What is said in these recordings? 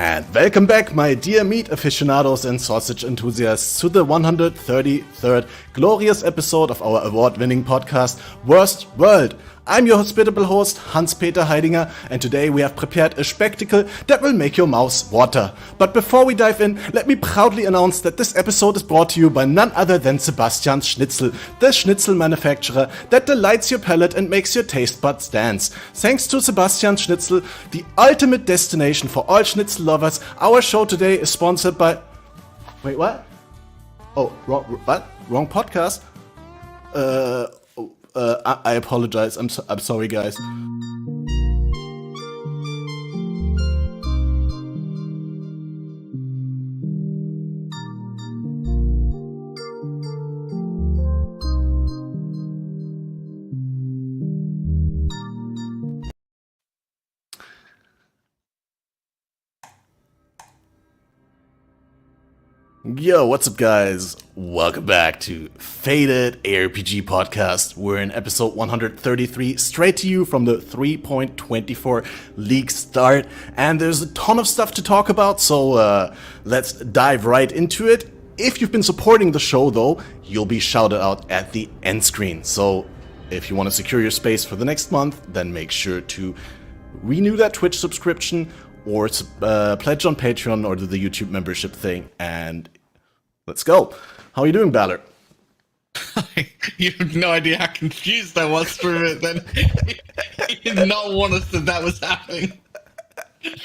And welcome back, my dear meat aficionados and sausage enthusiasts, to the 133rd glorious episode of our award-winning podcast, Worst World. I'm your hospitable host, Hans-Peter Heidinger, and today we have prepared a spectacle that will make your mouth water. But before we dive in, let me proudly announce that this episode is brought to you by none other than Sebastian's Schnitzel, the schnitzel manufacturer that delights your palate and makes your taste buds dance. Thanks to Sebastian's Schnitzel, the ultimate destination for all schnitzel lovers, our show today is sponsored by... Wait, what? Oh, wrong podcast? I apologize. I'm sorry, guys. Yo, what's up, guys? Welcome back to FATED ARPG Podcast. We're in episode 133, straight to you from the 3.24 league start, and there's a ton of stuff to talk about, so let's dive right into it. If you've been supporting the show, though, you'll be shouted out at the end screen. So if you want to secure your space for the next month, then make sure to renew that Twitch subscription or pledge on Patreon or do the YouTube membership thing, and let's go. How are you doing, Ballard? You have no idea how confused I was for it. Then he did not want us that was happening.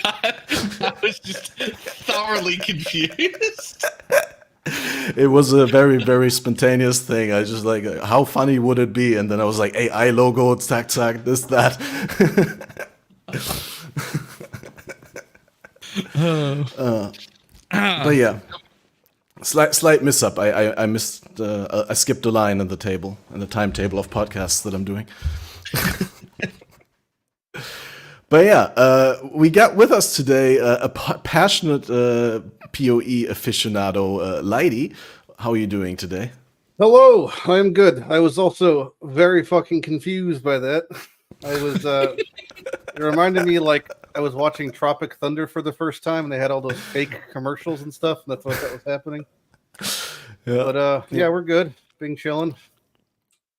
I was just thoroughly confused. It was a very, very spontaneous thing. I just like, how funny would it be? And then I was like, AI logo, tac, this, that. But yeah, slight miss up. I missed. I skipped a line in the timetable of podcasts that I'm doing. But yeah, we got with us today a passionate PoE aficionado, Lighty. How are you doing today? Hello, I'm good. I was also very fucking confused by that. I was. It reminded me like I was watching Tropic Thunder for the first time, and they had all those fake commercials and stuff, and that's what that was happening. Yeah. But yeah, we're good. Being chilling.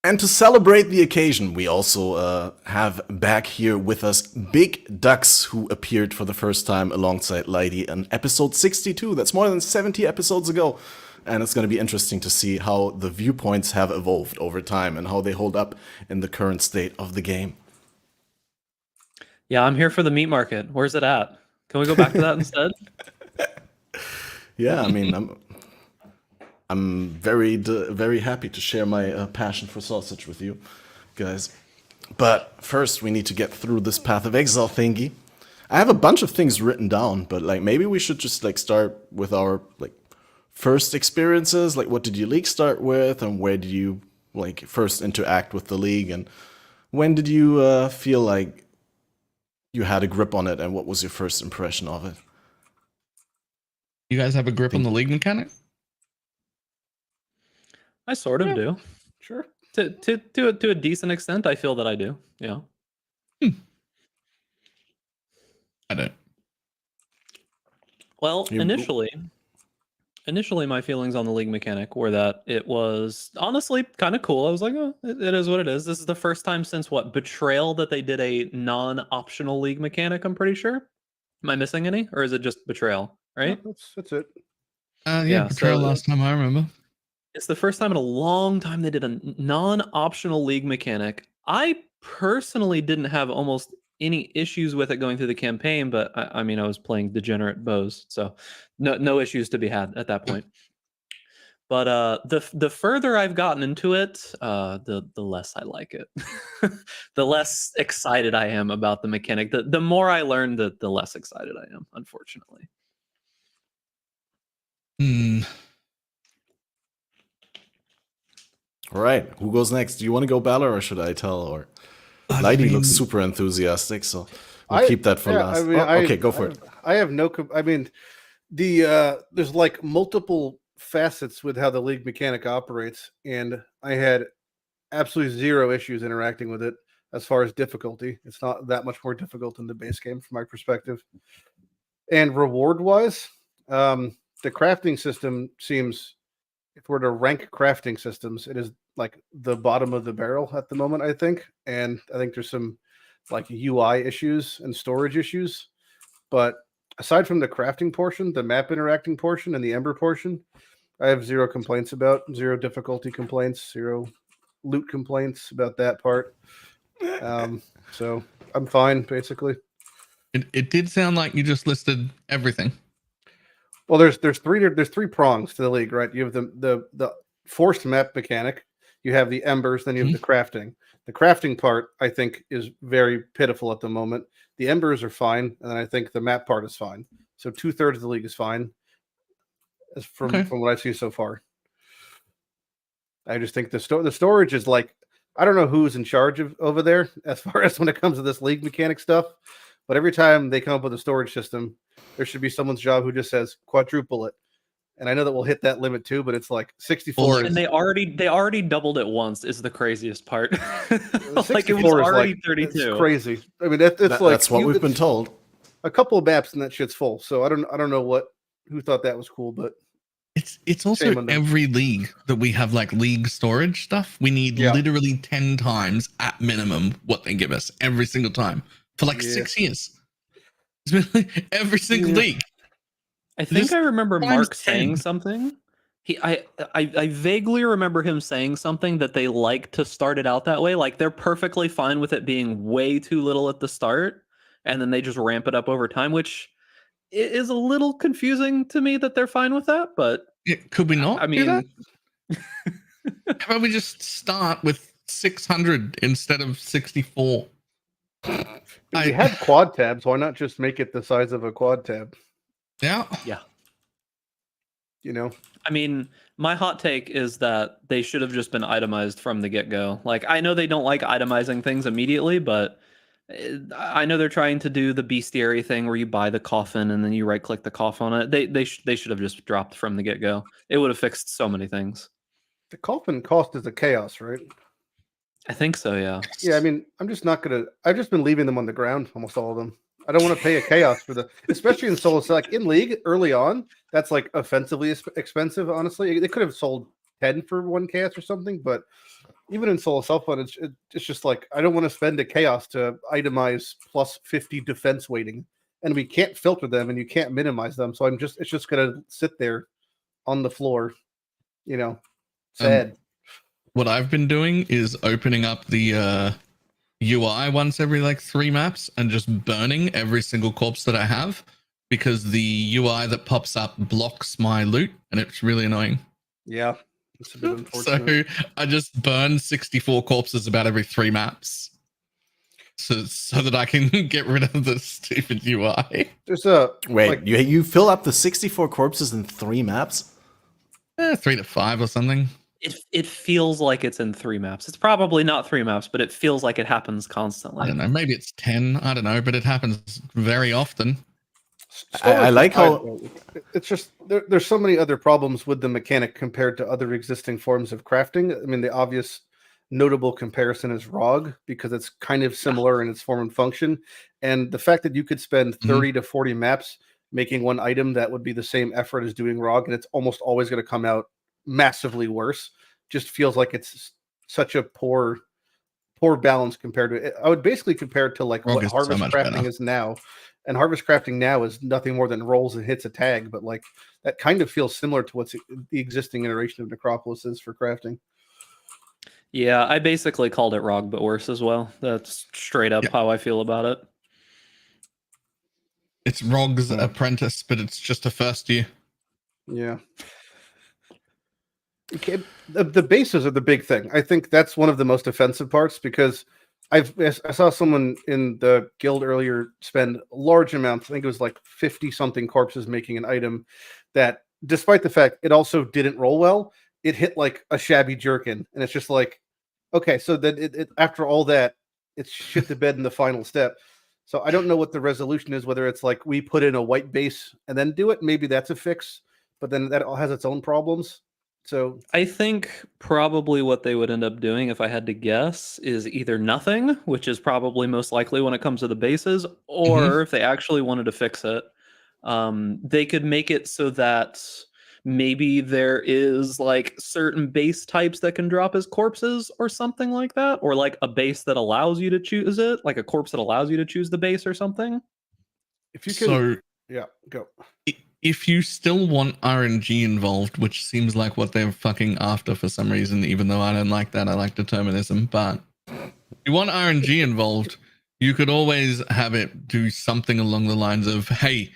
And to celebrate the occasion, we also have back here with us BigDucks, who appeared for the first time alongside Lighty in episode 62. That's more than 70 episodes ago. And it's going to be interesting to see how the viewpoints have evolved over time and how they hold up in the current state of the game. Yeah, I'm here for the meat market. Where's it at? Can we go back to that instead? Yeah, I mean, I'm very happy to share my passion for sausage with you guys. But first, we need to get through this Path of Exile thingy. I have a bunch of things written down, but like maybe we should just like start with our like first experiences. Like, what did your league start with, and where did you like first interact with the league, and when did you feel like you had a grip on it, and what was your first impression of it? You guys have a grip on the league mechanic? I sort of do. Sure. To a decent extent, I feel that I do. Yeah. I don't. Well, initially my feelings on the league mechanic were that it was honestly kind of cool. I was like, oh, it is what it is. This is the first time since what, Betrayal, that they did a non-optional league mechanic, I'm pretty sure. Am I missing any? Or is it just Betrayal, right? No, that's it. Yeah, Betrayal last time I remember. It's the first time in a long time they did a non-optional league mechanic. I personally didn't have almost any issues with it going through the campaign, but I mean, I was playing degenerate bows, so no issues to be had at that point. But the further I've gotten into it, the less I like it. The less excited I am about the mechanic. The more I learn, the less excited I am, unfortunately. All right, who goes next? Do you want to go, Balor, or should I tell? Or Lighty looks super enthusiastic, so we'll keep that for last. I mean, okay, go for it. I have no. I mean, there's like multiple facets with how the league mechanic operates, and I had absolutely zero issues interacting with it. As far as difficulty, it's not that much more difficult than the base game from my perspective. And reward-wise, the crafting system seems, if we're to rank crafting systems, it is like the bottom of the barrel at the moment, I think. And I think there's some like UI issues and storage issues. But aside from the crafting portion, the map interacting portion, and the Ember portion, I have zero complaints about, zero difficulty complaints, zero loot complaints about that part. So I'm fine, basically. It did sound like you just listed everything. Well, there's three prongs to the league, right? You have the forced map mechanic, you have the embers, then you have the crafting. The crafting part, I think, is very pitiful at the moment. The embers are fine, and then I think the map part is fine. So 2/3 of the league is fine, as from what I've seen so far. I just think the storage is like, I don't know who's in charge of over there as far as when it comes to this league mechanic stuff, but every time they come up with a storage system, there should be someone's job who just says quadruple it. And I know that we'll hit that limit too, but it's like 64. And they already doubled it once is the craziest part. Like it was 64 is already like, 32. It's crazy. I mean, that's what we've been told. A couple of maps and that shit's full. So I don't know who thought that was cool, but it's also every league that we have like league storage stuff. We need literally 10 times at minimum what they give us every single time for like 6 years. It's been like every single league. I think I remember Mark saying something. I vaguely remember him saying something that they like to start it out that way. Like they're perfectly fine with it being way too little at the start, and then they just ramp it up over time, which is a little confusing to me that they're fine with that. But could we not? I mean, how about we just start with 600 instead of 64? We have quad tabs. Why not just make it the size of a quad tab? Yeah. You know, I mean, my hot take is that they should have just been itemized from the get-go. Like, I know they don't like itemizing things immediately, but I know they're trying to do the bestiary thing where you buy the coffin and then you right-click the coffin on it. They should have just dropped from the get-go. It would have fixed so many things. The coffin cost is a chaos, right? I think so, yeah. Yeah, I mean, I've just been leaving them on the ground, almost all of them. I don't want to pay a chaos for especially in solo. So like in league early on, that's like offensively expensive. Honestly, they could have sold 10 for 1 chaos or something, but even in solo self-fund, it's just like I don't want to spend a chaos to itemize plus 50 defense weighting, and we can't filter them and you can't minimize them. So it's just gonna sit there on the floor, you know, sad. What I've been doing is opening up the UI once every like 3 maps and just burning every single corpse that I have, because the UI that pops up blocks my loot and it's really annoying. Yeah, it's a bit unfortunate. So I just burn 64 corpses about every 3 maps so that I can get rid of the stupid UI. There's a wait, you fill up the 64 corpses in 3 maps? 3 to 5 or something. It feels like it's in 3 maps. It's probably not 3 maps, but it feels like it happens constantly. I don't know. Maybe it's 10. I don't know, but it happens very often. I like how it's just there's so many other problems with the mechanic compared to other existing forms of crafting. I mean, the obvious notable comparison is ROG, because it's kind of similar in its form and function. And the fact that you could spend 30 to 40 maps making one item that would be the same effort as doing ROG, and it's almost always going to come out massively worse, just feels like it's such a poor balance compared to it. I would basically compare it to like what Harvest Crafting is now. And Harvest Crafting now is nothing more than rolls and hits a tag, but like that kind of feels similar to what's the existing iteration of Necropolis is for crafting. Yeah, I basically called it ROG, but worse as well. That's straight up how I feel about it. It's ROG's apprentice, but it's just a first year. Yeah. Okay. The bases are the big thing. I think that's one of the most offensive parts, because I saw someone in the guild earlier spend large amounts. I think it was like 50 something corpses making an item that, despite the fact it also didn't roll well, it hit like a shabby jerkin. And it's just like, okay, so then it after all that, it's shit the bed in the final step. So I don't know what the resolution is, whether it's like we put in a white base and then do it. Maybe that's a fix, but then that all has its own problems. So I think probably what they would end up doing, if I had to guess, is either nothing, which is probably most likely when it comes to the bases, or if they actually wanted to fix it, They could make it so that maybe there is like certain base types that can drop as corpses or something like that, or like a base that allows you to choose it, like a corpse that allows you to choose the base or something. If you can, So yeah, go. if you still want RNG involved, which seems like what they're fucking after for some reason, even though I don't like that, I like determinism, but if you want RNG involved, you could always have it do something along the lines of, hey,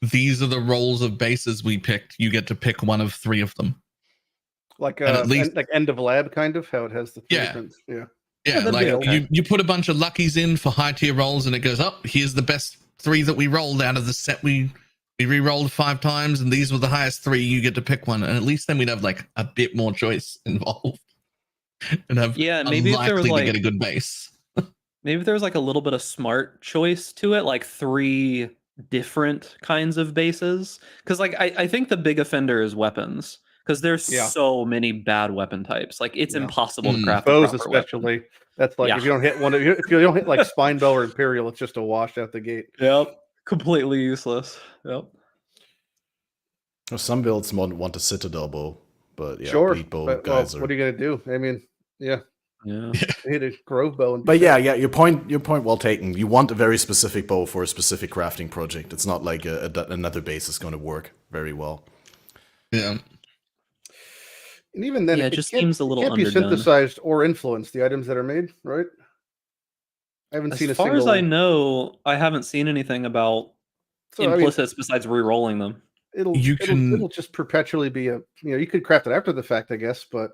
these are the roles of bases we picked. You get to pick one of 3 of them. Like And at least, like end of lab kind of how it has the 3 Yeah. different. Yeah. Yeah, that'd like be okay. you put a bunch of luckies in for high tier rolls, and it goes up. Here's the best 3 that we rolled out of the set. We re-rolled 5 times, and these were the highest 3. You get to pick one, and at least then we'd have like a bit more choice involved, and have maybe if there was likely like to get a good base. maybe if there was like a little bit of smart choice to it, like 3 different kinds of bases. Because like I think the big offender is weapons. Because there's so many bad weapon types. Like it's impossible to craft bows, a proper especially. Weapon. That's like if you don't hit one, if you don't hit like spine bow or imperial, it's just a wash out the gate. Yep, completely useless. Yep. Some builds want a citadel bow, but yeah, Sure, bleed bow but, guys what are you gonna do? I mean, yeah, Yeah. hit a grove bow. And But yeah, your point well taken. You want a very specific bow for a specific crafting project. It's not like another base is going to work very well. Yeah. And even then, it just seems a little can't be underdone. synthesized or influenced, the items that are made, right? I haven't seen a As far single. as I know, I haven't seen anything about implicits besides re-rolling them. It'll just perpetually be you could craft it after the fact, I guess, but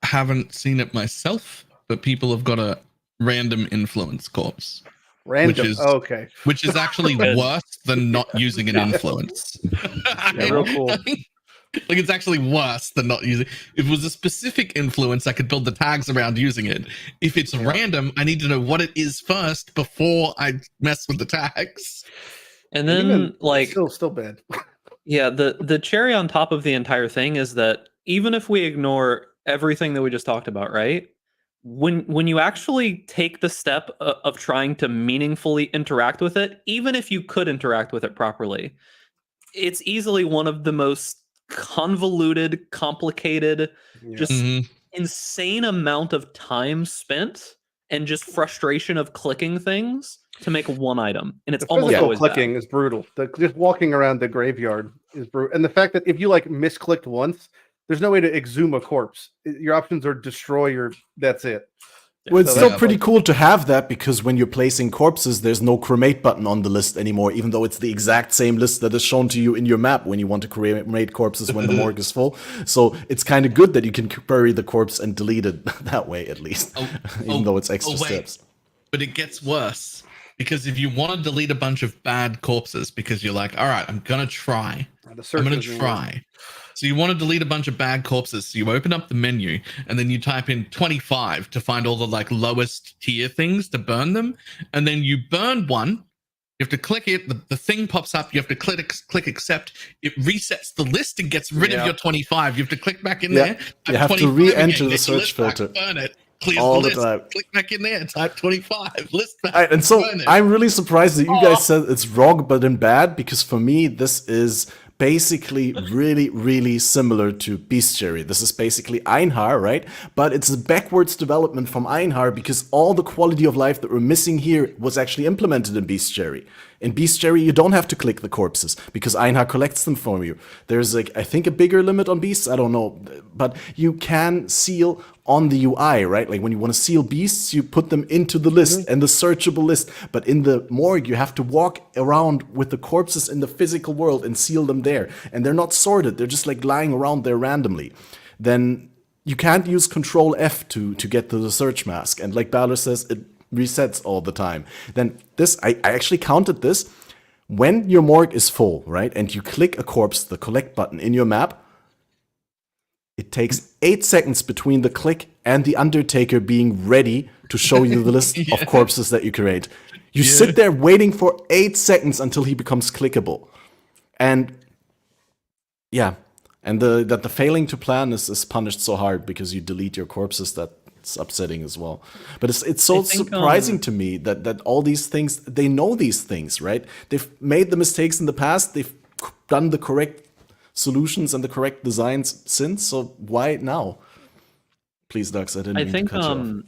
haven't seen it myself, but people have got a random influence corpse. Random. Which is actually worse than not using an influence. Real cool. Like it's actually worse than not using. If it was a specific influence, I could build the tags around using it. If it's random, I need to know what it is first before I mess with the tags. And then still bad. Yeah, the cherry on top of the entire thing is that even if we ignore everything that we just talked about, right? When you actually take the step of trying to meaningfully interact with it, even if you could interact with it properly, it's easily one of the most convoluted, complicated, just insane amount of time spent and just frustration of clicking things to make one item. And it's almost always clicking bad. is brutal. Just walking around the graveyard is brutal. And the fact that if you like misclicked once, there's no way to exhume a corpse. Your options are destroy or that's it. Well, it's still pretty cool to have that, because when you're placing corpses, there's no cremate button on the list anymore, even though it's the exact same list that is shown to you in your map when you want to cremate corpses when the morgue is full. So it's kind of good that you can bury the corpse and delete it that way, at least, even though it's extra steps. But it gets worse, because if you want to delete a bunch of bad corpses because you're like, all right, I'm going to try. So you want to delete a bunch of bad corpses. So you open up the menu and then you type in 25 to find all the like lowest tier things to burn them. And then you burn one. You have to click it. The thing pops up. You have to click accept. It resets the list and gets rid of your 25. You have to click back in there. You have to re-enter the search filter. Burn it. Clears all the the list. time. Click back in there. Type 25. List back. And so I'm really surprised that you guys said it's wrong but in bad, because for me this is basically really, really similar to Bestiary. This is basically Einhar, right? But it's a backwards development from Einhar, because all the quality of life that we're missing here was actually implemented in Bestiary. In Bestiary, you don't have to click the corpses, because Einhar collects them for you. There's, like, I think a bigger limit on beasts, I don't know. But you can seal on the UI, right? Like when you want to seal beasts, you put them into the list and the searchable list. But in the morgue, you have to walk around with the corpses in the physical world and seal them there. And they're not sorted. They're just like lying around there randomly. Then you can't use Control F to get to the search mask. And like Balor says, it resets all the time. Then this, I actually counted this. When your morgue is full, right? And you click a corpse, the collect button in your map, it takes 8 seconds between the click and the Undertaker being ready to show you the list of corpses that you create. You sit there waiting for 8 seconds until he becomes clickable. And and the failing to plan is punished so hard because you delete your corpses that it's upsetting as well. But it's so I think, surprising to me that all these things, they know these things, right? They've made the mistakes in the past. They've done the correct solutions and the correct designs since. So why now? Please, Dux, I didn't mean to cut you off.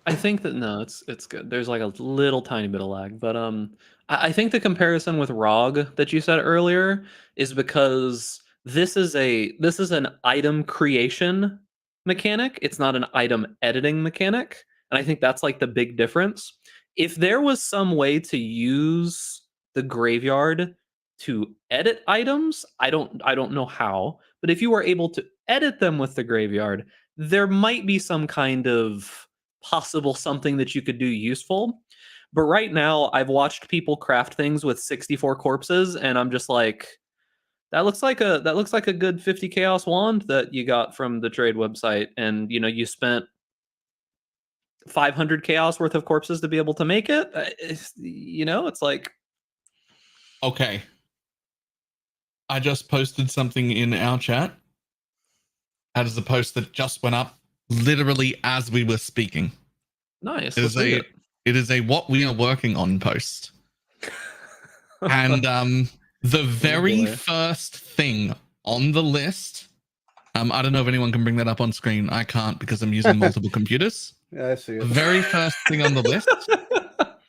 I think that no, it's good. There's like a little tiny bit of lag, but I think the comparison with ROG that you said earlier is because this is an item creation mechanic. It's not an item editing mechanic, and I think that's like the big difference. If there was some way to use the graveyard to edit items, I don't know how, but if you were able to edit them with the graveyard, there might be some kind of possible something that you could do useful. But right now, I've watched people craft things with 64 corpses, and I'm just like, that looks like a good 50 chaos wand that you got from the trade website, and you spent 500 chaos worth of corpses to be able to make it. It's like, Okay. I just posted something in our chat. That is a post that just went up literally as we were speaking. nice. It is a what we are working on post. And the very first thing on the list, I don't know if anyone can bring that up on screen. I can't because I'm using multiple computers. Yeah, I see it. The very first thing on the list,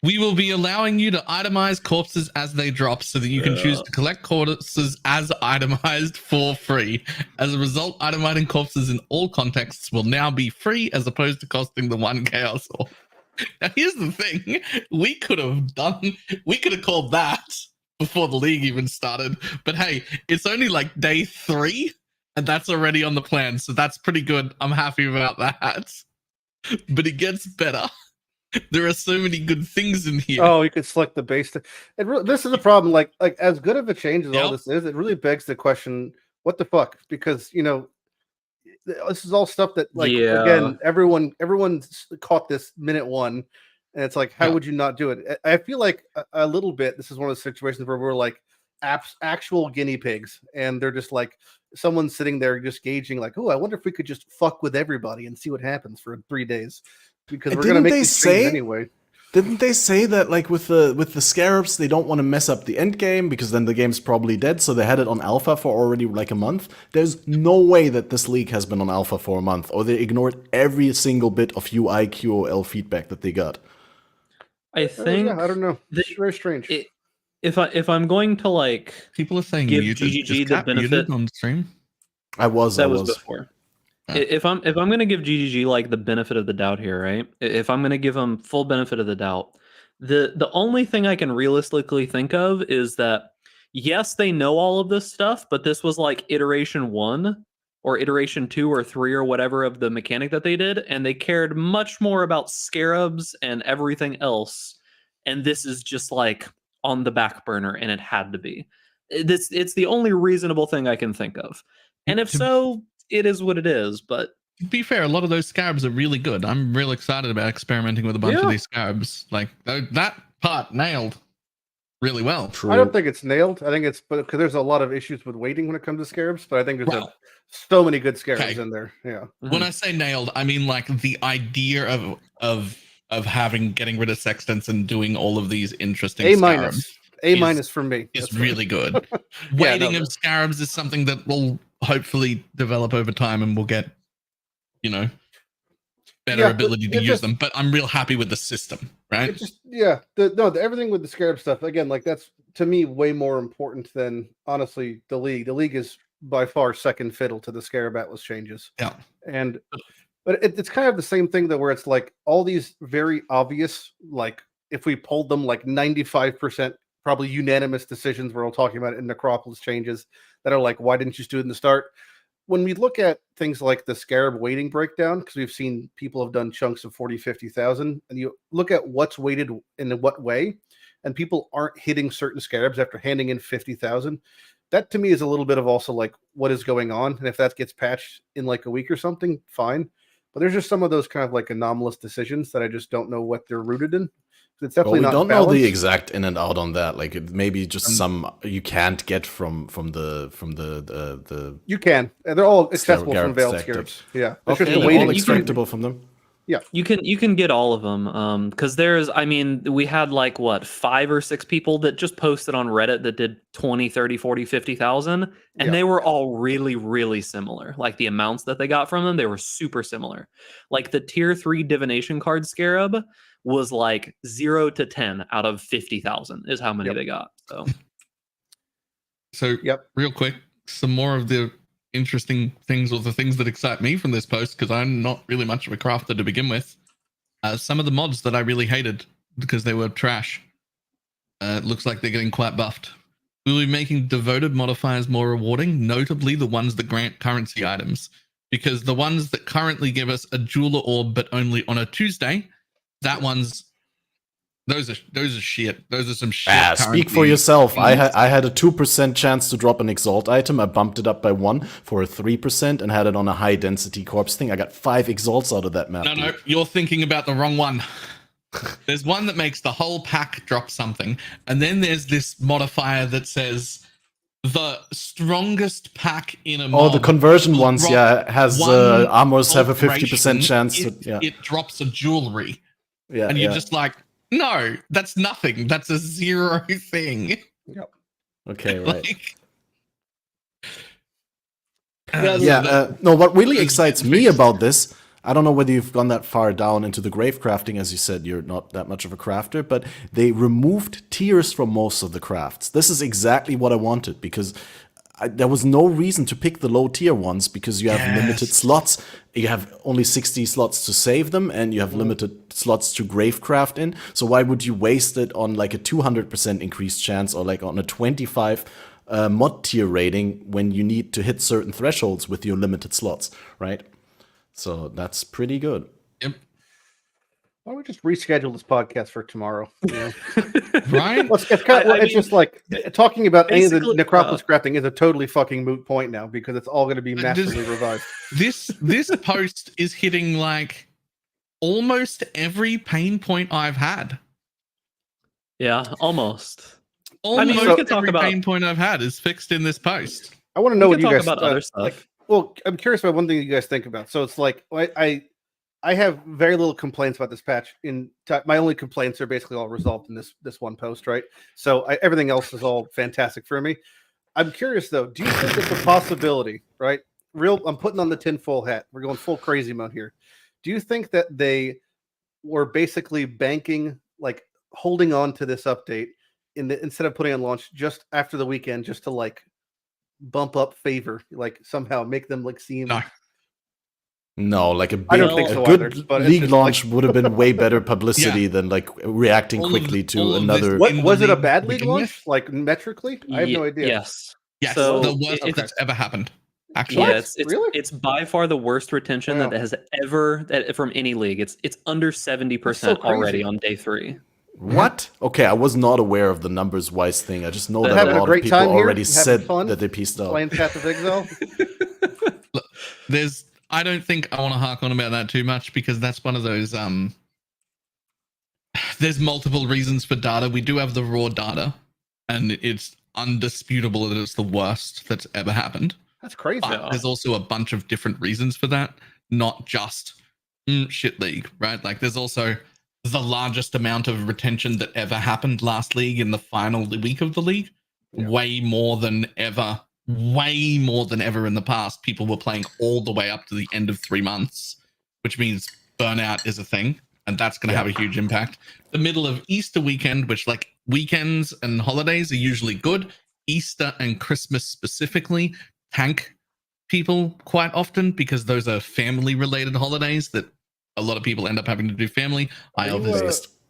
we will be allowing you to itemize corpses as they drop so that you can choose to collect corpses as itemized for free. As a result, itemizing corpses in all contexts will now be free as opposed to costing the 1 chaos orb. Now, here's the thing. We could have called that before the league even started. But hey, it's only like day 3 and that's already on the plan. So that's pretty good. I'm happy about that. But it gets better. There are so many good things in here. Oh, you could select the base. This is the problem. Like as good of a change as all this is, it really begs the question: what the fuck? Because this is all stuff that, like, again, everyone's caught this minute 1, and it's like, how would you not do it? I feel like a little bit. This is one of the situations where we're like actual guinea pigs, and they're just like someone's sitting there just gauging, like, oh, I wonder if we could just fuck with everybody and see what happens for 3 days. Because we're gonna make these changes anyway. Didn't they say that, like, with the Scarabs, they don't want to mess up the end game because then the game's probably dead, so they had it on alpha for already like a month? There's no way that this league has been on alpha for a month, or they ignored every single bit of UI QOL feedback that they got. I think I don't know. It's very strange. If I'm going to, like, people are saying give muted. GGG the benefit on stream. I was before. If I'm going to give GGG like the benefit of the doubt here, right? If I'm going to give them full benefit of the doubt, the only thing I can realistically think of is that, yes, they know all of this stuff, but this was like iteration 1 or iteration 2 or 3 or whatever of the mechanic that they did, and they cared much more about Scarabs and everything else, and this is just like on the back burner, and it had to be. It's the only reasonable thing I can think of. And if so, it is what it is. But to be fair, a lot of those Scarabs are really good. I'm real excited about experimenting with a bunch of these Scarabs. Like, that part nailed really well. True. I don't think it's nailed. I think it's because there's a lot of issues with waiting when it comes to Scarabs, but I think there's so many good Scarabs in there. Yeah. When I say nailed, I mean like the idea of getting rid of Sextants and doing all of these interesting Scarabs. A- for me. It's really good. Waiting of Scarabs is something that will hopefully develop over time, and we'll get, better ability to use them. But I'm real happy with the system, right? Everything with the Scarab stuff, again, like, that's to me way more important than, honestly, the league. The league is by far second fiddle to the Scarab Atlas changes. Yeah. But it's kind of the same thing, though, where it's like all these very obvious, like, if we pulled them, like 95% probably unanimous decisions we're all talking about in Necropolis changes that are like, why didn't you just do it in the start? When we look at things like the Scarab weighting breakdown, because we've seen people have done chunks of 40, 50,000, and you look at what's weighted in what way, and people aren't hitting certain Scarabs after handing in 50,000, that to me is a little bit of also like, what is going on? And if that gets patched in like a week or something, fine. But there's just some of those kind of like anomalous decisions that I just don't know what they're rooted in. It's definitely we not don't balanced. know the exact in and out on that. Like, it maybe just some you can't get from the. You can. They're all accessible from Veiled Scarabs. Yeah, Okay, just they're waiting. all extractable from them. You can get all of them because we had like 5 or 6 people that just posted on Reddit that did 20, 30, 40, 50,000 and they were all really, really similar. Like the amounts that they got from them, they were super similar. Like the tier 3 divination card Scarab was like 0 to 10 out of 50,000 is how many they got. So real quick, some more of the interesting things or the things that excite me from this post, because I'm not really much of a crafter to begin with. Some of the mods that I really hated because they were trash. It looks like they're getting quite buffed. We'll be making devoted modifiers more rewarding, notably the ones that grant currency items, because the ones that currently give us a jeweler orb but only on a Tuesday, those are shit. Those are some shit. Speak for yourself. I had a 2% chance to drop an exalt item. I bumped it up by 1 for a 3% and had it on a high density corpse thing. I got 5 exalts out of that map. No, you're thinking about the wrong one. There's one that makes the whole pack drop something, and then there's this modifier that says the strongest pack in a mod. Oh, the conversion ones, has armors have a 50% chance. It drops a jewelry. Yeah, and you're just like, no, that's nothing. That's a 0 thing. Yep. Okay, right. Like, no, what really excites me about this, I don't know whether you've gone that far down into the grave crafting. As you said, you're not that much of a crafter, but they removed tiers from most of the crafts. This is exactly what I wanted, because there was no reason to pick the low tier ones, because you have limited slots. You have only 60 slots to save them, and you have limited slots to gravecraft in. So why would you waste it on like a 200% increased chance or like on a 25 mod tier rating when you need to hit certain thresholds with your limited slots, right? So that's pretty good. Yep. Why don't we just reschedule this podcast for tomorrow? You know? Right? Well, it's just like talking about any of the Necropolis crafting is a totally fucking moot point now, because it's all going to be massively revised. This post is hitting like almost every pain point I've had. Yeah, almost. Almost every pain point I've had is fixed in this post. I want to know what you guys about other stuff. Like, well, I'm curious about one thing you guys think about. So it's like I have very little complaints about this patch. My only complaints are basically all resolved in this one post, right? So everything else is all fantastic for me. I'm curious though. Do you think it's a possibility, right? I'm putting on the tinfoil hat. We're going full crazy mode here. Do you think that they were basically banking, like holding on to this update instead of putting on launch just after the weekend, just to like bump up favor, like somehow make them like seem? No, like a good league launch would have been way better publicity than like reacting quickly to another. Was it a bad league launch? Like metrically? I have no idea. Yes. So the worst that's ever happened. Actually, it's by far the worst retention that has ever from any league. It's under 70% already on day 3. What? Okay, I was not aware of the numbers wise thing. I just know that a lot of people already said that they pieced out. Playing Path of Exile. Look, I don't think I want to hark on about that too much, because that's one of those there's multiple reasons for data. We do have the raw data, and it's undisputable that it's the worst that's ever happened. That's crazy. But there's also a bunch of different reasons for that, not just shit league, right? Like there's also the largest amount of retention that ever happened last league in the final week of the league. Way more than ever in the past. People were playing all the way up to the end of 3 months, which means burnout is a thing, and that's going to have a huge impact. The middle of Easter weekend, which like weekends and holidays are usually good. Easter and Christmas specifically tank people quite often, because those are family related holidays that a lot of people end up having to do family. I obviously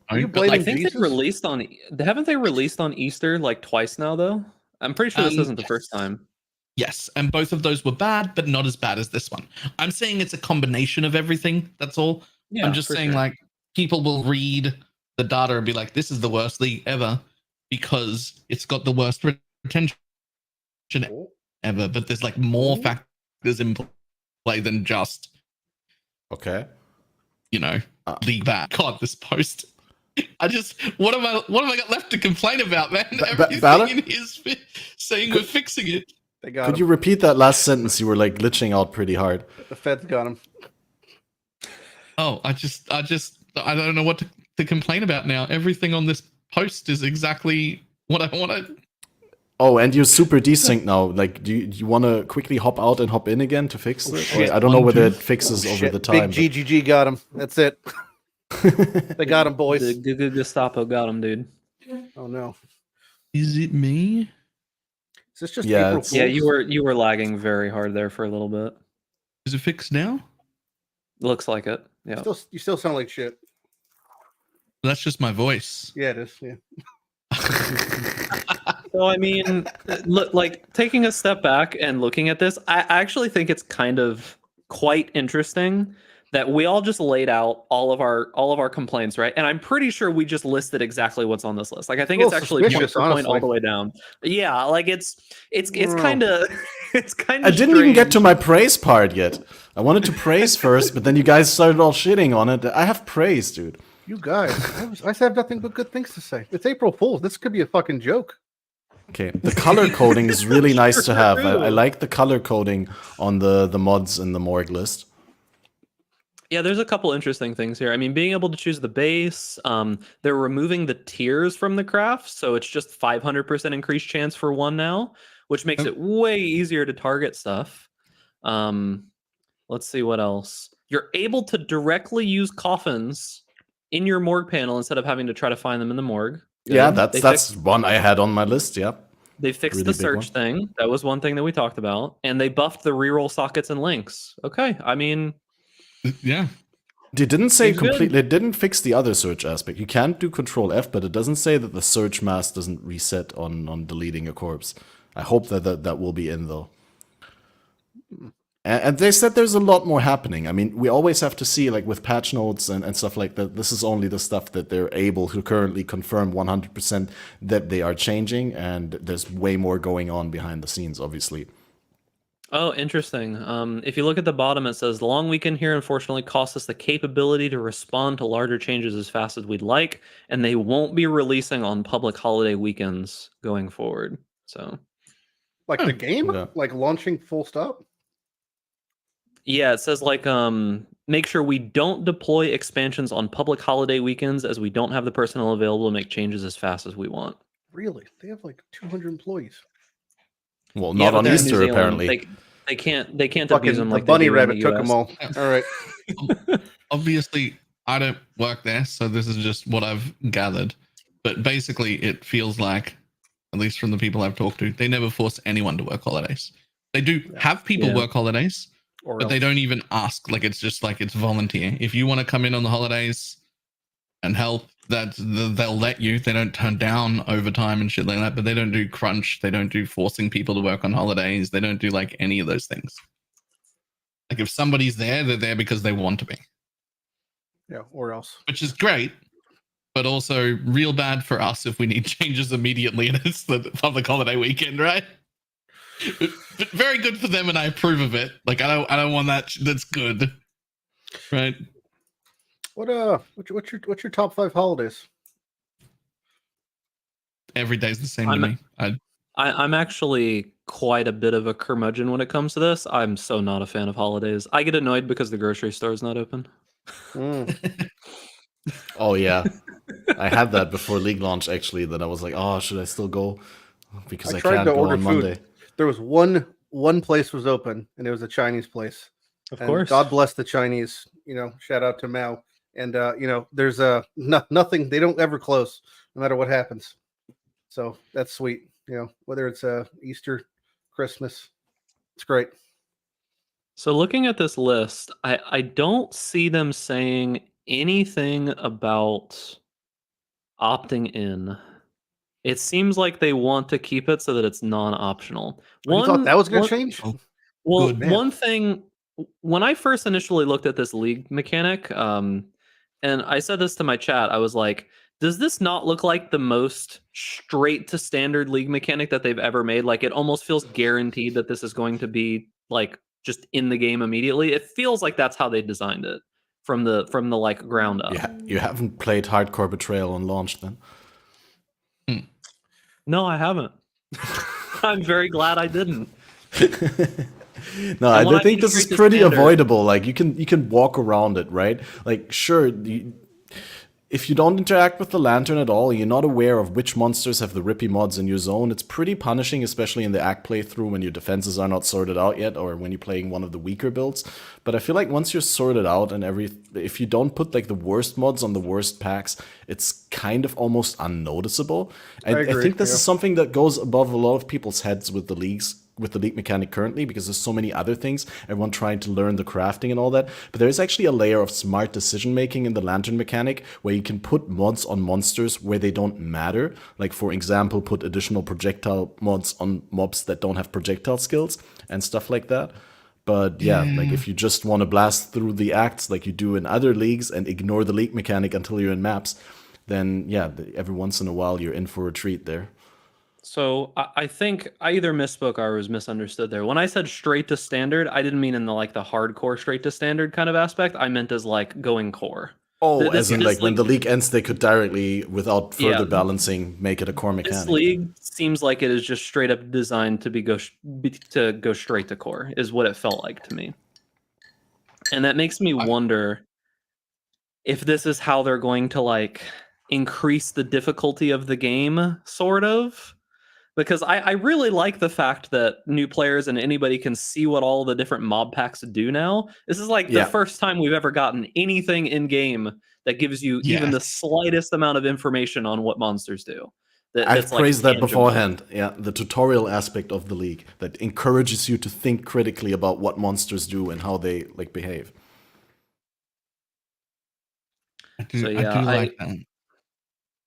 I think they released on. Haven't they released on Easter like twice now though? I'm pretty sure this isn't the first time. Yes, and both of those were bad, but not as bad as this one. I'm saying it's a combination of everything. That's all. Yeah, I'm just saying like people will read the data and be like, "This is the worst league ever," because it's got the worst retention ever. But there's like more factors in play than just league bad. God, this post. What have I got left to complain about, man? Everything in his saying we're fixing it. Could you repeat that last sentence? You were like glitching out pretty hard. The Feds got him. Oh, I don't know what to complain about now. Everything on this post is exactly what I wanted. Oh, and you're super desync now. Like, do you want to quickly hop out and hop in again to fix it? shit. Or I don't know whether it Oh, fixes over Shit, the time. Big GGG got him. That's it. They got him, boys. The Gestapo got him, dude. Oh no. Is it me? Is this just Yeah, April it's- Fools? Yeah, you were lagging very hard there for a little bit. Is it fixed now? Looks like it. Yeah. You still sound like shit. That's just my voice. Yeah, it is. Yeah. So I mean, look, like taking a step back and looking at this, I actually think it's kind of quite interesting that we all just laid out all of our complaints, right? And I'm pretty sure we just listed exactly what's on this list. Like I think A it's little actually point suspicious, for point all honestly. the way down. Yeah, like it's Wow. kind of it's kind of. I didn't even get to my praise part yet. I wanted to praise first, but then you guys started all shitting on it. I have praise, dude. You guys, I have nothing but good things to say. It's April Fools. This could be a fucking joke. Okay, the color coding is really nice to have. I True. like the color coding on the mods in the morgue list. Yeah, there's a couple interesting things here. I mean, being able to choose the base, they're removing the tiers from the craft, so it's just 500% increased chance for one now, which makes it way easier to target stuff. Let's see what else. You're able to directly use coffins in your morgue panel instead of having to try to find them in the morgue. Yeah, Good. that's one I had on my list. Yeah. They fixed really the big search thing. That was one thing that we talked about, and they buffed the reroll sockets and links. Okay, I mean, Yeah. They didn't say Seems good. completely. They didn't fix the other search aspect. You can't do Control F, but it doesn't say that the search mask doesn't reset on deleting a corpse. I hope that will be in though. And they said there's a lot more happening. I mean, we always have to see, like with patch notes and stuff like that, this is only the stuff that they're able to currently confirm 100% that they are changing, and there's way more going on behind the scenes, obviously. oh, interesting. If you look at the bottom, it says the long weekend here unfortunately costs us the capability to respond to larger changes as fast as we'd like, and they won't be releasing on public holiday weekends going forward. So Like the game? Yeah. Like launching full stop? yeah, it says like make sure we don't deploy expansions on public holiday weekends as we don't have the personnel available to make changes as fast as we want. Really? They have like 200 employees. Well, Yeah, not but on they're in New Easter, Zealand. apparently. They can't abuse Fucking them the like bunny they do rabbit in the took US. them all. All right. Obviously, I don't work there, so this is just what I've gathered. But basically, it feels like, at least from the people I've talked to, they never force anyone to work holidays. They do have people Yeah. work holidays, Or but they else. don't even ask. Like, it's just like it's volunteer. If you want to come in on the holidays and help, they'll let you. They don't turn down overtime and shit like that, but they don't do crunch. They don't do forcing people to work on holidays. They don't do like any of those things. Like, if somebody's there, they're there because they want to be, Yeah, or else. which is great, but also real bad for us if we need changes immediately and it's the public holiday weekend, right? But very good for them, and I approve of it. Like, I don't want that. That's good, right? What's your top 5 holidays? Every day's the same to I'm- me. I'm actually quite a bit of a curmudgeon when it comes to this. I'm so not a fan of holidays. I get annoyed because the grocery store is not open. Mm. Oh yeah, I had that before League launch actually. That I was like, oh, should I still go? Because I I tried can't to go order on food. Monday. There was one place was open, and it was a Chinese place. Of And course. God bless the Chinese. You know, shout out to Mao. And you know, there's nothing. They don't ever close, no matter what happens. So that's sweet. You know, whether it's Easter, Christmas, it's great. So looking at this list, I don't see them saying anything about opting in. It seems like they want to keep it so that it's non-optional. You thought that was going to change? Oh, Well, Good. Man. one thing, when I first initially looked at this league mechanic, and I said this to my chat, I was like, does this not look like the most straight to standard league mechanic that they've ever made? Like, it almost feels guaranteed that this is going to be like just in the game immediately. It feels like that's how they designed it from the like ground up. You haven't played Hardcore Betrayal on launch then? No, I haven't. I'm very glad I didn't. No, And when I think mean this is straight to pretty standard- avoidable. Like you can walk around it, right? Like sure, if you don't interact with the lantern at all, you're not aware of which monsters have the rippy mods in your zone. It's pretty punishing, especially in the act playthrough when your defenses are not sorted out yet, or when you're playing one of the weaker builds. But I feel like once you're sorted out and if you don't put like the worst mods on the worst packs, it's kind of almost unnoticeable. And I agree, think this yeah. is something that goes above a lot of people's heads with the leagues. With the league mechanic currently, because there's so many other things, everyone trying to learn the crafting and all that. But there's actually a layer of smart decision making in the lantern mechanic where you can put mods on monsters where they don't matter. Like, for example, put additional projectile mods on mobs that don't have projectile skills and stuff like that. But yeah, like if you just want to blast through the acts like you do in other leagues and ignore the league mechanic until you're in maps, then yeah, every once in a while you're in for a treat there. So I think I either misspoke or was misunderstood there. When I said straight to standard, I didn't mean in the like the hardcore straight to standard kind of aspect. I meant as like going core. Oh, This- as in this like when the league ends, they could directly, without further Yeah. balancing, make it a core This mechanic. league seems like it is just straight up designed to go straight to core, is what it felt like to me. And that makes me wonder if this is how they're going to like increase the difficulty of the game, sort of. Because I really like the fact that new players and anybody can see what all the different mob packs do now. This is like Yeah. the first time we've ever gotten anything in game that gives you even the Yes. slightest amount of information on what monsters do. I've That's, like, praised that tangible. beforehand. Yeah, the tutorial aspect of the league that encourages you to think critically about what monsters do and how they like behave. I do, So, I yeah, do like that.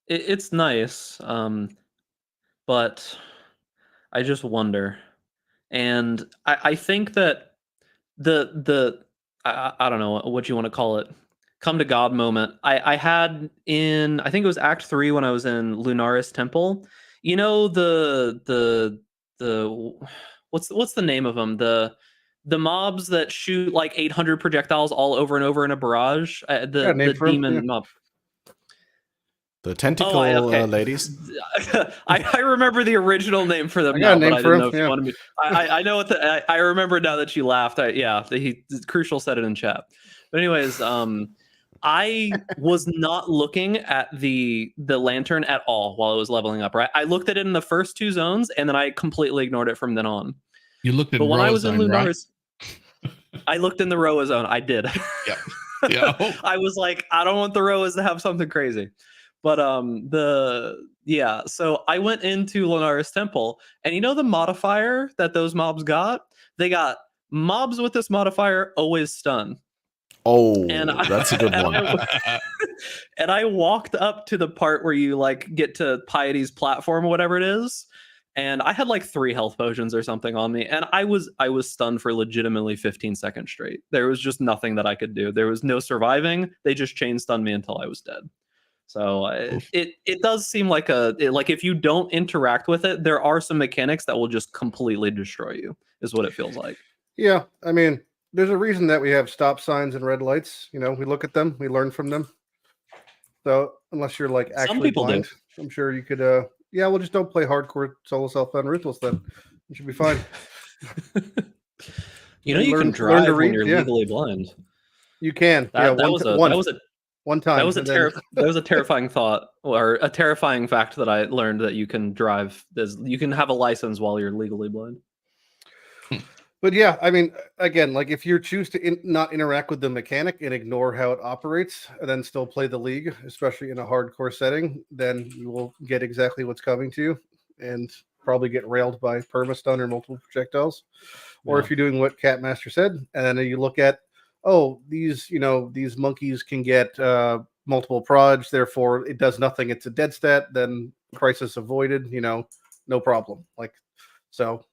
It's nice, but I just wonder. And I think that I don't know what you want to call it, come to God moment. I had in, I think it was Act 3 when I was in Lunaris Temple. You know the what's the name of them? The mobs that shoot like 800 projectiles all over and over in a barrage. The name for 'em, demon yeah. mob. The tentacle okay. ladies. I remember the original name for them I got a now, name but I for didn't know him, if you yeah. wanted me. I know what I remember now that you laughed. Crucial said it in chat. But anyways, I was not looking at the lantern at all while I was leveling up. Right, I looked at it in the first two zones, and then I completely ignored it from then on. You looked at But when I was in Zone, right? Lunaris, I looked in the Roa zone. I did. Yeah. Yeah. Oh, I was like, I don't want the Roas to have something crazy. But so I went into Lunaris Temple, and you know the modifier that those mobs got? They got mobs with this modifier always stun. Oh, And that's a good and one. And I walked up to the part where you like get to Piety's platform or whatever it is, and I had like 3 health potions or something on me, and I was stunned for legitimately 15 seconds straight. There was just nothing that I could do. There was no surviving. They just chain stunned me until I was dead. So it does seem like like if you don't interact with it, there are some mechanics that will just completely destroy you, is what it feels like. Yeah, I mean, there's a reason that we have stop signs and red lights. You know, we look at them, we learn from them. So unless you're like actually people do. blind, I'm sure you could. Yeah, well, just don't play hardcore solo self-found ruthless. Then you should be fine. You know, you Learn can to drive when read, you're yeah. legally blind. You can. That yeah, was one time. That was and then- that was a terrifying thought, or a terrifying fact that I learned, that you can drive. You can have a license while you're legally blind. But yeah, I mean, again, like if you choose to not interact with the mechanic and ignore how it operates, and then still play the league, especially in a hardcore setting, then you will get exactly what's coming to you, and probably get railed by permastun or multiple projectiles. Or if you're doing what Catmaster said, and then you look at, oh, these monkeys can get multiple proj, therefore it does nothing. It's a dead stat. Then crisis avoided. No problem. Like, so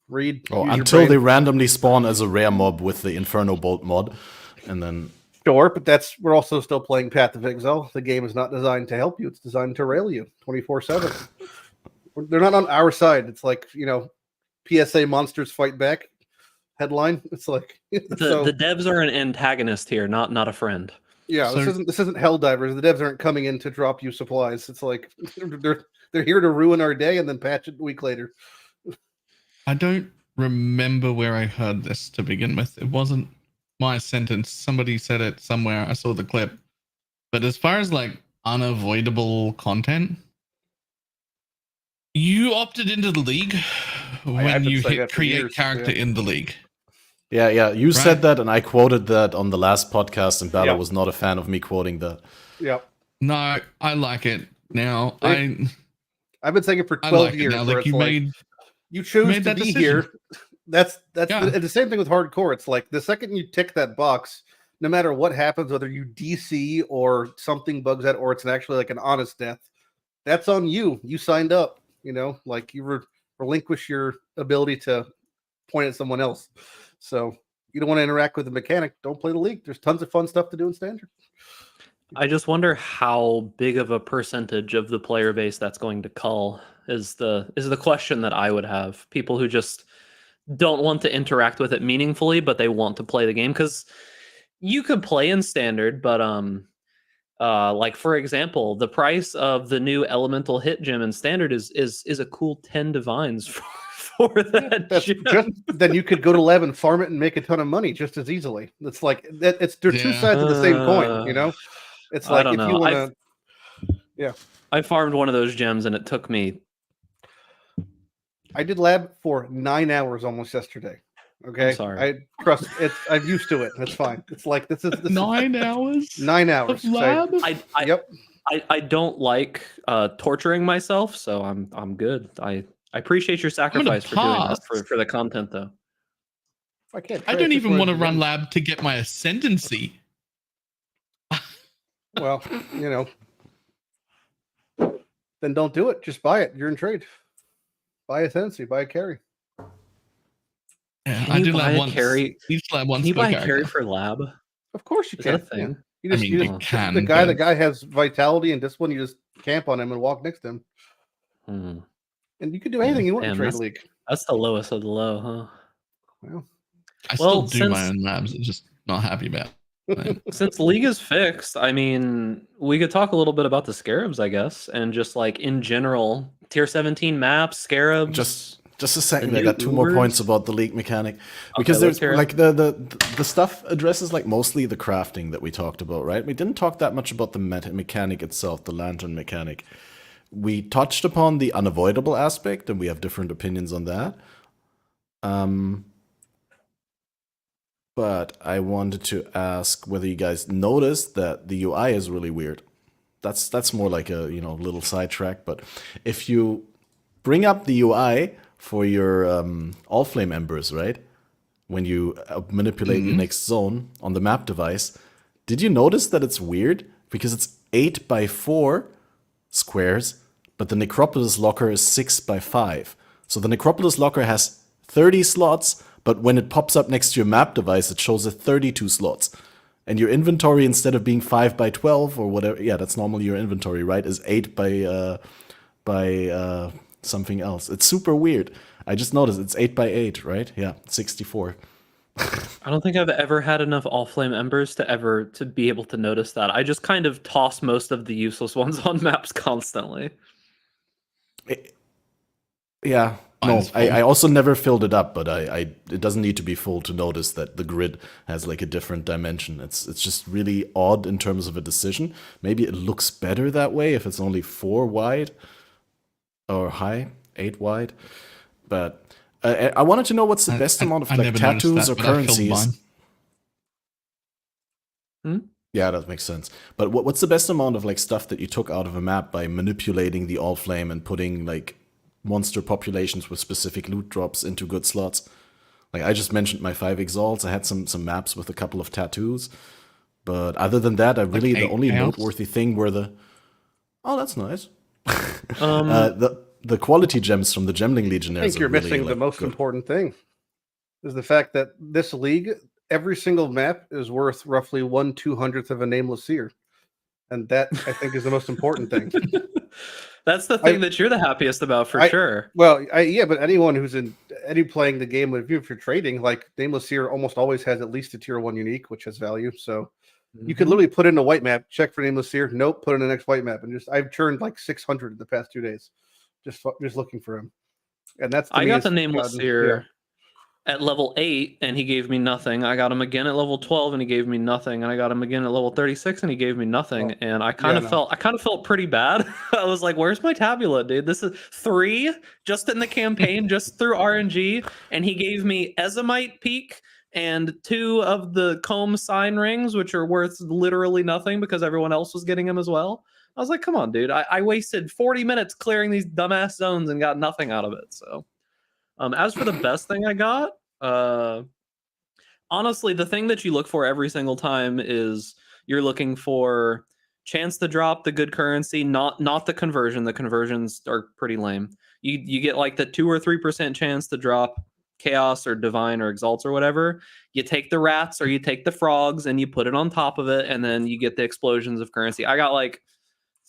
read. Oh, use your until brain. they randomly spawn as a rare mob with the Inferno Bolt mod, and then Sure, but we're also still playing Path of Exile. The game is not designed to help you; it's designed to rail you 24/7. They're not on our side. It's like PSA monsters fight back. Headline. It's like The devs are an antagonist here, not a friend. Yeah, So- this isn't Helldivers. The devs aren't coming in to drop you supplies. It's like they're here to ruin our day and then patch it a week later. I don't remember where I heard this to begin with. It wasn't my sentence. Somebody said it somewhere. I saw the clip. But as far as like unavoidable content, you opted into the league when I've been you saying hit that for create years, character yeah. in the league. Yeah. You said that, and I quoted that on the last podcast, and Bella Yep. was not a fan of me quoting that. Yep. No, I like it now. I've been saying it for I 12 like years. it now. Where Like it's you chose made to that be decision. here. That's Yeah. and the same thing with hardcore. It's like the second you tick that box, no matter what happens, whether you DC or something bugs out, or it's actually like an honest death, that's on you. You signed up. You know, like you relinquish your ability to point at someone else. So you don't want to interact with the mechanic. Don't play the league. There's tons of fun stuff to do in standard. I just wonder how big of a percentage of the player base that's going to cull is the question that I would have. People who just don't want to interact with it meaningfully, but they want to play the game, because you could play in standard, but like for example, the price of the new elemental hit gem in standard is a cool 10 divines for that gem. Just then you could go to lab and farm it and make a ton of money just as easily. It's like they're two sides of the same coin, you know. It's like if you want to, I farmed one of those gems and it took me. I did lab for 9 hours almost yesterday. Okay, I'm sorry. I trust it. I'm used to it. That's fine. It's like this 9 hours. 9 hours. Of lab? Yep. I don't like torturing myself, so I'm good. I appreciate your sacrifice for doing that for the content, though. I don't even want to run lab to get my ascendancy. Well, you know, then don't do it. Just buy it. You're in trade. Buy a tendency. Buy a carry. Yeah, I do lab once. Carry? Each lab once. Can you buy a carry for lab? Of course you Is can. that a thing? Yeah. You can. The guy has vitality and discipline. You just camp on him and walk next to him. Hmm. And you can do anything you want in trade league. That's the lowest of the low, huh? Well, I still do my own labs. I'm just not happy about it. Since League is fixed, I mean, we could talk a little bit about the Scarabs, I guess, and just like in general, tier 17 maps, Scarabs. Just a second. I got two more points about the league mechanic, because there's like the stuff addresses like mostly the crafting that we talked about, right? We didn't talk that much about the mechanic itself, the lantern mechanic. We touched upon the unavoidable aspect, and we have different opinions on that. But I wanted to ask whether you guys noticed that the UI is really weird. That's more like a little sidetrack. But if you bring up the UI for your all flame embers, right? When you manipulate your next zone on the map device, did you notice that it's weird? Because it's 8x4 squares, but the Necropolis locker is 6x5. So the Necropolis locker has 30 slots, but when it pops up next to your map device, it shows 32 slots. And your inventory, instead of being 5x12 or whatever, that's normally your inventory, right, is 8 by something else. It's super weird. I just noticed it's 8x8, right? Yeah, 64. I don't think I've ever had enough all flame embers to be able to notice that. I just kind of toss most of the useless ones on maps constantly. Yeah. No, I also never filled it up, but it doesn't need to be full to notice that the grid has like a different dimension. It's just really odd in terms of a decision. Maybe it looks better that way if it's only 4 wide or high, 8 wide. But I wanted to know what's the best amount of like tattoos or currencies. Yeah, that makes sense. But what's the best amount of like stuff that you took out of a map by manipulating the all flame and putting like monster populations with specific loot drops into good slots? Like I just mentioned my 5 exalts. I had some maps with a couple of tattoos, but other than that, the only noteworthy thing were that's nice. The quality gems from the Gemling Legionnaires. I think you're missing the most important thing, is the fact that this league, every single map is worth roughly 1/200th of a Nameless Seer, and that I think is the most important thing. That's the thing that you're the happiest about, sure. Well, but anyone who's playing the game with you, if you're trading, like Nameless Seer almost always has at least a tier 1 unique, which has value. So you could literally put in a white map, check for Nameless Seer, nope, put in the next white map, and I've churned like 600 in the past 2 days, just looking for him. And that's I got the Nameless Seer at level 8 and he gave me nothing. I got him again at level 12 and he gave me nothing. And I got him again at level 36 and he gave me nothing. And I kind of felt pretty bad. I was like, where's my tabula, dude? This is 3 just in the campaign, just through RNG. And he gave me Ezomite Peak and 2 of the Comb Sign Rings, which are worth literally nothing because everyone else was getting them as well. I was like, come on, dude. I wasted 40 minutes clearing these dumbass zones and got nothing out of it. So as for the best thing I got, honestly, the thing that you look for every single time is you're looking for chance to drop the good currency, not the conversion. The conversions are pretty lame. You get like the 2 or 3% chance to drop chaos or divine or exalts or whatever. You take the rats or you take the frogs and you put it on top of it, and then you get the explosions of currency. I got like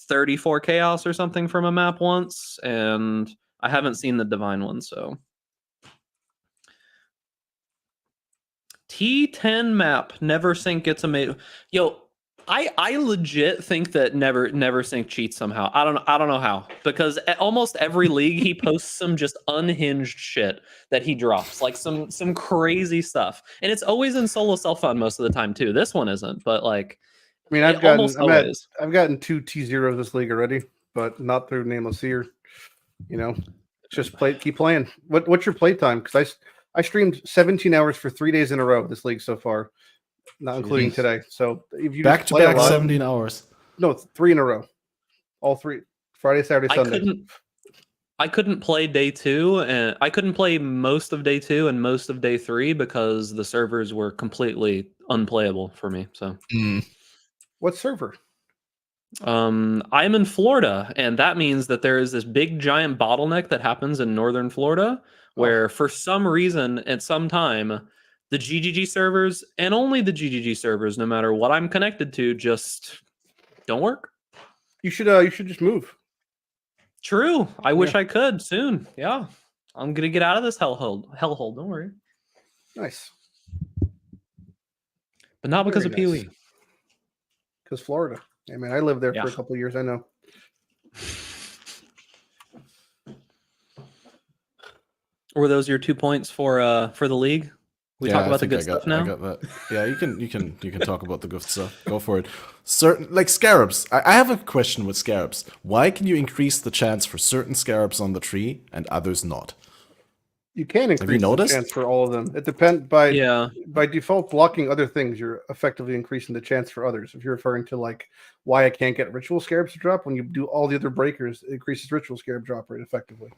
34 chaos or something from a map once, and I haven't seen the divine one, so. T10 map, Neversink gets a made. Yo, I legit think that Neversink cheats somehow. I don't know how, because at almost every league he posts some just unhinged shit that he drops, like some crazy stuff, and it's always in solo self fun most of the time too. This one isn't, but like, I mean, I've gotten 2 T0s this league already, but not through Nameless Seer. You know, just keep playing. What's your play time? Because I streamed 17 hours for 3 days in a row this league so far, not including today. So if you back to back 17 hours. No, 3 in a row. All 3. Friday, Saturday, Sunday. I couldn't play day 2, and I couldn't play most of day 2 and most of day 3 because the servers were completely unplayable for me. So what server? I'm in Florida, and that means that there is this big giant bottleneck that happens in northern Florida where for some reason at some time the GGG servers, and only the GGG servers, no matter what I'm connected to, just don't work. You should just move. True. I wish I could soon. Yeah. I'm gonna get out of this hellhole. Don't worry. Nice. But not because of PoE. Because Florida. I mean, I lived there for a couple of years. I know. Were those your 2 points for the league? We talk about the good stuff now. I got that. Yeah, you can talk about the good stuff. Go for it. Certain like scarabs. I have a question with scarabs. Why can you increase the chance for certain scarabs on the tree and others not? You can increase the chance for all of them. It depends by default blocking other things. You're effectively increasing the chance for others. If you're referring to like why I can't get ritual scarabs to drop, when you do all the other breakers, it increases ritual scarab drop rate effectively.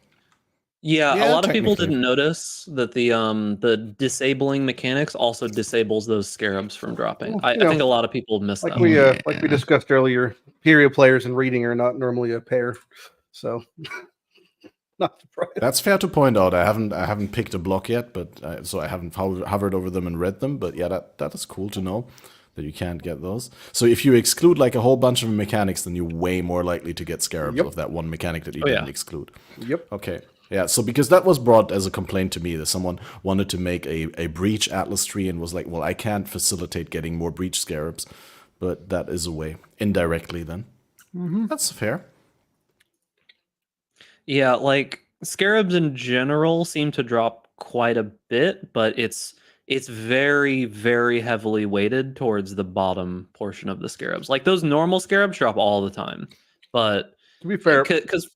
Yeah, a lot of people didn't notice that the disabling mechanics also disables those scarabs from dropping. I think a lot of people missed that. Like we discussed earlier, period players and reading are not normally a pair, so not surprised. That's fair to point out. I haven't picked a block yet, but so I haven't hovered over them and read them. But yeah, that is cool to know that you can't get those. So if you exclude like a whole bunch of mechanics, then you're way more likely to get scarabs of that one mechanic that you didn't exclude. Yep. Okay. Yeah, so because that was brought as a complaint to me that someone wanted to make a breach atlas tree and was like, well, I can't facilitate getting more breach scarabs, but that is a way, indirectly then. That's fair. Yeah, like scarabs in general seem to drop quite a bit, but it's very, very heavily weighted towards the bottom portion of the scarabs. Like those normal scarabs drop all the time, but to be fair, because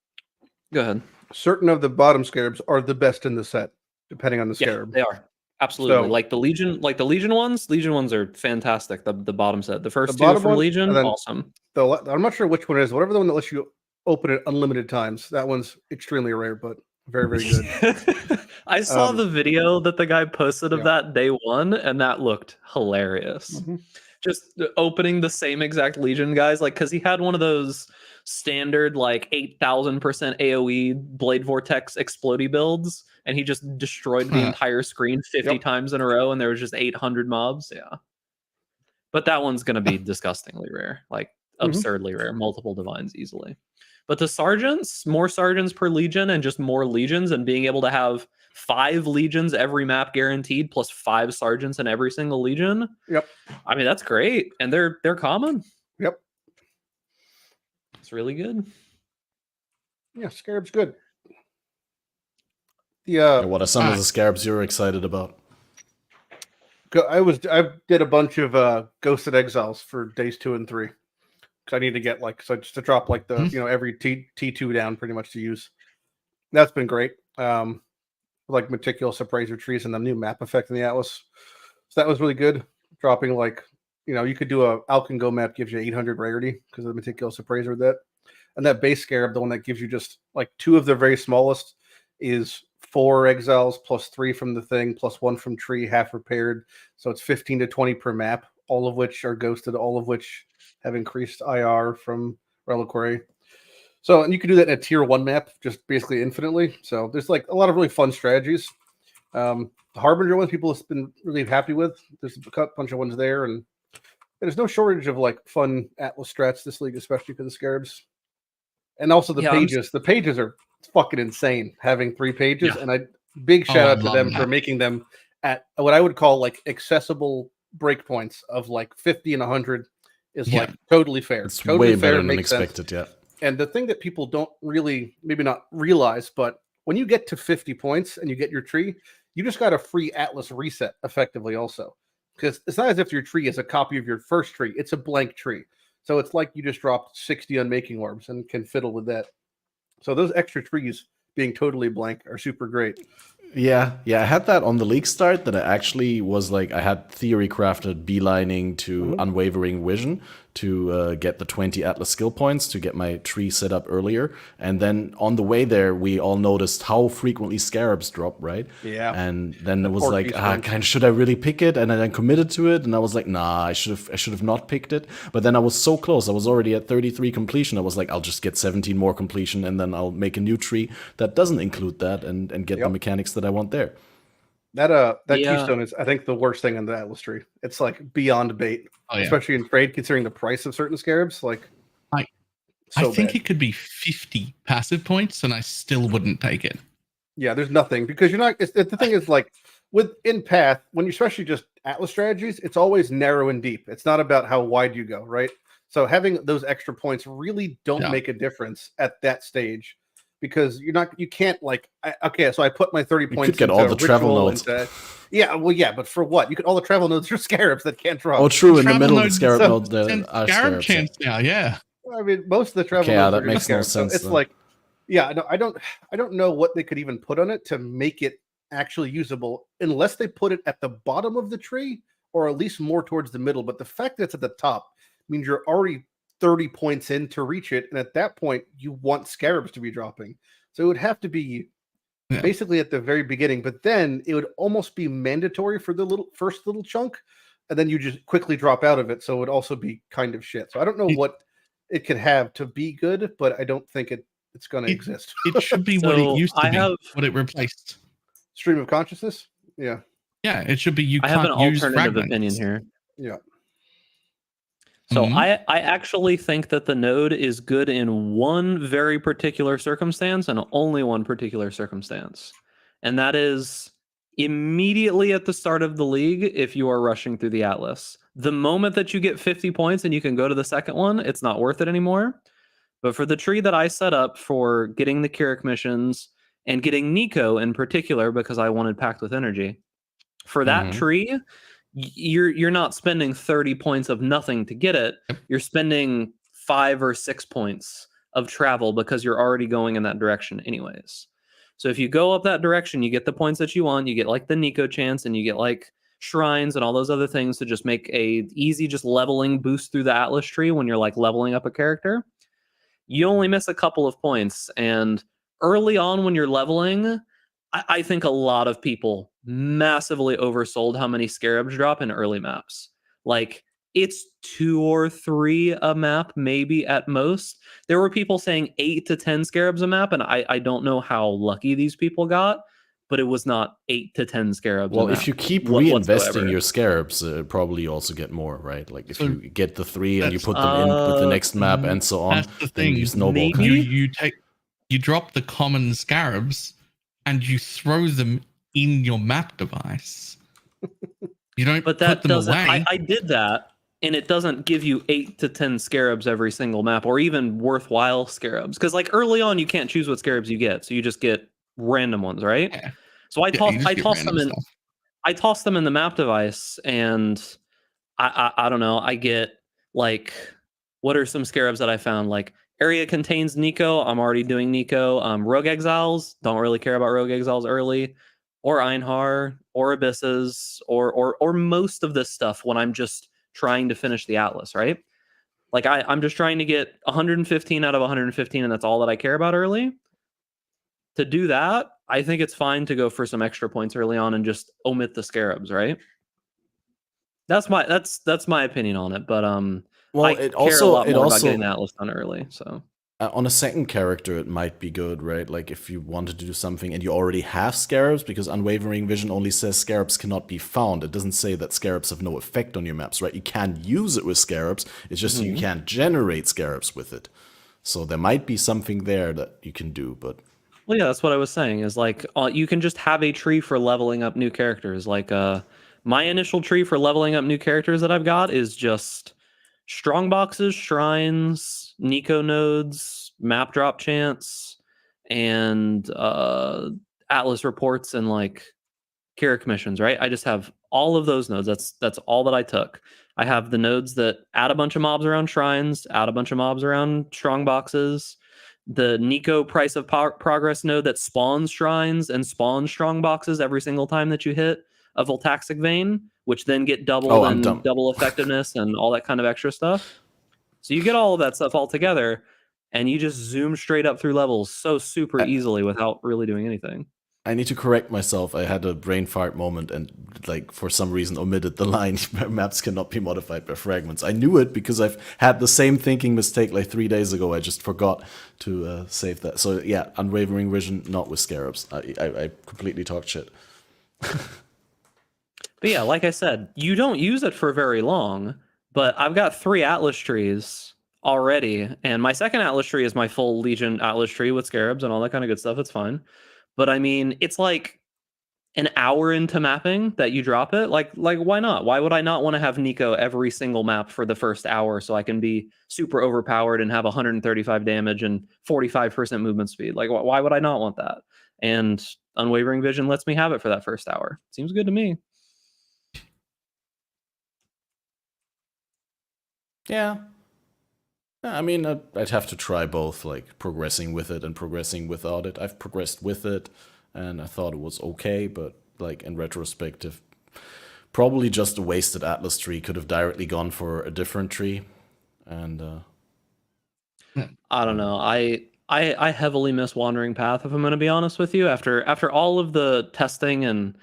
go ahead. Certain of the bottom scarabs are the best in the set, depending on the scarab. They are absolutely like the Legion ones. Legion ones are fantastic. The bottom set, the first two from Legion, awesome. I'm not sure which one it is. Whatever the one that lets you open it unlimited times. That one's extremely rare, but very, very good. I saw the video that the guy posted of that day one, and that looked hilarious. Just opening the same exact Legion guys, like because he had one of those standard like 8,000% AoE Blade Vortex explodey builds, and he just destroyed the entire screen 50 times in a row, and there was just 800 mobs. Yeah, but that one's gonna be disgustingly rare, like absurdly rare, multiple divines easily. But the sergeants, more sergeants per legion, and just more legions, and being able to have 5 legions every map guaranteed, plus 5 sergeants in every single legion. Yep. I mean, that's great, and they're common. Yep. It's really good. Yeah, Scarab's good. The What are some of the scarabs you're excited about? I did a bunch of Ghosted Exiles for days 2 and 3 because I need to get just to drop like the every T2 down pretty much to use. That's been great. Like Meticulous Appraiser Trees and the new map effect in the Atlas. So that was really good. Dropping you could do a Alkengo map gives you 800 rarity because of the Meticulous Appraiser with that. And that base Scarab, the one that gives you just like 2 of the very smallest, is 4 exiles plus 3 from the thing plus 1 from tree, half repaired. So it's 15 to 20 per map, all of which are ghosted, all of which have increased IR from Reliquary. So, and you can do that in a tier 1 map, just basically infinitely. So there's like a lot of really fun strategies. The Harbinger ones people have been really happy with. There's a bunch of ones there, and there's no shortage of like fun Atlas strats this league, especially for the Scarabs. And also the pages. The pages are fucking insane, having 3 pages. And big shout out to them for making them at what I would call like accessible breakpoints of like 50 and 100 is like totally fair. It's totally way fair better than expected, And the thing that people don't really, maybe not realize, but when you get to 50 points and you get your tree, you just got a free Atlas reset effectively also. Because it's not as if your tree is a copy of your first tree. It's a blank tree. So it's like you just dropped 60 unmaking orbs and can fiddle with that. So those extra trees being totally blank are super great. Yeah, I had that on the league start that I actually was like, I had theory crafted beelining to Unwavering Vision to get the 20 Atlas skill points to get my tree set up earlier. And then on the way there, we all noticed how frequently Scarabs drop, right? Yeah. And then it was like, should I really pick it? And then I committed to it, and I was like, nah, I should have not picked it. But then I was so close. I was already at 33 completion. I was like, I'll just get 17 more completion, and then I'll make a new tree that doesn't include that and get the mechanics that I want there. That Keystone is, I think, the worst thing in the Atlas tree. It's like beyond bait, especially in trade, considering the price of certain Scarabs. Like, I think it could be 50 passive points, and I still wouldn't take it. Yeah, there's nothing because you're not. The thing is, like in Path, when you especially just Atlas strategies, it's always narrow and deep. It's not about how wide you go, right? So having those extra points really don't make a difference at that stage. Because you can't like, so I put my 30 points. You could get all the travel nodes. But for what? You could all the travel nodes are Scarabs that can't drop. Oh, true. In the middle of the Scarab nodes, there are Scarab Scarabs. chance now, yeah. I mean, most of the travel nodes that makes no sense. So it's like, I don't know what they could even put on it to make it actually usable, unless they put it at the bottom of the tree or at least more towards the middle. But the fact that it's at the top means you're already 30 points in to reach it, and at that point you want Scarabs to be dropping, so it would have to be basically at the very beginning, but then it would almost be mandatory for the first little chunk, and then you just quickly drop out of it, so it would also be kind of shit. So I don't know what it could have to be good, but I don't think it's going to exist. It should be what it used to be, what it replaced. Stream of consciousness. Yeah, it should be. I have an alternative opinion here. Yeah. So I actually think that the node is good in one very particular circumstance and only one particular circumstance. And that is immediately at the start of the league if you are rushing through the Atlas. The moment that you get 50 points and you can go to the second one, it's not worth it anymore. But for the tree that I set up for getting the Keurig missions and getting Nico in particular, because I wanted Pact with Energy, for that tree, you're not spending 30 points of nothing to get it. You're spending 5 or 6 points of travel because you're already going in that direction anyways. So if you go up that direction, you get the points that you want. You get like the Nico chance, and you get like shrines and all those other things to just make a easy just leveling boost through the Atlas tree when you're like leveling up a character. You only miss a couple of points, and early on when you're leveling, I think a lot of people massively oversold how many Scarabs drop in early maps. Like, it's 2 or 3 a map, maybe at most. There were people saying 8 to 10 Scarabs a map, and I don't know how lucky these people got, but it was not 8 to 10 Scarabs a map. Well, if you keep reinvesting your Scarabs, probably you also get more, right? Like, if you get the 3 and you put them in with the next map and so on, that's the thing. you snowball. You drop the common Scarabs, and you throw them in your map device. You don't put them away. I did that, and it doesn't give you 8 to 10 Scarabs every single map, or even worthwhile Scarabs. Because like early on, you can't choose what Scarabs you get, so you just get random ones, right? Yeah. So I Yeah, toss you just I get toss random them in. stuff. I toss them in the map device, and I don't know. I get like, what are some scarabs that I found? Like, area contains Nico. I'm already doing Nico. Rogue Exiles. Don't really care about Rogue Exiles early, or Einhar, or Abysses, or most of this stuff when I'm just trying to finish the Atlas, right? Like I'm just trying to get 115 out of 115, and that's all that I care about early. To do that, I think it's fine to go for some extra points early on and just omit the scarabs, right? That's my opinion on it, but Well, I care a lot more about getting the Atlas done early. So on a second character, it might be good, right? Like if you wanted to do something and you already have scarabs, because Unwavering Vision only says scarabs cannot be found. It doesn't say that scarabs have no effect on your maps, right? You can use it with scarabs. It's just you can't generate scarabs with it. So there might be something there that you can do, but well, yeah, that's what I was saying. Is like you can just have a tree for leveling up new characters. Like my initial tree for leveling up new characters that I've got is just strong boxes, shrines, Nico nodes, map drop chance, and Atlas reports and like Kira commissions, right? I just have all of those nodes. That's all that I took. I have the nodes that add a bunch of mobs around shrines, add a bunch of mobs around strong boxes, the Nico price of progress node that spawns shrines and spawns strong boxes every single time that you hit a Voltaxic vein, which then get doubled I'm and dumb. double effectiveness and all that kind of extra stuff. So you get all of that stuff all together, and you just zoom straight up through levels so super easily without really doing anything. I need to correct myself. I had a brain fart moment and, like, for some reason omitted the line, maps cannot be modified by fragments. I knew it because I've had the same thinking mistake like 3 days ago. I just forgot to save that. So, yeah, Unwavering Vision, not with scarabs. I completely talked shit. But yeah, like I said, you don't use it for very long, but I've got 3 Atlas trees already, and my second Atlas tree is my full Legion Atlas tree with scarabs and all that kind of good stuff. It's fine. But I mean, it's like an hour into mapping that you drop it. Like why not? Why would I not want to have Nico every single map for the first hour so I can be super overpowered and have 135 damage and 45% movement speed? Like why would I not want that? And Unwavering Vision lets me have it for that first hour. Seems good to me. Yeah. I mean, I'd have to try both, like progressing with it and progressing without it. I've progressed with it, and I thought it was okay, but like in retrospective, probably just a wasted Atlas tree. Could have directly gone for a different tree, and I don't know. I heavily miss Wandering Path, if I'm going to be honest with you. After all of the testing and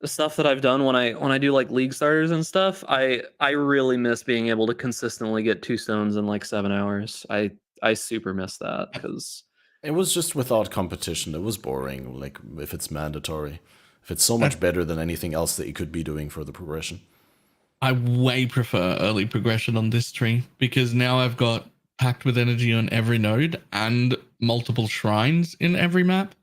the stuff that I've done when I do like league starters and stuff, I really miss being able to consistently get 2 stones in like 7 hours. I super miss that because it was just without competition. It was boring. Like if it's mandatory, if it's so much better than anything else that you could be doing for the progression. I way prefer early progression on this tree because now I've got packed with energy on every node and multiple shrines in every map.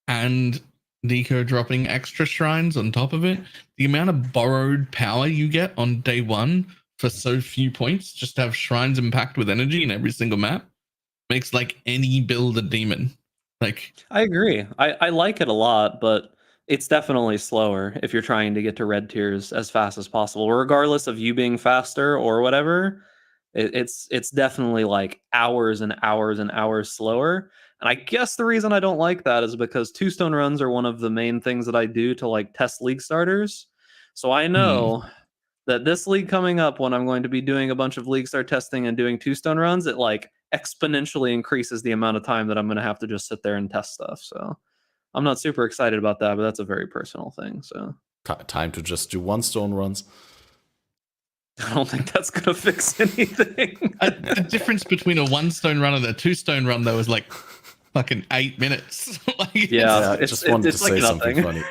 And Nico dropping extra shrines on top of it. The amount of borrowed power you get on day one for so few points, just to have shrines impact with energy in every single map, makes like any build a demon. Like I agree. I like it a lot, but it's definitely slower if you're trying to get to red tiers as fast as possible, regardless of you being faster or whatever. It's definitely like hours and hours and hours slower. And I guess the reason I don't like that is because 2 stone runs are one of the main things that I do to like test league starters. So I know that this league coming up, when I'm going to be doing a bunch of league start testing and doing 2 stone runs, it like exponentially increases the amount of time that I'm going to have to just sit there and test stuff. So I'm not super excited about that, but that's a very personal thing. So Time to just do 1 stone runs. I don't think that's going to fix anything. the difference between a 1 stone run and a 2 stone run, though, is like fucking 8 minutes. Like, yeah, I just wanted to say something funny.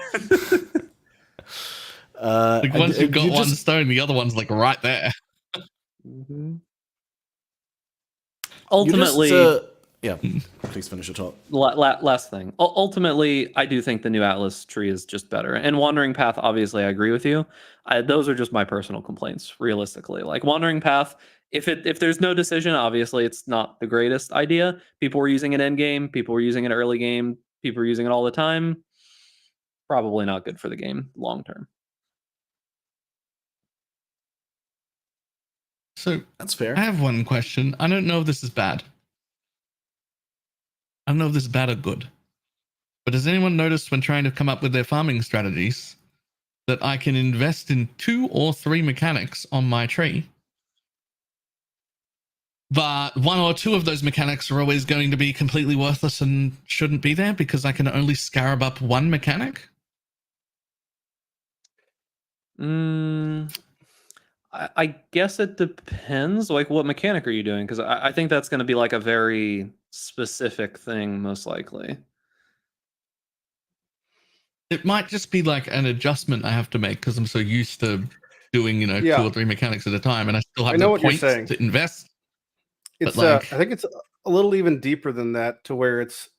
Like once you've got you 1 just- stone, the other one's like right there. Ultimately, yeah, please finish your talk. last thing. Ultimately, I do think the new Atlas tree is just better. And Wandering Path, obviously, I agree with you. Those are just my personal complaints, realistically. Like Wandering Path, if there's no decision, obviously, it's not the greatest idea. People were using it end game. People were using it early game. people are using it all the time, probably not good for the game long term. So That's fair. I have one question. I don't know if this is bad. I don't know if this is bad or good. But has anyone noticed when trying to come up with their farming strategies that I can invest in 2 or 3 mechanics on my tree? But 1 or 2 of those mechanics are always going to be completely worthless and shouldn't be there because I can only scarab up 1 mechanic? I guess it depends. Like, what mechanic are you doing? Because I think that's going to be like a very specific thing, most likely. It might just be like an adjustment I have to make because I'm so used to doing, 2 or 3 mechanics at a time, and I still have I know the what you're points saying. to invest. It's But I think it's a little even deeper than that, to where it's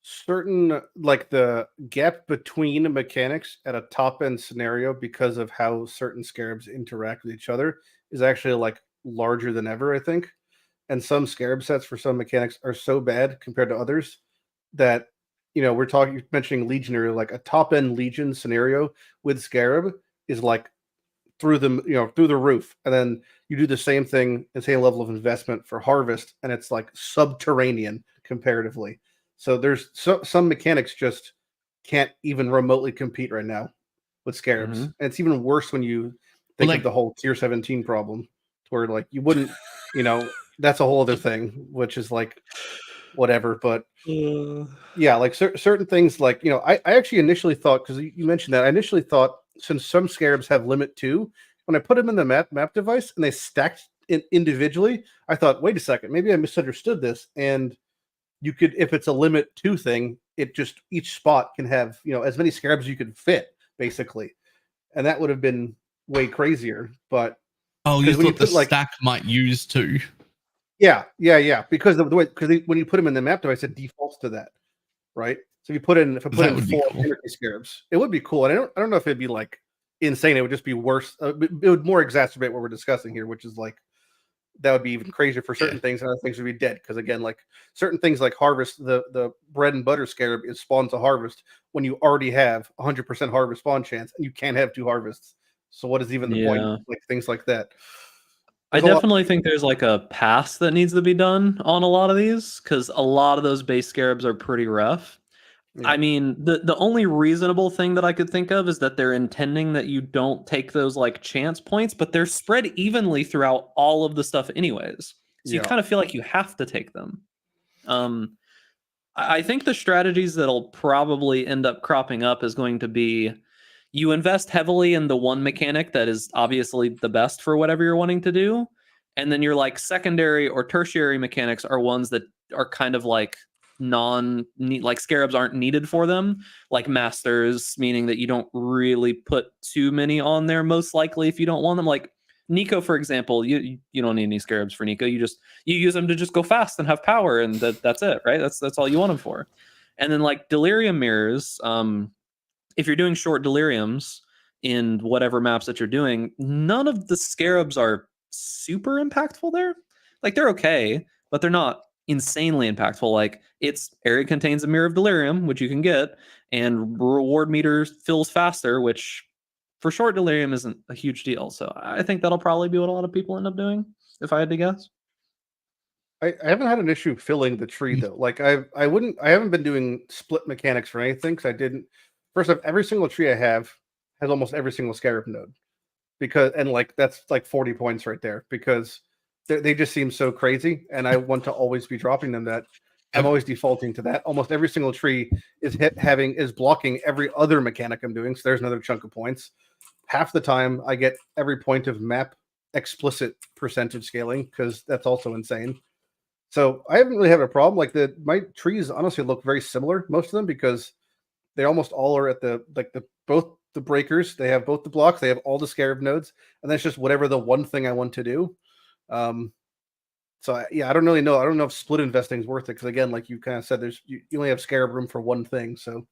certain, like, the gap between mechanics at a top end scenario because of how certain scarabs interact with each other is actually like larger than ever, I think. And some scarab sets for some mechanics are so bad compared to others that, you're mentioning Legion earlier, like a top end Legion scenario with scarab is like through the roof, and then you do the same thing and same level of investment for harvest, and it's like subterranean comparatively. So there's some mechanics just can't even remotely compete right now with scarabs. And it's even worse when you think of the whole tier 17 problem, where like you wouldn't, that's a whole other thing, which is like whatever. But yeah, like certain things, like, I actually initially thought, because you mentioned that, I initially thought, since some scarabs have limit 2, when I put them in the map device and they stacked individually, I thought, wait a second, maybe I misunderstood this. And you could, if it's a limit 2 thing, it just, each spot can have, as many scarabs as you could fit, basically. And that would have been way crazier. But you thought the stack might use 2. Yeah. Because of the way, when you put them in the map device, it defaults to that, right? So if I put in 4 energy scarabs, it would be cool. And I don't know if it'd be like insane. It would just be worse. It would more exacerbate what we're discussing here, which is like, that would be even crazier for certain things, and other things would be dead. Because again, like certain things like harvest, the bread and butter scarab is spawned to harvest when you already have 100% harvest spawn chance, and you can't have 2 harvests. So what is even the point? Like things like that. I definitely think there's like a pass that needs to be done on a lot of these, because a lot of those base scarabs are pretty rough. Yeah. I mean, the only reasonable thing that I could think of is that they're intending that you don't take those like chance points, but they're spread evenly throughout all of the stuff anyways. So you kind of feel like you have to take them. I think the strategies that'll probably end up cropping up is going to be, you invest heavily in the one mechanic that is obviously the best for whatever you're wanting to do. And then your like secondary or tertiary mechanics are ones that are kind of like like scarabs aren't needed for them, like masters, meaning that you don't really put too many on there, most likely, if you don't want them. Like Nico, for example, you don't need any scarabs for Nico. You use them to just go fast and have power, and that's it, right? That's all you want them for. And then like delirium mirrors, if you're doing short deliriums in whatever maps that you're doing, none of the scarabs are super impactful there. Like they're okay, but they're not insanely impactful. Like its area contains a mirror of delirium, which you can get, and reward meter fills faster, which for short delirium isn't a huge deal. So I think that'll probably be what a lot of people end up doing, if I had to guess. I haven't had an issue filling the tree though. Like I haven't been doing split mechanics for anything, because I didn't. First off, every single tree I have has almost every single scarab node, and like that's like 40 points right there, because they just seem so crazy, and I want to always be dropping them. That I'm always defaulting to that. Almost every single tree is blocking every other mechanic I'm doing, so there's another chunk of points. Half the time, I get every point of map explicit percentage scaling, because that's also insane. So I haven't really had a problem. Like my trees honestly look very similar, most of them, because they almost all are at both the breakers. They have both the blocks. They have all the scarab nodes, and that's just whatever the one thing I want to do. So yeah, I don't really know. I don't know if split investing is worth it, because again, like you kind of said, you only have scarab room for one thing. So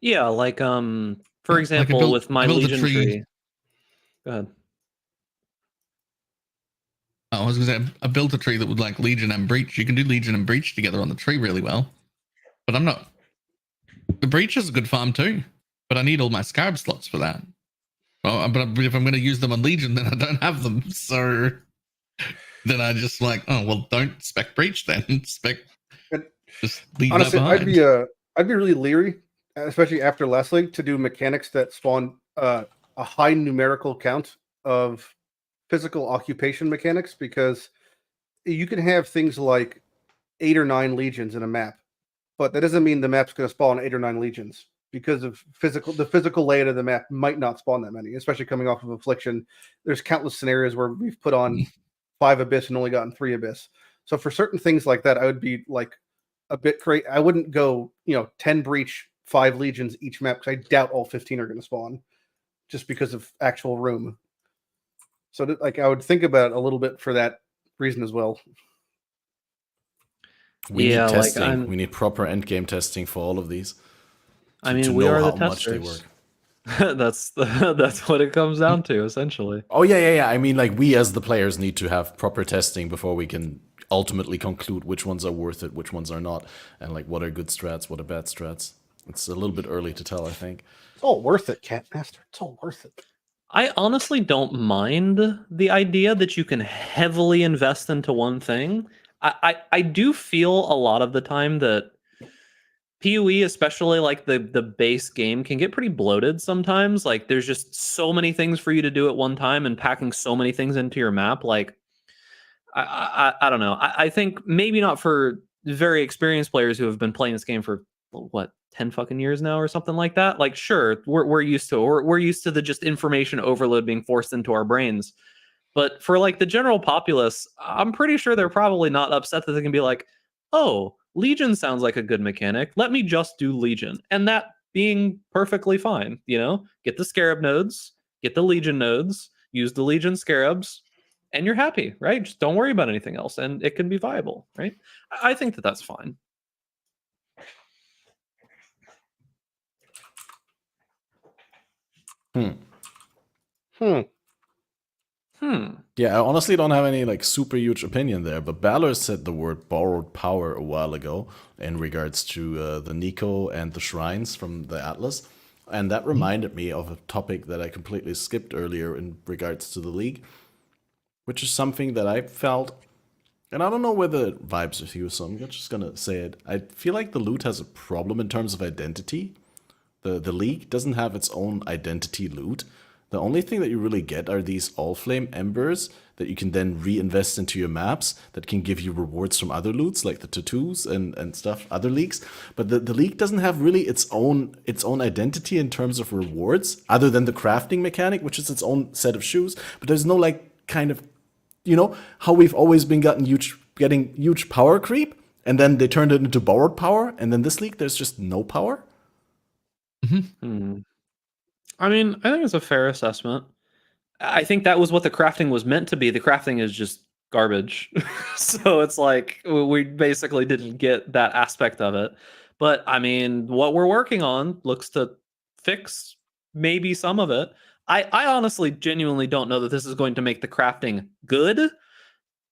yeah, like for example, with my Legion tree. Go ahead. I was going to say, I built a tree that would like Legion and Breach. You can do Legion and Breach together on the tree really well. But I'm not. The Breach is a good farm too. But I need all my Scarab slots for that. Well, but if I'm going to use them on Legion, then I don't have them. So then I just like, oh, well, don't spec Breach then. Spec. Just leave Honestly, that behind. I'd be really leery, especially after last league, to do mechanics that spawn a high numerical count of physical occupation mechanics, because you can have things like 8 or 9 legions in a map, but that doesn't mean the map's going to spawn 8 or 9 legions, because of the physical layout of the map might not spawn that many, especially coming off of Affliction. There's countless scenarios where we've put on 5 Abyss and only gotten 3 Abyss. So for certain things like that, I would be like a bit crazy. I wouldn't go, 10 Breach, 5 Legions each map, because I doubt all 15 are going to spawn, just because of actual room. So I would think about it a little bit for that reason as well. We need Yeah, like, testing. We need proper endgame testing for all of these. I mean, to we know are how the much they testers. work. That's what it comes down to, essentially. Oh yeah. I mean, like, we as the players need to have proper testing before we can ultimately conclude which ones are worth it, which ones are not, and like what are good strats, what are bad strats. It's a little bit early to tell, I think. It's all worth it, Catmaster. It's all worth it. I honestly don't mind the idea that you can heavily invest into one thing. I do feel a lot of the time that PoE, especially like the base game, can get pretty bloated sometimes. Like, there's just so many things for you to do at one time, and packing so many things into your map. Like, I don't know. I think maybe not for very experienced players who have been playing this game for what, 10 fucking years now or something like that. Like, sure, we're used to it. We're used to the just information overload being forced into our brains. But for like the general populace, I'm pretty sure they're probably not upset that they can be like, oh, Legion sounds like a good mechanic. Let me just do Legion. And that being perfectly fine, get the Scarab nodes, get the Legion nodes, use the Legion Scarabs, and you're happy, right? Just don't worry about anything else, and it can be viable, right? I think that that's fine. Yeah, I honestly don't have any like super huge opinion there, but Balor said the word borrowed power a while ago in regards to the Nico and the shrines from the Atlas. And that reminded me of a topic that I completely skipped earlier in regards to the League, which is something that I felt, and I don't know whether it vibes with you, so I'm just gonna say it. I feel like the loot has a problem in terms of identity. The League doesn't have its own identity loot. The only thing that you really get are these All-Flame Embers that you can then reinvest into your maps that can give you rewards from other loots, like the tattoos and stuff, other leagues. But the League doesn't have really its own identity in terms of rewards, other than the crafting mechanic, which is its own set of shoes. But there's no like kind of, how we've always been getting huge power creep, and then they turned it into borrowed power, and then this League there's just no power. I mean, I think it's a fair assessment. I think that was what the crafting was meant to be. The crafting is just garbage. So it's like we basically didn't get that aspect of it. But I mean, what we're working on looks to fix maybe some of it. I honestly genuinely don't know that this is going to make the crafting good,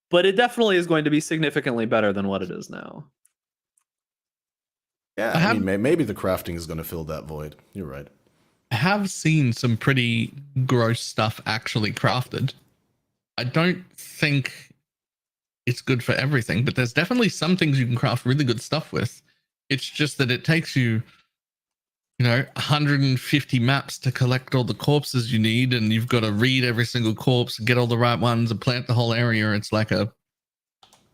but it definitely is going to be significantly better than what it is now. Yeah, I mean, maybe the crafting is going to fill that void. You're right. I have seen some pretty gross stuff actually crafted. I don't think it's good for everything, but there's definitely some things you can craft really good stuff with. It's just that it takes you, 150 maps to collect all the corpses you need, and you've got to read every single corpse, get all the right ones, and plant the whole area. It's like a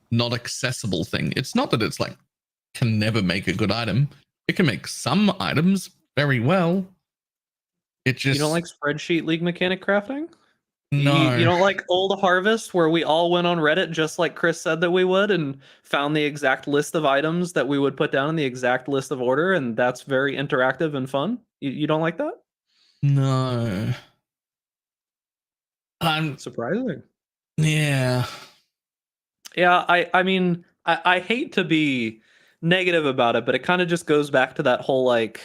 not accessible thing. It's not that it's like can never make a good item. It can make some items very well. It just, you don't like spreadsheet League mechanic crafting? No. You don't like Old Harvest, where we all went on Reddit just like Chris said that we would, and found the exact list of items that we would put down in the exact list of order, and that's very interactive and fun? You don't like that? No. I'm surprising. Yeah. Yeah, I mean, I hate to be negative about it, but it kind of just goes back to that whole like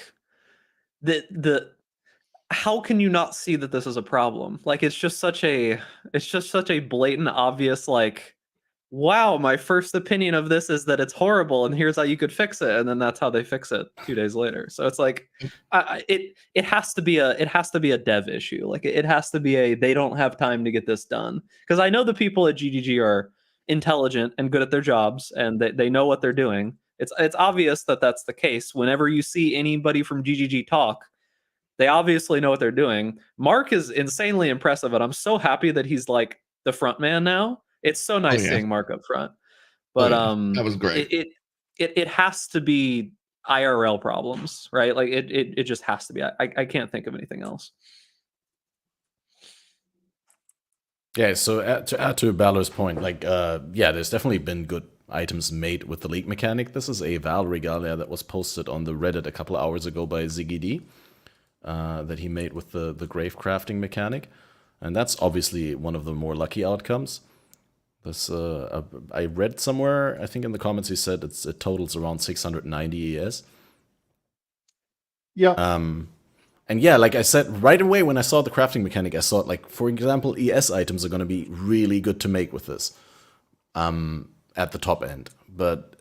the how can you not see that this is a problem? Like it's just such a blatant, obvious, like, wow, my first opinion of this is that it's horrible, and here's how you could fix it, and then that's how they fix it 2 days later. So it's like, it has to be a dev issue. Like it has to be they don't have time to get this done. Because I know the people at GGG are intelligent and good at their jobs, and they know what they're doing. It's obvious that that's the case. Whenever you see anybody from GGG talk, they obviously know what they're doing. Mark is insanely impressive, and I'm so happy that he's like the front man now. It's so nice seeing Mark up front. But that was great. It has to be IRL problems, right? Like it just has to be. I can't think of anything else. Yeah, so to add to Balor's point, like, yeah, there's definitely been good items made with the league mechanic. This is a Val Regalia that was posted on the Reddit a couple hours ago by Ziggy D, that he made with the grave crafting mechanic. And that's obviously one of the more lucky outcomes. This I read somewhere, I think in the comments, he said it totals around 690 ES. Yeah. And yeah, like I said, right away when I saw the crafting mechanic, I thought, like, for example, ES items are going to be really good to make with this at the top end. But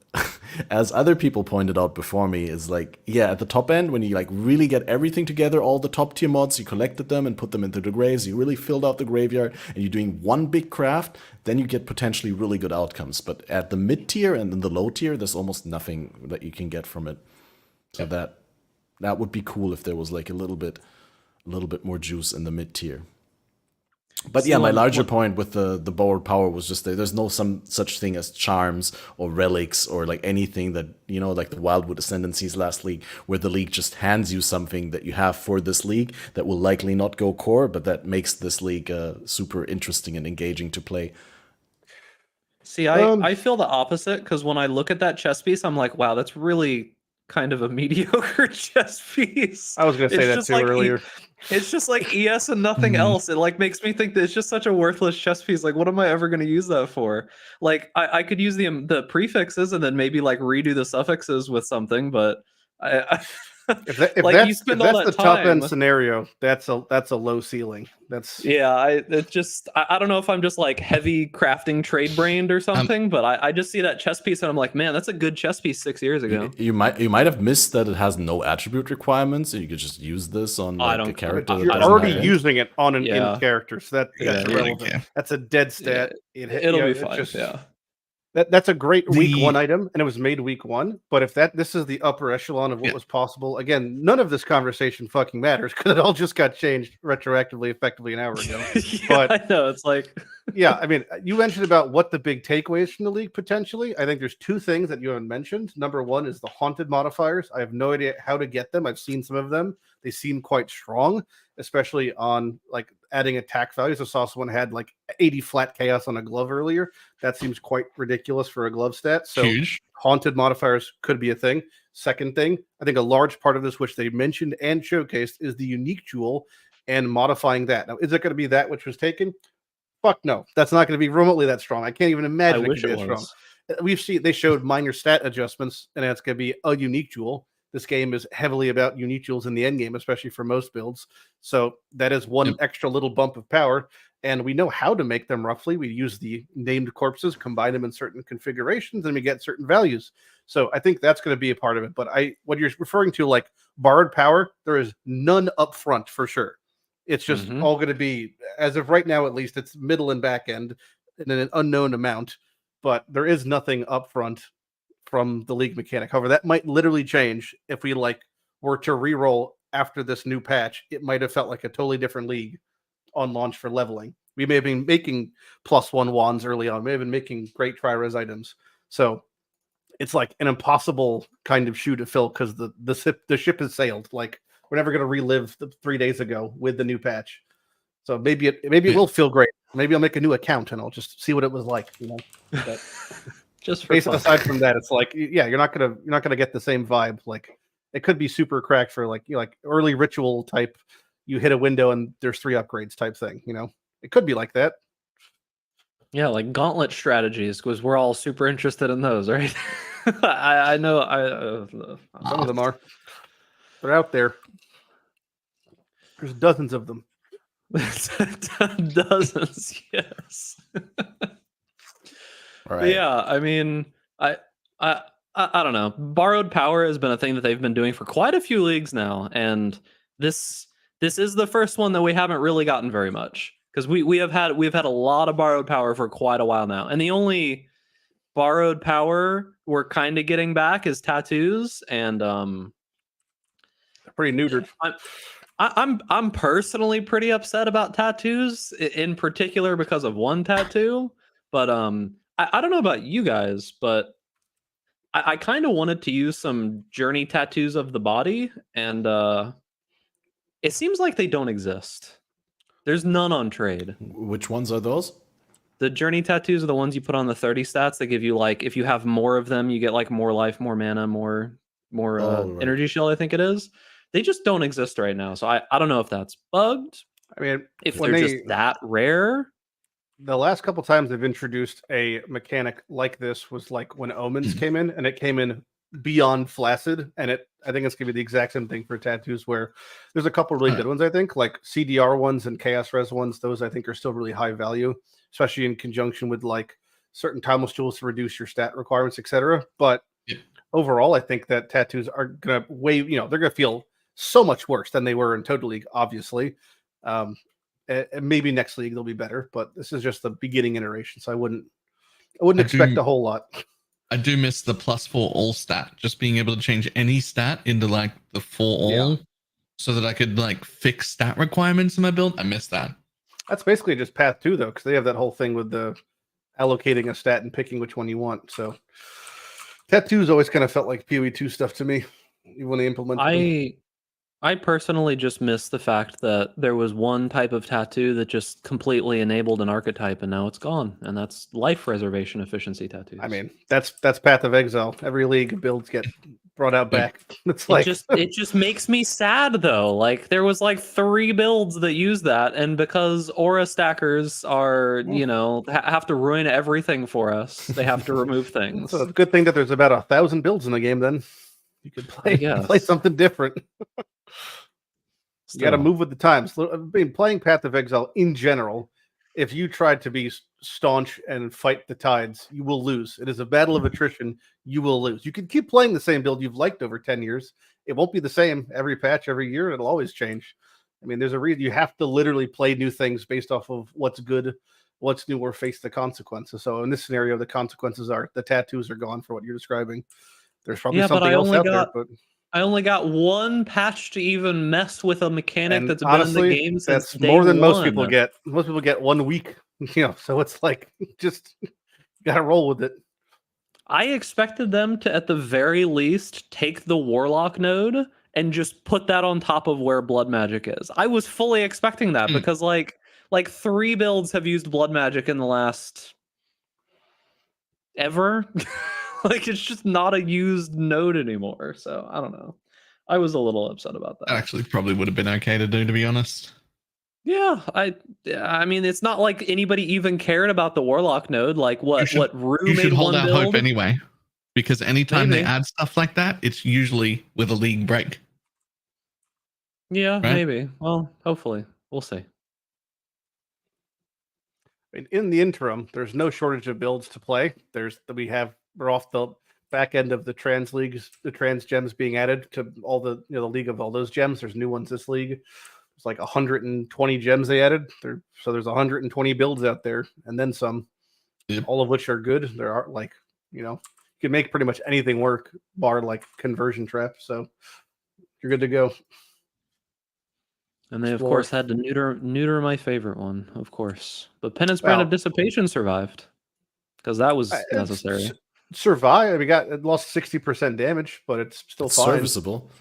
as other people pointed out before me, is like, yeah, at the top end, when you like really get everything together, all the top tier mods, you collected them and put them into the graves, you really filled out the graveyard, and you're doing one big craft, then you get potentially really good outcomes. But at the mid tier and in the low tier, there's almost nothing that you can get from it. So that would be cool if there was like a little bit more juice in the mid tier. But yeah, my larger point with the borrowed power was just there's no such thing as charms or relics or like anything that, you know, like the Wildwood Ascendancies last league, where the league just hands you something that you have for this league that will likely not go core, but that makes this league super interesting and engaging to play. See, I feel the opposite, because when I look at that chess piece, I'm like, wow, that's really kind of a mediocre chess piece. I was going to say that too earlier. It's just like ES and nothing else. It like makes me think that it's just such a worthless chess piece. Like, what am I ever going to use that for? Like, I could use the prefixes and then maybe like redo the suffixes with something, but if that's the top end scenario, that's a low ceiling. I don't know if I'm just like heavy crafting trade brained or something, but I just see that chess piece and I'm like, man, that's a good chess piece 6 years ago. You might have missed that it has no attribute requirements, so you could just use this on like, a character. You're already using it on an in character, so that's irrelevant. That's a dead stat. It'll be fine. That's a great week one item, and it was made week one. But if this is the upper echelon of what was possible, again, none of this conversation fucking matters because it all just got changed retroactively, effectively an hour ago. But I know, it's like, yeah, I mean, you mentioned about what the big takeaways from the league potentially. I think there's two things that you haven't mentioned. Number one is the haunted modifiers. I have no idea how to get them. I've seen some of them. They seem quite strong, especially on like adding attack values. I saw someone had like 80 flat chaos on a glove earlier. That seems quite ridiculous for a glove stat. So haunted modifiers could be a thing. Second thing, I think a large part of this, which they mentioned and showcased, is the unique jewel and modifying that. Now, is it going to be that which was taken? Fuck no. That's not going to be remotely that strong. I can't even imagine it could be that strong. They showed minor stat adjustments, and that's going to be a unique jewel. This game is heavily about unique jewels in the end game, especially for most builds. So that is one extra little bump of power. And we know how to make them roughly. We use the named corpses, combine them in certain configurations, and we get certain values. So I think that's going to be a part of it. But what you're referring to, like borrowed power, there is none up front for sure. It's just all going to be, as of right now, at least, it's middle and back end in an unknown amount. But there is nothing up front from the league mechanic. However, that might literally change if we were to re-roll after this new patch. It might have felt like a totally different league on launch for leveling. We may have been making +1 wands early on. We may have been making great tri-res items. So it's like an impossible kind of shoe to fill because the ship has sailed. Like we're never going to relive the 3 days ago with the new patch. So maybe it will feel great. Maybe I'll make a new account and I'll just see what it was like. You know. But just for fun. Aside from that, it's like, yeah, you're not gonna get the same vibe. Like it could be super cracked for like early ritual type. You hit a window and there's 3 upgrades type thing. You know, it could be like that. Yeah, like gauntlet strategies, because we're all super interested in those, right? I know. Some of them are. They're out there. There's dozens of them. Dozens, yes. All But right. yeah, I mean, I don't know. Borrowed power has been a thing that they've been doing for quite a few leagues now, and this is the first one that we haven't really gotten very much, because we've had a lot of borrowed power for quite a while now, and the only borrowed power we're kind of getting back is tattoos, and They're pretty neutered. I'm personally pretty upset about tattoos, in particular because of one tattoo. But I don't know about you guys, but I kind of wanted to use some journey tattoos of the body, and it seems like they don't exist. There's none on trade. Which ones are those? The journey tattoos are the ones you put on the 30 stats that give you, like, if you have more of them, you get like more life, more mana, more Right. energy shield, I think it is. They just don't exist right now. So I don't know if that's bugged, I mean, if when they're just that rare. the last couple times they've introduced a mechanic like this was like when Omens came in, and it came in beyond flaccid, and I think it's gonna be the exact same thing for tattoos, where there's a couple really good ones, I think, like CDR ones and Chaos Res ones. Those I think are still really high value, especially in conjunction with like certain timeless tools to reduce your stat requirements, etc. But overall, I think that tattoos are gonna they're gonna feel so much worse than they were in Total League, obviously. And maybe next league they'll be better, but this is just the beginning iteration, so I wouldn't expect a whole lot. I do miss the +4 all stat, just being able to change any stat into like the 4 all, so that I could like fix stat requirements in my build. I miss that. That's basically just Path 2 though, because they have that whole thing with the allocating a stat and picking which one you want. So tattoos always kind of felt like PoE 2 stuff to me, even when they implemented them. I personally just miss the fact that there was one type of tattoo that just completely enabled an archetype, and now it's gone. And that's life reservation efficiency tattoos. I mean, that's Path of Exile. Every league builds get brought out back. It's like it just makes me sad though. Like there was like 3 builds that use that, and because aura stackers are, have to ruin everything for us, they have to remove things. So it's a good thing that there's about 1,000 builds in the game. Then you could play something different. You got to move with the times. I mean, playing Path of Exile in general, if you tried to be staunch and fight the tides, you will lose. It is a battle of attrition. You will lose. You can keep playing the same build you've liked over 10 years. It won't be the same every patch, every year. It'll always change. I mean, there's a reason you have to literally play new things based off of what's good, what's new, or face the consequences. So in this scenario, the consequences are the tattoos are gone for what you're describing. There's probably something else out there, but I only got one patch to even mess with a mechanic that's honestly, been in the game since that's day more than one. most people get. Most people get 1 week, so it's like just gotta roll with it. I expected them to, at the very least, take the Warlock node and just put that on top of where Blood Magic is. I was fully expecting that because like 3 builds have used Blood Magic in the last ever. Like it's just not a used node anymore. So I don't know. I was a little upset about that. That actually probably would have been okay to do, to be honest. Yeah, I mean, it's not like anybody even cared about the Warlock node. Like what Rue you should made hold one out build hope anyway, because anytime Maybe. they add stuff like that, it's usually with a league break. Yeah, Right? maybe. Well, hopefully, we'll see. In the interim, there's no shortage of builds to play. We're off the back end of the trans leagues, the trans gems being added to all the the league of all those gems. There's new ones this league. It's like 120 gems they added. So there's 120 builds out there, and then some. Yep. All of which are good. There are you can make pretty much anything work, bar like conversion trap. So you're good to go. And they of course had to neuter my favorite one, of course. But Penance Brand of Well, Dissipation survived because that was necessary. Survive. It lost 60% damage, but it's still fine. Serviceable.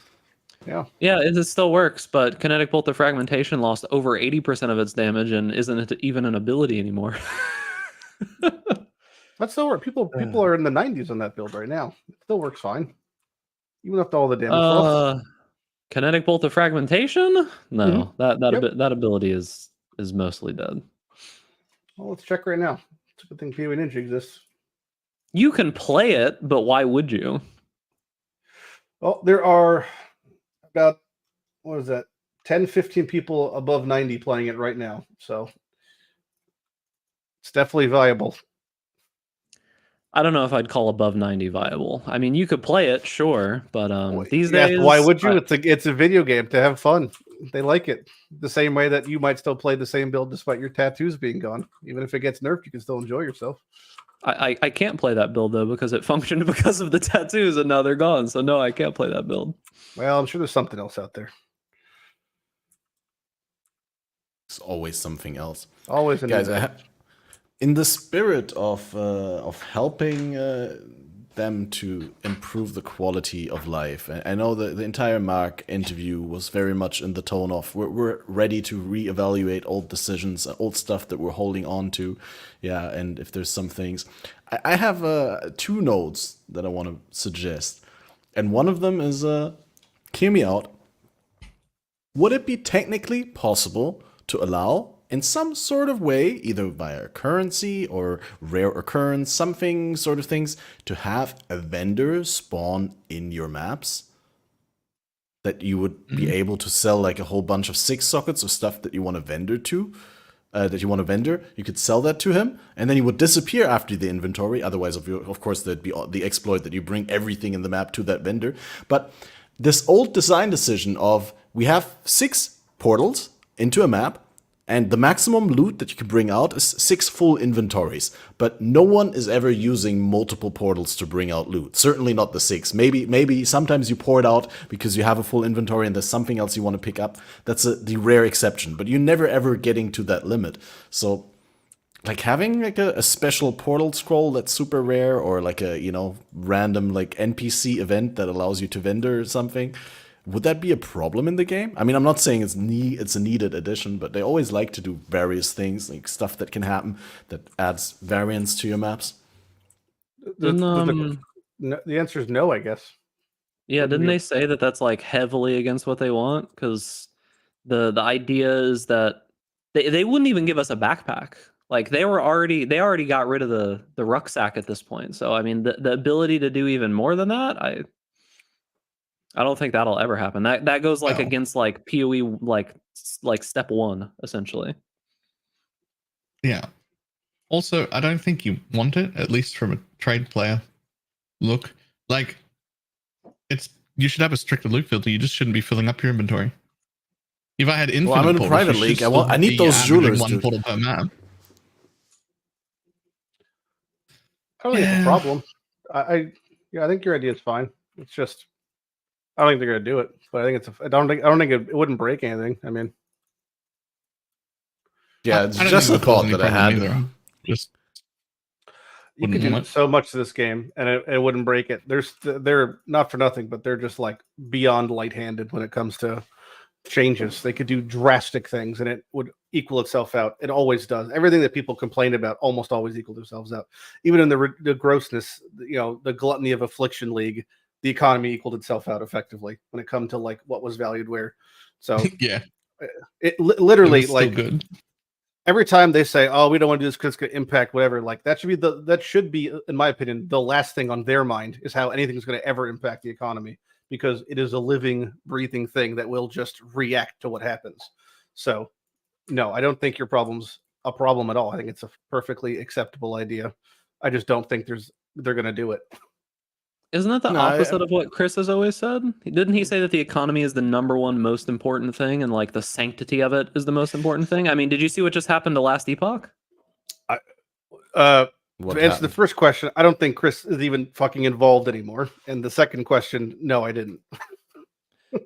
Yeah, it still works, but Kinetic Bolt of Fragmentation lost over 80% of its damage and isn't even an ability anymore. That still works. People are in the 90s on that build right now. It still works fine, even after all the damage loss. Kinetic Bolt of Fragmentation? No, that ability is mostly dead. Well, let's check right now. It's a good thing PoE Ninja exists. You can play it, but why would you? Well, there are about, what is that, 10, 15 people above 90 playing it right now. So it's definitely viable. I don't know if I'd call above 90 viable. I mean, you could play it, sure, but these Yeah, days, why would you? It's a video game to have fun. They like it the same way that you might still play the same build despite your tattoos being gone. Even if it gets nerfed, you can still enjoy yourself. I can't play that build though because it functioned because of the tattoos and now they're gone. So no, I can't play that build. Well, I'm sure there's something else out there. It's always something else. Always, Guys. In the spirit of helping them to improve the quality of life, I know that the entire Mark interview was very much in the tone of we're ready to reevaluate old decisions, old stuff that we're holding on to, yeah. And if there's some things, I have 2 notes that I want to suggest, and one of them is hear me out. Would it be technically possible to allow, in some sort of way, either via currency or rare occurrence, something sort of things, to have a vendor spawn in your maps? That you would be able to sell like a whole bunch of 6 sockets of stuff that you want to vendor to, you could sell that to him, and then he would disappear after the inventory. Otherwise, of course, there'd be the exploit that you bring everything in the map to that vendor. But this old design decision of we have 6 portals into a map, and the maximum loot that you can bring out is 6 full inventories. But no one is ever using multiple portals to bring out loot. Certainly not the 6. Maybe sometimes you pour it out because you have a full inventory and there's something else you want to pick up. That's the rare exception. But you're never ever getting to that limit. So like having like a special portal scroll that's super rare, or like a, random like NPC event that allows you to vendor something, would that be a problem in the game? I mean, I'm not saying it's a needed addition, but they always like to do various things, like stuff that can happen that adds variance to your maps. The answer is no, I guess. Yeah, didn't they say that that's like heavily against what they want? Because the idea is that they wouldn't even give us a backpack. Like they already got rid of the rucksack at this point. So I mean, the ability to do even more than that, I don't think that'll ever happen. That goes like against like PoE like step 1 essentially. Yeah. Also, I don't think you want it, at least from a trade player look. Like, you should have a stricter loot filter. You just shouldn't be filling up your inventory. If I had infinite I'm in a portals, private league. I need those jewelers. One portal per map. I don't think it's a problem. I think your idea is fine. It's just I don't think they're gonna do it, but I think I don't think it wouldn't break anything. I mean, yeah, it's just a thought that I had. Just you could do so much to this game, and it wouldn't break it. They're not for nothing, but they're just like beyond light-handed when it comes to changes. They could do drastic things, and it would equal itself out. It always does. Everything that people complain about almost always equal themselves out. Even in the grossness, the gluttony of Affliction League, the economy equaled itself out effectively when it come to like what was valued where. So yeah, it literally like good. Every time they say, "Oh, we don't want to do this because it's going to impact whatever," like that should be, in my opinion, the last thing on their mind is how anything's going to ever impact the economy, because it is a living, breathing thing that will just react to what happens. So, no, I don't think your problem's a problem at all. I think it's a perfectly acceptable idea. I just don't think they're going to do it. Isn't that the opposite of what Chris has always said? Didn't he say that the economy is the -- most important thing, and like the sanctity of it is the most important thing? I mean, did you see what just happened to last epoch? To answer the first question, I don't think Chris is even fucking involved anymore. And the second question, no, I didn't.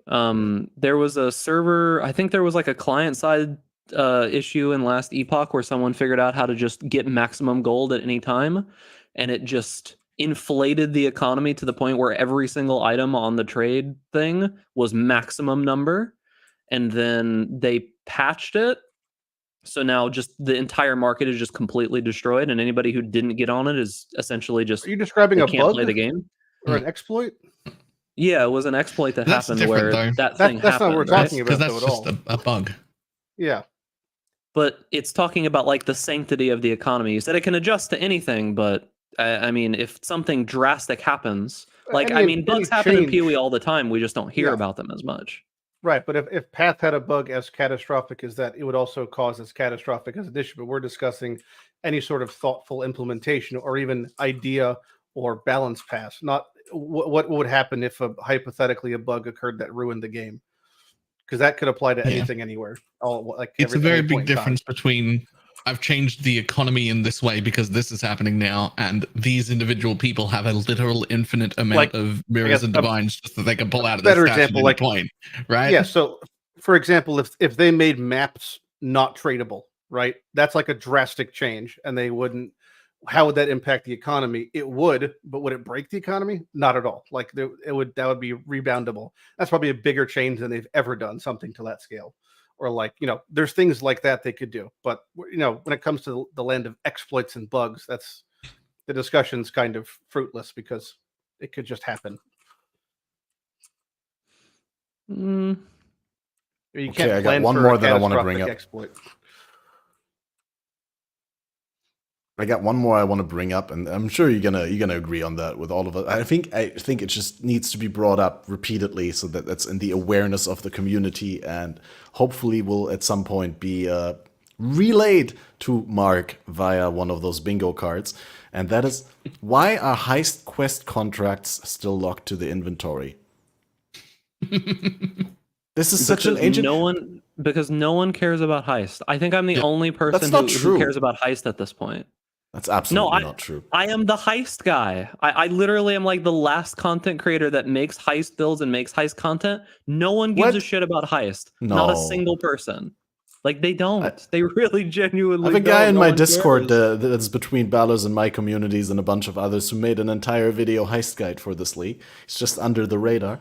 There was a server, I think there was like a client-side issue in last epoch where someone figured out how to just get maximum gold at any time, and it just inflated the economy to the point where every single item on the trade thing was maximum number, and then they patched it, so now just the entire market is just completely destroyed, and anybody who didn't get on it is essentially just— Are you describing a bug play the game or an exploit? Yeah, it was an exploit that happened where that thing happened. That's not what we're talking about, because that's just a bug. Yeah. But it's talking about like the sanctity of the economy. You said it can adjust to anything, but I mean, if something drastic happens, like I mean bugs happen in PoE all the time. We just don't hear about them as much. Right, but if Path had a bug as catastrophic as that, it would also cause as catastrophic as an issue. But we're discussing any sort of thoughtful implementation or even idea or balance pass, not what would happen if hypothetically a bug occurred that ruined the game, because that could apply to anything anywhere. It's a very big difference between I've changed the economy in this way because this is happening now, and these individual people have a literal infinite amount of mirrors and divines just that they can pull out of better the statue example, like point, right? Yeah. So, for example, if they made maps not tradable, right, that's like a drastic change, and they wouldn't. How would that impact the economy? It would, but would it break the economy? Not at all. Like that would be reboundable. That's probably a bigger change than they've ever done, something to that scale. Or like, there's things like that they could do. But when it comes to the land of exploits and bugs, that's the discussion's kind of fruitless because it could just happen. You can't I got one more that I want to bring up. Exploit. I got one more I want to bring up, and I'm sure you're gonna agree on that with all of us. I think it just needs to be brought up repeatedly so that that's in the awareness of the community, and hopefully will at some point be relayed to Mark via one of those bingo cards. And that is, why are heist quest contracts still locked to the inventory? This is such an ancient. Because no one cares about heist. I think I'm the only person who cares about heist at this point. That's absolutely not true. I am the heist guy. I literally am like the last content creator that makes heist builds and makes heist content. No one gives a shit about heist. No. Not a single person. Like, they don't. They really genuinely I have a guy in my Discord that's between Balor's and my communities and a bunch of others who made an entire video heist guide for this league. It's just under the radar.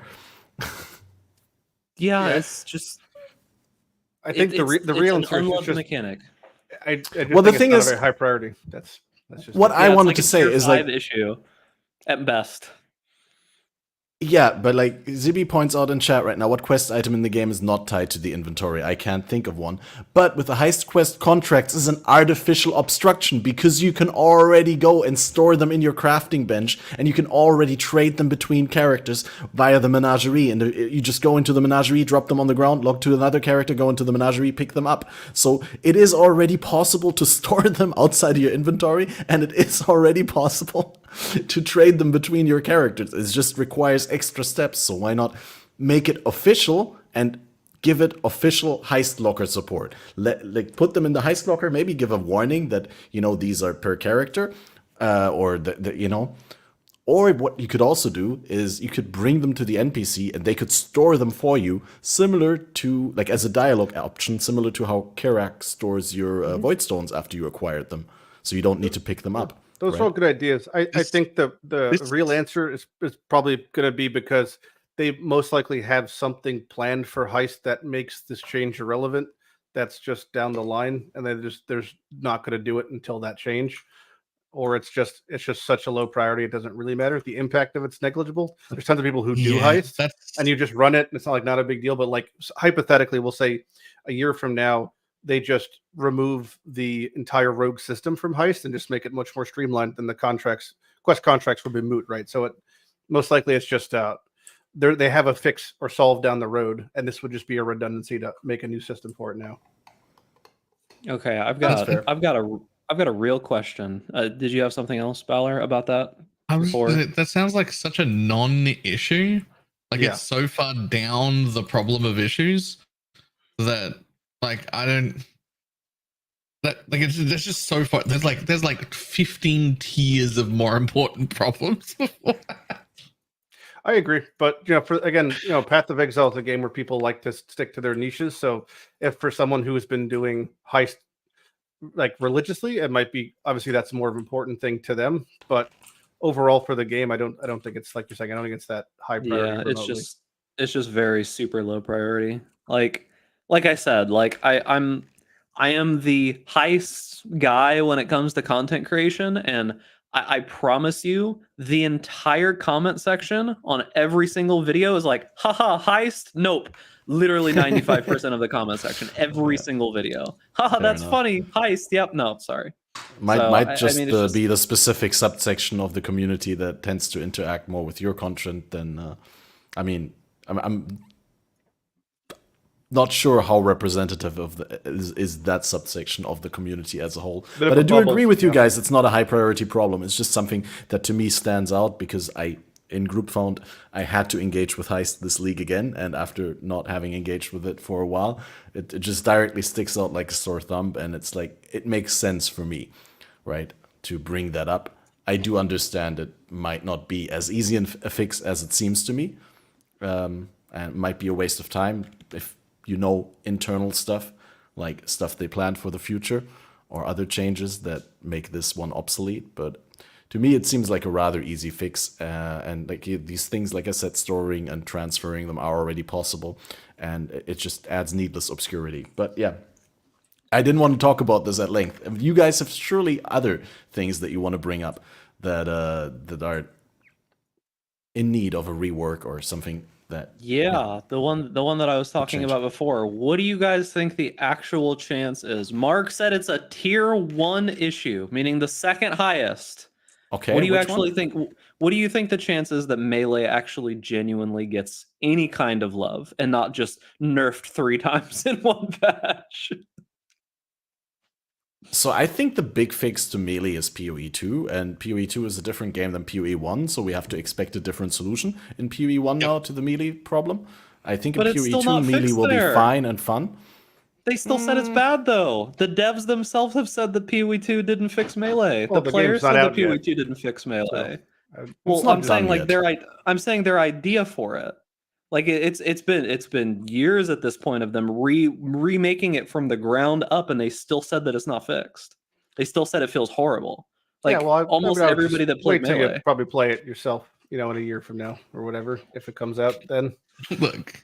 Yeah, it's just... I think the real answer is just... mechanic. I well, the thing is, a very high priority. That's just what I wanted to say is like issue at best. Yeah, but like Zibi points out in chat right now, what quest item in the game is not tied to the inventory? I can't think of one. But with the heist quest contracts is an artificial obstruction because you can already go and store them in your crafting bench, and you can already trade them between characters via the menagerie. And you just go into the menagerie, drop them on the ground, log to another character, go into the menagerie, pick them up. So it is already possible to store them outside of your inventory, and it is already possible to trade them between your characters. It just requires extra steps, so why not make it official and give it official heist locker support? Like put them in the heist locker, maybe give a warning that these are per character, or or what you could also do is you could bring them to the NPC and they could store them for you, similar to like as a dialogue option, similar to how Kerak stores your Voidstones after you acquired them, so you don't need to pick them up. Those are all good ideas. I think the real answer is probably going to be because they most likely have something planned for heist that makes this change irrelevant. That's just down the line, and they're not going to do it until that change, or it's just such a low priority it doesn't really matter. The impact of it's negligible. There's tons of people who do heist, and you just run it, and it's not like not a big deal. But like hypothetically, we'll say a year from now, they just remove the entire rogue system from heist and just make it much more streamlined than the quest contracts will be moot, right? So it most likely it's just they have a fix or solve down the road, and this would just be a redundancy to make a new system for it now. Okay, I've got a real question. Did you have something else, Balor, about that? That sounds like such a non-issue. Like it's so far down the problem of issues that. Like there's just so far. There's like 15 tiers of more important problems. I agree, but Path of Exile is a game where people like to stick to their niches. So if for someone who has been doing heist like religiously, it might be obviously that's more of an important thing to them. But overall for the game, I don't think it's like you're saying. I don't think it's that high priority. Yeah, it's just very super low priority. Like I said, like I am the heist guy when it comes to content creation, and I promise you, the entire comment section on every single video is like, haha, heist? Nope. Literally 95% of the comment section, every single video. Haha, that's funny. Heist? Yep. No, sorry. Might just be the specific subsection of the community that tends to interact more with your content than. not sure how representative of is that subsection of the community as a whole. Bit of But I a do bubble, agree with you yeah. guys. It's not a high priority problem. It's just something that to me stands out because in group found I had to engage with Heist this league again, and after not having engaged with it for a while, it just directly sticks out like a sore thumb, and it's like it makes sense for me, right, to bring that up. I do understand it might not be as easy a fix as it seems to me, and it might be a waste of time if you know internal stuff, like stuff they planned for the future, or other changes that make this one obsolete. But to me, it seems like a rather easy fix, and like these things, like I said, storing and transferring them are already possible, and it just adds needless obscurity. But yeah, I didn't want to talk about this at length. You guys have surely other things that you want to bring up that are in need of a rework or something that. Yeah, the one that I was talking change. about before. What do you guys think the actual chance is? Mark said it's a tier 1 issue, meaning the second highest. Okay, What do you which actually one? think? What do you think the chances that Melee actually genuinely gets any kind of love and not just nerfed 3 times in one patch? So I think the big fix to Melee is PoE 2, and PoE 2 is a different game than PoE 1, so we have to expect a different solution in PoE 1 now to the Melee problem. I think in But it's PoE still 2 not Melee fixed will be there. fine and fun. They still said it's bad though. The devs themselves have said that PoE 2 didn't fix Melee. Well, the the players game's not said that out yet, PoE 2 didn't fix Melee. Well, not I'm saying done like yet. I'm saying their idea for it. Like it's been years at this point of them remaking it from the ground up, and they still said that it's not fixed. They still said it feels horrible. Like yeah, well, almost I would everybody just that played wait till Melee. you probably play it yourself, in a year from now or whatever, if it comes out then. Look,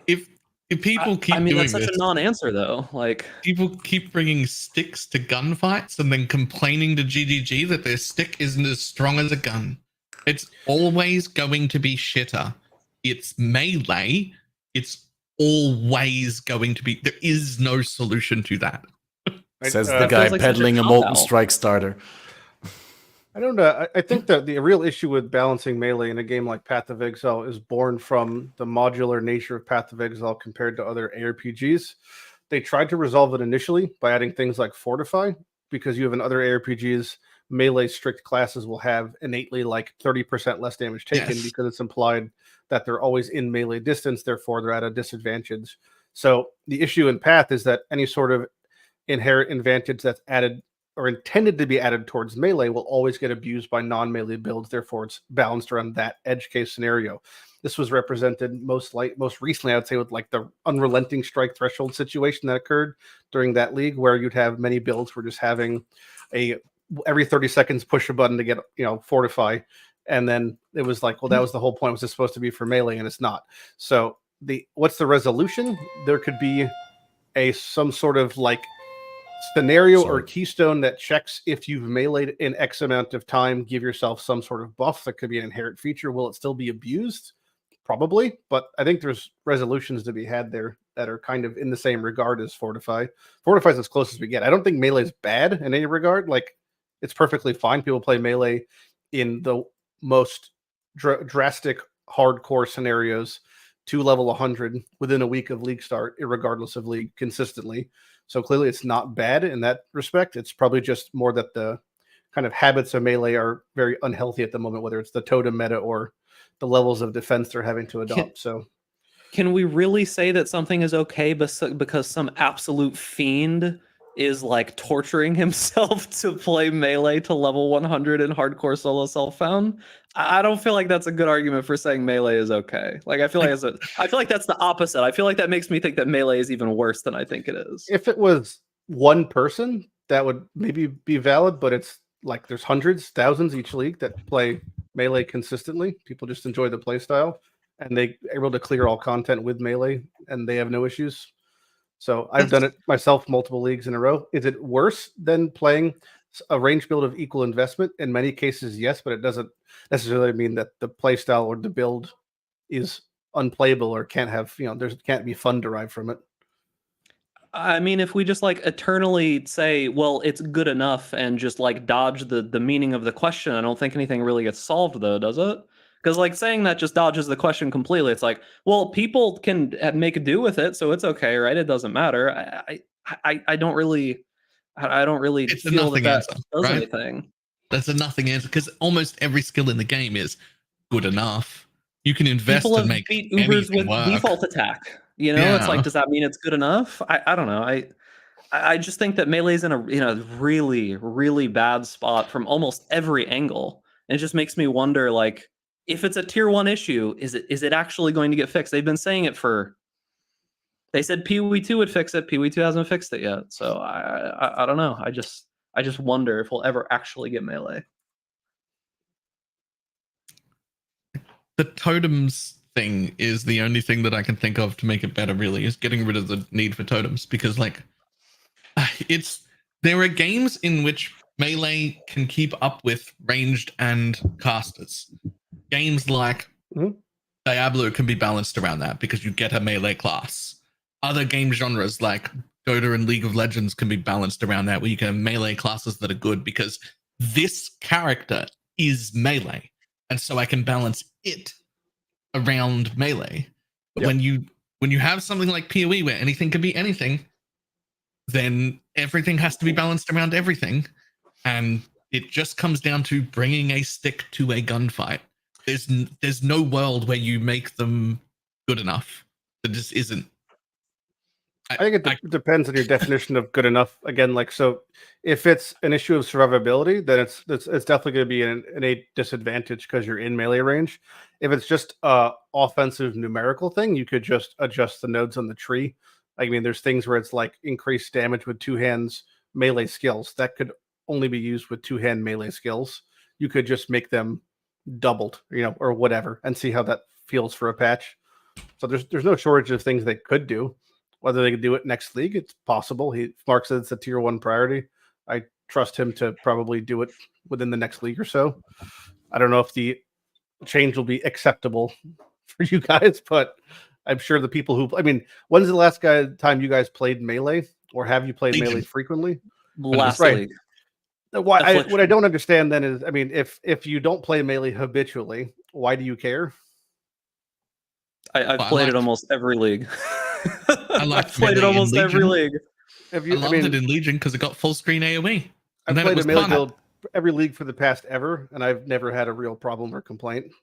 if people keep I mean, doing that's such this, a non-answer though. Like people keep bringing sticks to gunfights and then complaining to GGG that their stick isn't as strong as a gun. It's always going to be shitter. It's Melee. It's always going to be. There is no solution to that. Says the That guy feels like such a peddling a cop molten out. strike starter. I don't know. I think that the real issue with balancing Melee in a game like Path of Exile is born from the modular nature of Path of Exile compared to other ARPGs. They tried to resolve it initially by adding things like Fortify, because you have in other ARPGs, Melee strict classes will have innately like 30% less damage taken because it's implied that they're always in melee distance, therefore they're at a disadvantage. So the issue in Path is that any sort of inherent advantage that's added or intended to be added towards melee will always get abused by non-melee builds. Therefore, it's balanced around that edge case scenario. This was represented most recently, I would say, with like the unrelenting strike threshold situation that occurred during that league, where you'd have many builds were just having every 30 seconds push a button to get fortify, and then it was like, well, that was the whole point. Was this supposed to be for melee, and it's not. So what's the resolution? There could be some sort of like scenario or keystone that checks if you've meleeed in X amount of time, give yourself some sort of buff. That could be an inherent feature. Will it still be abused? Probably, but I think there's resolutions to be had there that are kind of in the same regard as Fortify. Fortify is as close as we get. I don't think melee is bad in any regard. Like, it's perfectly fine. People play melee in the most drastic, hardcore scenarios to level 100 within a week of league start, irregardless of league, consistently. So clearly it's not bad in that respect. It's probably just more that the kind of habits of melee are very unhealthy at the moment, whether it's the totem meta or the levels of defense they're having to adopt. Can we really say that something is okay because some absolute fiend is like torturing himself to play melee to level 100 in hardcore solo self-found? I don't feel like that's a good argument for saying melee is okay. Like, I feel like that's the opposite. I feel like that makes me think that melee is even worse than I think it is. If it was one person, that would maybe be valid, but it's like there's hundreds, thousands each league that play melee consistently. People just enjoy the play style, and they are able to clear all content with melee, and they have no issues. So I've done it myself multiple leagues in a row. Is it worse than playing a range build of equal investment? In many cases, yes, but it doesn't necessarily mean that the play style or the build is unplayable or can't have, there can't be fun derived from it. I mean, if we just like eternally say, well, it's good enough and just like dodge the meaning of the question, I don't think anything really gets solved though, does it? Because like saying that just dodges the question completely. It's like, well, people can make a do with it, so it's okay, right? It doesn't matter. I don't really, I don't really It's a feel that nothing answer, does right? anything. That's a nothing answer because almost every skill in the game is good enough. You can invest People and have make beat Ubers anything with work. default attack. You know, it's like, Yeah. does that mean it's good enough? I don't know. I just think that Melee's in a really, really bad spot from almost every angle. And it just makes me wonder, like, if it's a tier 1 issue, is it actually going to get fixed? They've been saying it for. They said PoE2 would fix it. PoE2 hasn't fixed it yet. So I don't know. I just wonder if we'll ever actually get Melee. The totems thing is the only thing that I can think of to make it better, really, is getting rid of the need for totems. Because, like, there are games in which melee can keep up with ranged and casters. Games like Diablo can be balanced around that because you get a melee class. Other game genres like Dota and League of Legends can be balanced around that, where you can have melee classes that are good because this character is melee. And so I can balance it around melee. But when you have something like PoE where anything can be anything, then everything has to be balanced around everything. And it just comes down to bringing a stick to a gunfight. There's no world where you make them good enough. There just isn't. I think it depends on your definition of good enough. Again, like, so if it's an issue of survivability, then it's definitely going to be an innate disadvantage because you're in melee range. If it's just a offensive numerical thing, you could just adjust the nodes on the tree. I mean, there's things where it's like increased damage with 2 hands melee skills that could only be used with 2-hand melee skills. You could just make them doubled, or whatever, and see how that feels for a patch. So there's no shortage of things they could do. Whether they could do it next league, it's possible. Mark said it's a tier 1 priority. I trust him to probably do it within the next league or so. I don't know if the change will be acceptable for you guys, but I'm sure the people who, when's the last time you guys played melee, or have you played melee frequently? Last right. league. What I don't understand then is, if you don't play melee habitually, why do you care? I've played it almost every league. I've played it almost every league. I loved it in Legion because it got full screen AoE. I've played a melee build every league for the past ever, and I've never had a real problem or complaint.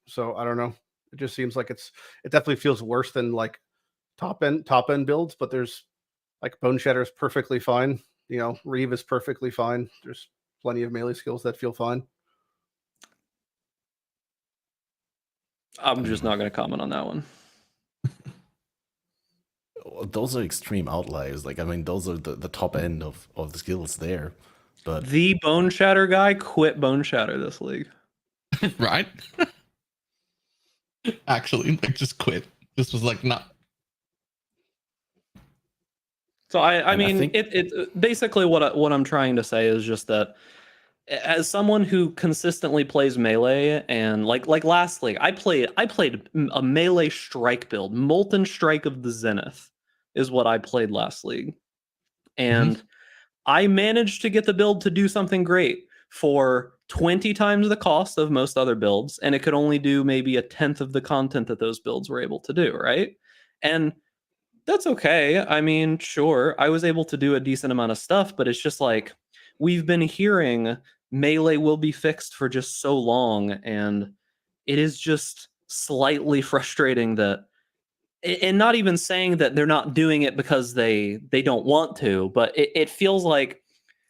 So I don't know. It just seems like it definitely feels worse than like top end builds, but there's like Bone Shatter is perfectly fine. Reeve is perfectly fine. There's plenty of melee skills that feel fine. I'm just not going to comment on that one. Those are extreme outliers. Those are the top end of the skills there. But the Bone Shatter guy quit Bone Shatter this league. Right? Actually, just quit. This was like not. So I mean, it basically what I'm trying to say is just that as someone who consistently plays melee, and like last league, I played a melee strike build. Molten Strike of the Zenith is what I played last league, and I managed to get the build to do something great for 20 times the cost of most other builds, and it could only do maybe 1/10 of the content that those builds were able to do, right? And that's okay. Sure, I was able to do a decent amount of stuff, but it's just like, we've been hearing melee will be fixed for just so long, and it is just slightly frustrating that, and not even saying that they're not doing it because they don't want to, but it feels like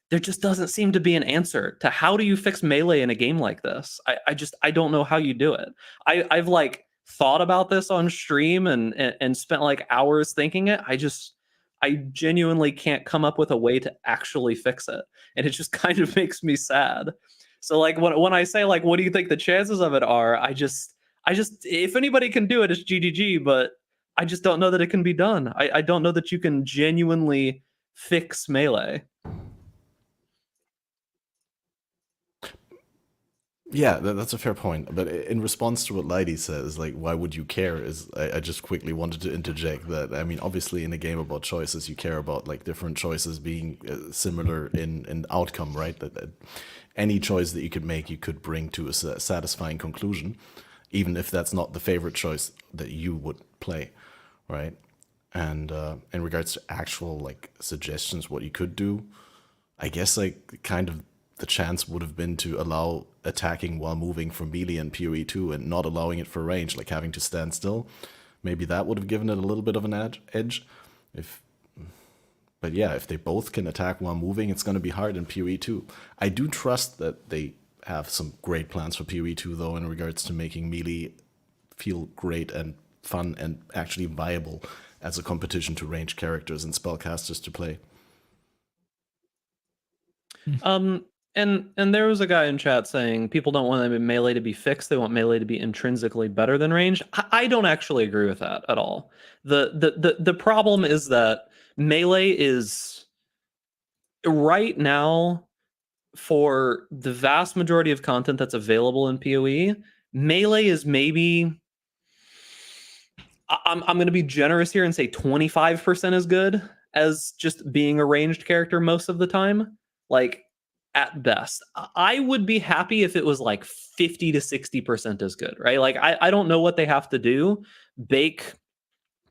there just doesn't seem to be an answer to how do you fix melee in a game like this. I don't know how you do it. I've like thought about this on stream and spent like hours thinking it. I genuinely can't come up with a way to actually fix it, and it just kind of makes me sad. So like when I say like, what do you think the chances of it are? I just if anybody can do it, it's GGG, but I just don't know that it can be done. I don't know that you can genuinely fix melee. Yeah, that's a fair point. But in response to what Lighty says, like, why would you care? I just quickly wanted to interject that, I mean, obviously in a game about choices, you care about like different choices being similar in outcome, right? That any choice that you could make, you could bring to a satisfying conclusion, even if that's not the favorite choice that you would play, right? And in regards to actual like suggestions, what you could do, I guess like kind of the chance would have been to allow attacking while moving for melee and PoE 2 and not allowing it for range, like having to stand still. Maybe that would have given it a little bit of an edge. But yeah, if they both can attack while moving, it's going to be hard in PoE 2. I do trust that they have some great plans for PoE 2 though, in regards to making melee feel great and fun and actually viable as a competition to range characters and spellcasters to play. And there was a guy in chat saying people don't want melee to be fixed; they want melee to be intrinsically better than range. I don't actually agree with that at all. The problem is that melee is right now, for the vast majority of content that's available in PoE, melee is maybe, I'm going to be generous here and say 25% as good as just being a ranged character most of the time. Like, at best, I would be happy if it was like 50 to 60% as good, right? Like, I don't know what they have to do, bake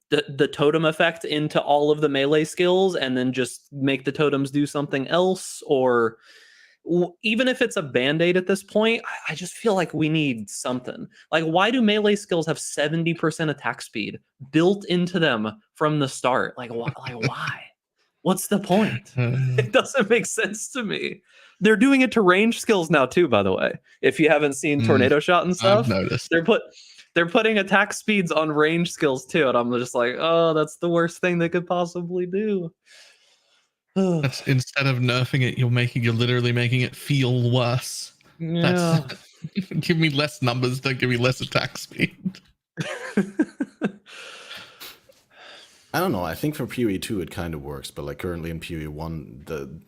the totem effect into all of the melee skills and then just make the totems do something else, or even if it's a band-aid at this point, I just feel like we need something. Like, why do melee skills have 70% attack speed built into them from the start? Like why? What's the point? It doesn't make sense to me. They're doing it to range skills now too, by the way. If you haven't seen Tornado Shot and stuff, I've noticed. they're putting attack speeds on range skills too, and I'm just like, oh, that's the worst thing they could possibly do. That's, instead of nerfing it, you're literally making it feel worse. Yeah. Give me less numbers, don't give me less attack speed. I don't know. I think for PoE 2 it kind of works, but like currently in PoE 1,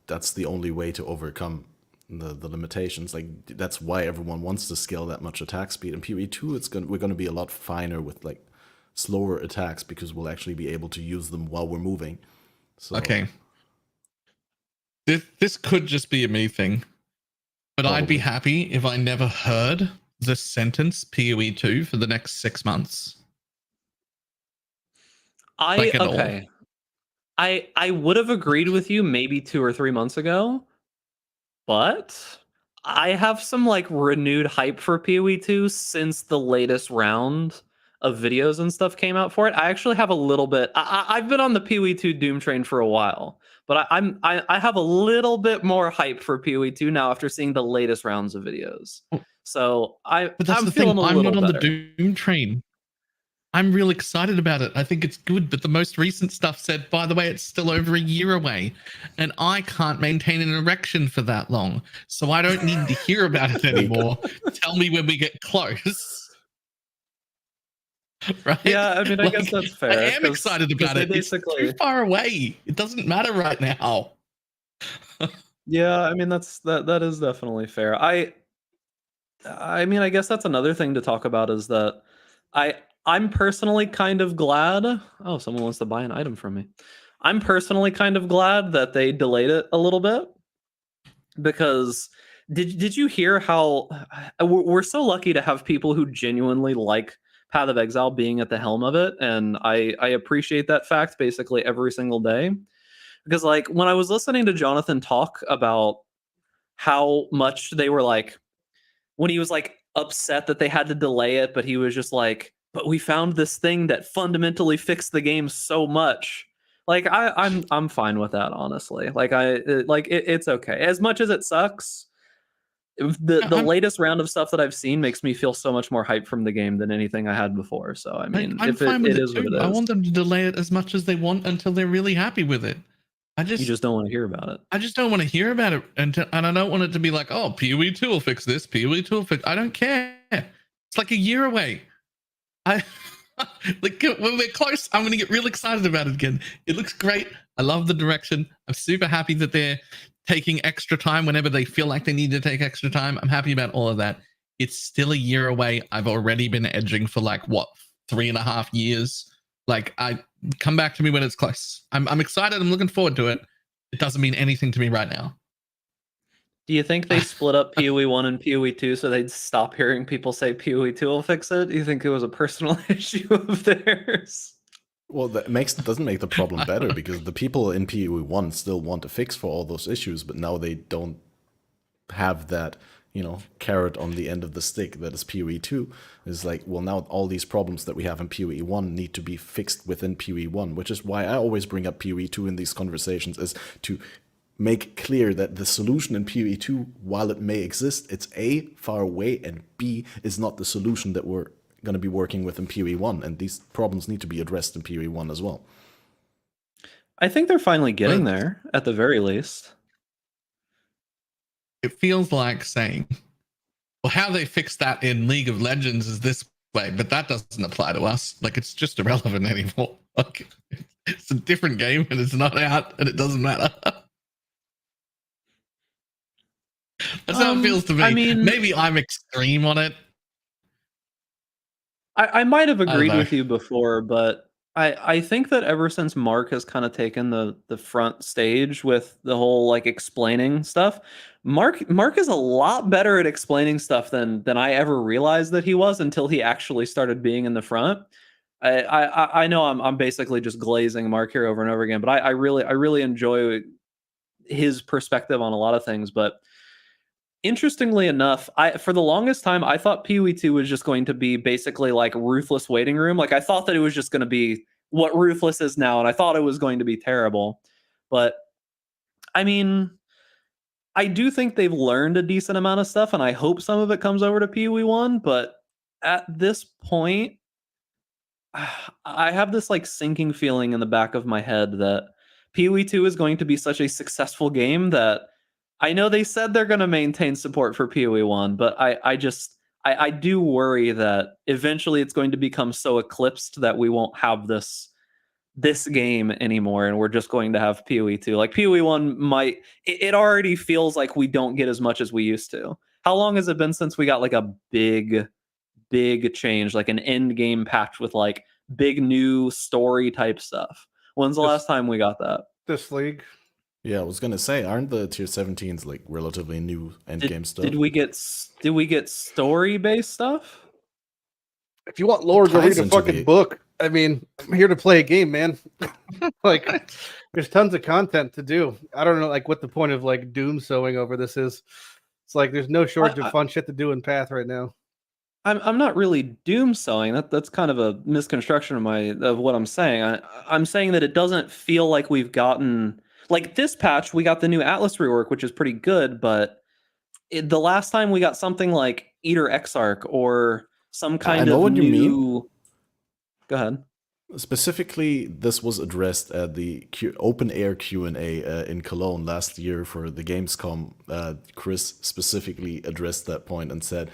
that's the only way to overcome the limitations. Like, that's why everyone wants to scale that much attack speed. In PoE 2, we're going to be a lot finer with like slower attacks because we'll actually be able to use them while we're moving. So, okay. This could just be a me thing, but Probably. I'd be happy if I never heard this sentence PoE 2 for the next 6 months. I would have agreed with you maybe 2 or 3 months ago, but I have some like renewed hype for PoE 2 since the latest round of videos and stuff came out for it. I actually have a little bit. I've been on the PoE 2 Doom train for a while, but I have a little bit more hype for PoE 2 now after seeing the latest rounds of videos. So But that's I'm the feeling thing. a I'm little not on better. the Doom train. I'm real excited about it. I think it's good, but the most recent stuff said, by the way, it's still over a year away, and I can't maintain an erection for that long, so I don't need to hear about it anymore. Tell me when we get close. Right? Yeah, I mean, I guess that's fair. I am excited about it. It's too far away. It doesn't matter right now. Yeah, I mean, that is definitely fair. I mean, I guess that's another thing to talk about is that I'm personally kind of glad. Oh, someone wants to buy an item from me. I'm personally kind of glad that they delayed it a little bit, because did you hear how we're so lucky to have people who genuinely like Path of Exile being at the helm of it, and I appreciate that fact basically every single day, because like when I was listening to Jonathan talk about how much they were like, when he was like upset that they had to delay it, but he was just like, but we found this thing that fundamentally fixed the game so much. Like I'm fine with that, honestly. Like it's okay. As much as it sucks, the latest round of stuff that I've seen makes me feel so much more hype from the game than anything I had before. So I mean, I'm if fine with it it is what too. it is. I want them to delay it as much as they want until they're really happy with it. You just don't want to hear about it. I just don't want to hear about it, and I don't want it to be like, oh, PoE 2 will fix this, PoE 2 will fix. I don't care. It's like a year away. Like when we're close, I'm gonna get real excited about it again. It looks great. I love the direction. I'm super happy that they're taking extra time whenever they feel like they need to take extra time. I'm happy about all of that. It's still a year away. I've already been edging for like what 3.5 years. Like, I come back to me when it's close. I'm excited. I'm looking forward to it. It doesn't mean anything to me right now. Do you think they split up PoE 1 and PoE 2 so they'd stop hearing people say PoE 2 will fix it? Do you think it was a personal issue of theirs? Well, that doesn't make the problem better because the people in PoE 1 still want a fix for all those issues, but now they don't have that, carrot on the end of the stick that is PoE 2. It's like, well, now all these problems that we have in PoE 1 need to be fixed within PoE 1, which is why I always bring up PoE 2 in these conversations, is to make clear that the solution in PoE 2, while it may exist, it's A, far away, and B, is not the solution that we're going to be working with in PoE 1, and these problems need to be addressed in PoE 1 as well. I think they're finally getting there, at the very least. It feels like saying, well, how they fix that in League of Legends is this way, but that doesn't apply to us. Like, it's just irrelevant anymore. Like, it's a different game, and it's not out, and it doesn't matter. That's how it feels to me. I mean, maybe I'm extreme on it. I might have agreed with you before, but I think that ever since Mark has kind of taken the front stage with the whole like explaining stuff, Mark is a lot better at explaining stuff than I ever realized that he was until he actually started being in the front. I know I'm basically just glazing Mark here over and over again, but I really enjoy his perspective on a lot of things. But interestingly enough, for the longest time I thought PoE 2 was just going to be basically like Ruthless Waiting Room. Like, I thought that it was just going to be what Ruthless is now, and I thought it was going to be terrible. But I mean, I do think they've learned a decent amount of stuff, and I hope some of it comes over to PoE 1. But at this point, I have this like sinking feeling in the back of my head that PoE 2 is going to be such a successful game that I know they said they're going to maintain support for PoE 1, but I do worry that eventually it's going to become so eclipsed that we won't have this game anymore, and we're just going to have PoE 2. Like, PoE 1 it already feels like we don't get as much as we used to. How long has it been since we got like a big change, like an end game patch with like big new story type stuff? When's the last time we got that? This league. Yeah, I was gonna say, aren't the tier 17s like relatively new endgame stuff? Did we get story based stuff? If you want lore, go read a fucking book. I mean, I'm here to play a game, man. Like, there's tons of content to do. I don't know, like, what the point of like doom sowing over this is. It's like there's no shortage of fun shit to do in Path right now. I'm not really doom sowing. That's kind of a misconstruction of what I'm saying. I'm saying that it doesn't feel like we've gotten. Like, this patch, we got the new Atlas rework, which is pretty good, but the last time we got something like Eater Exarch or some kind of what new... you mean. Go ahead. Specifically, this was addressed at the open air Q&A in Cologne last year for the Gamescom. Chris specifically addressed that point and said,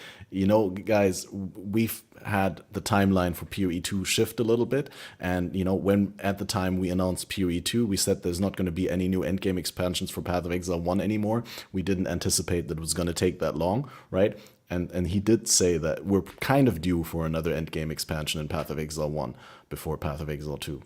guys, we've had the timeline for PoE 2 shift a little bit. And, when at the time we announced PoE 2, we said there's not going to be any new endgame expansions for Path of Exile 1 anymore. We didn't anticipate that it was going to take that long, right? And he did say that we're kind of due for another endgame expansion in Path of Exile 1 before Path of Exile 2.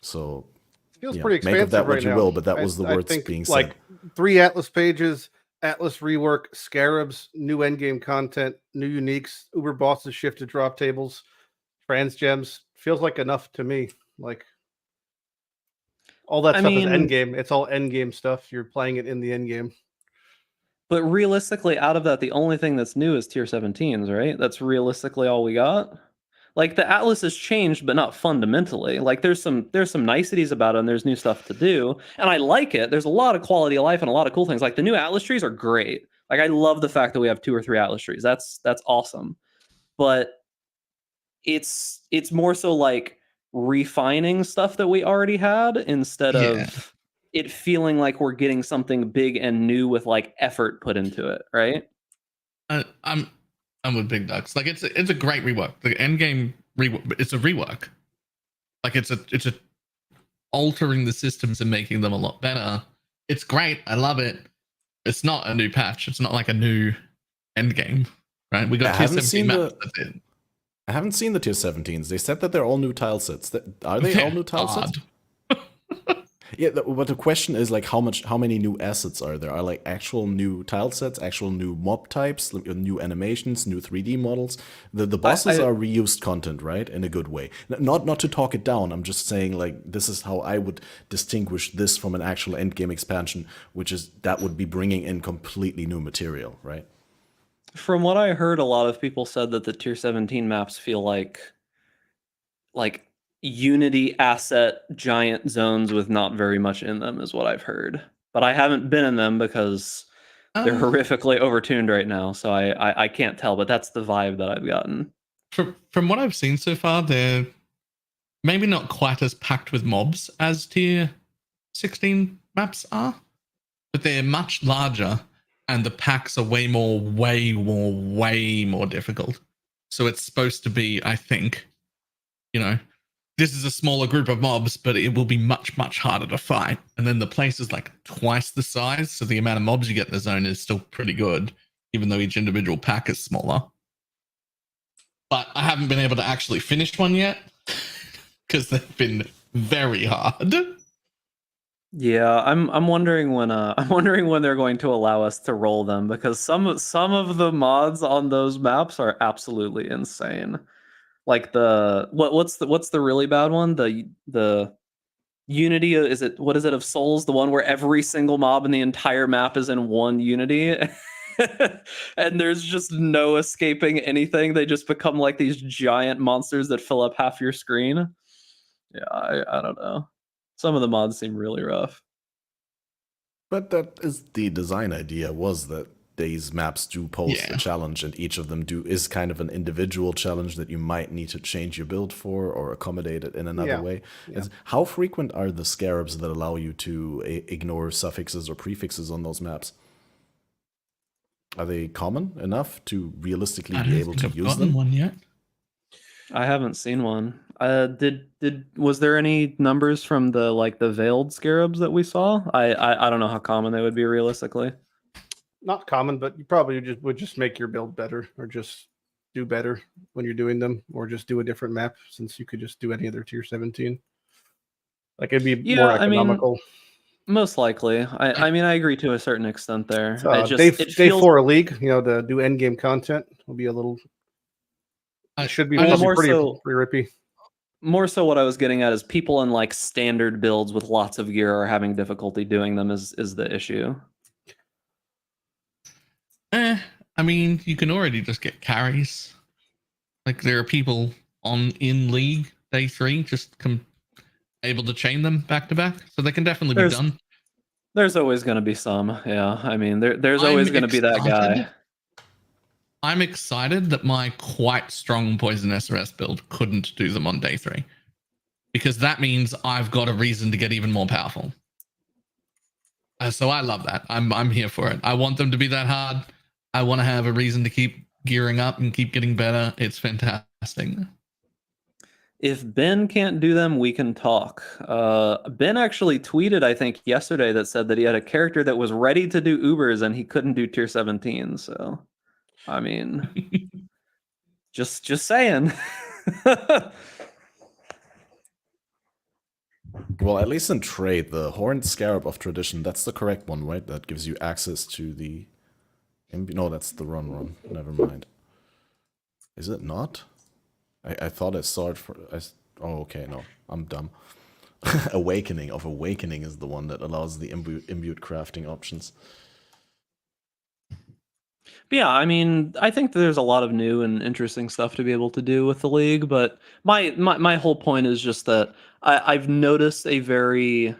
So it feels pretty expansive make of that what right you now. will, but that was the words being said. Like 3 Atlas pages, Atlas rework, Scarabs, new endgame content, new uniques, Uber bosses shifted drop tables, trans gems. Feels like enough to me. Like, all that stuff is endgame. It's all endgame stuff. You're playing it in the endgame. But realistically, out of that, the only thing that's new is tier 17s, right? That's realistically all we got. Like, the Atlas has changed, but not fundamentally. Like, there's some niceties about it, and there's new stuff to do, and I like it. There's a lot of quality of life and a lot of cool things. Like, the new Atlas trees are great. Like, I love the fact that we have 2 or 3 Atlas trees. That's awesome. But it's more so like refining stuff that we already had instead of it feeling like we're getting something big and new with like effort put into it, right? I'm with BigDucks. Like, it's a great rework. The endgame it's a rework. Like it's a altering the systems and making them a lot better. It's great. I love it. It's not a new patch. It's not like a new Endgame, right? We got tier 17 maps. That's it. I haven't seen the tier 17s. They said that they're all new tile sets. Are they all new tile sets? Yeah, but the question is like how many new assets are there? Are like actual new tile sets, actual new mob types, new animations, new 3D models? The bosses are reused content, right? In a good way. Not to talk it down. I'm just saying like this is how I would distinguish this from an actual endgame expansion, which is that would be bringing in completely new material, right? From what I heard, a lot of people said that the tier 17 maps feel like Unity asset giant zones with not very much in them is what I've heard. But I haven't been in them because they're horrifically overtuned right now, so I can't tell, but that's the vibe that I've gotten. From what I've seen so far, they're maybe not quite as packed with mobs as tier 16 maps are, but they're much larger and the packs are way more difficult. So it's supposed to be, I think, this is a smaller group of mobs, but it will be much harder to fight. And then the place is like twice the size, so the amount of mobs you get in the zone is still pretty good, even though each individual pack is smaller. But I haven't been able to actually finish one yet because they've been very hard. Yeah, I'm wondering when they're going to allow us to roll them, because some of the mods on those maps are absolutely insane. Like what's the really bad one? The Unity, what is it of Souls? The one where every single mob in the entire map is in one Unity, and there's just no escaping anything. They just become like these giant monsters that fill up half your screen. Yeah, I don't know. Some of the mods seem really rough. But that is the design idea, was that these maps do pose a challenge, and each of them is kind of an individual challenge that you might need to change your build for or accommodate it in another way. Yeah. How frequent are the scarabs that allow you to ignore suffixes or prefixes on those maps? Are they common enough to realistically be able to use them? One yet? I haven't seen one. Was there any numbers from the veiled scarabs that we saw? I don't know how common they would be realistically. Not common, but you probably would just make your build better, or just do better when you're doing them, or just do a different map, since you could just do any other tier 17. Like it'd be more economical. Most likely. I mean, I agree to a certain extent there. Day 4 league, to do endgame content will be a little. It should be pretty rippy. More so, what I was getting at is people in like standard builds with lots of gear are having difficulty doing them. Is the issue? I mean, you can already just get carries. Like there are people in League Day 3 just able to chain them back to back, so they can definitely be done. There's always going to be some, yeah. I mean, there's always going to be that guy. I'm excited that my quite strong Poison SRS build couldn't do them on Day 3, because that means I've got a reason to get even more powerful. So I love that. I'm here for it. I want them to be that hard. I want to have a reason to keep gearing up and keep getting better. It's fantastic. If Ben can't do them, we can talk. Ben actually tweeted, I think, yesterday that said that he had a character that was ready to do Ubers and he couldn't do tier 17. So, I mean, just saying. Well, at least in trade, the Horned Scarab of Tradition, that's the correct one, right? That gives you access to the... No, that's the wrong one. Never mind. Is it not? I thought I saw it for... Oh, okay, no. I'm dumb. Awakening is the one that allows the imbued crafting options. But yeah, I mean, I think there's a lot of new and interesting stuff to be able to do with the league, but my whole point is just that I've noticed a very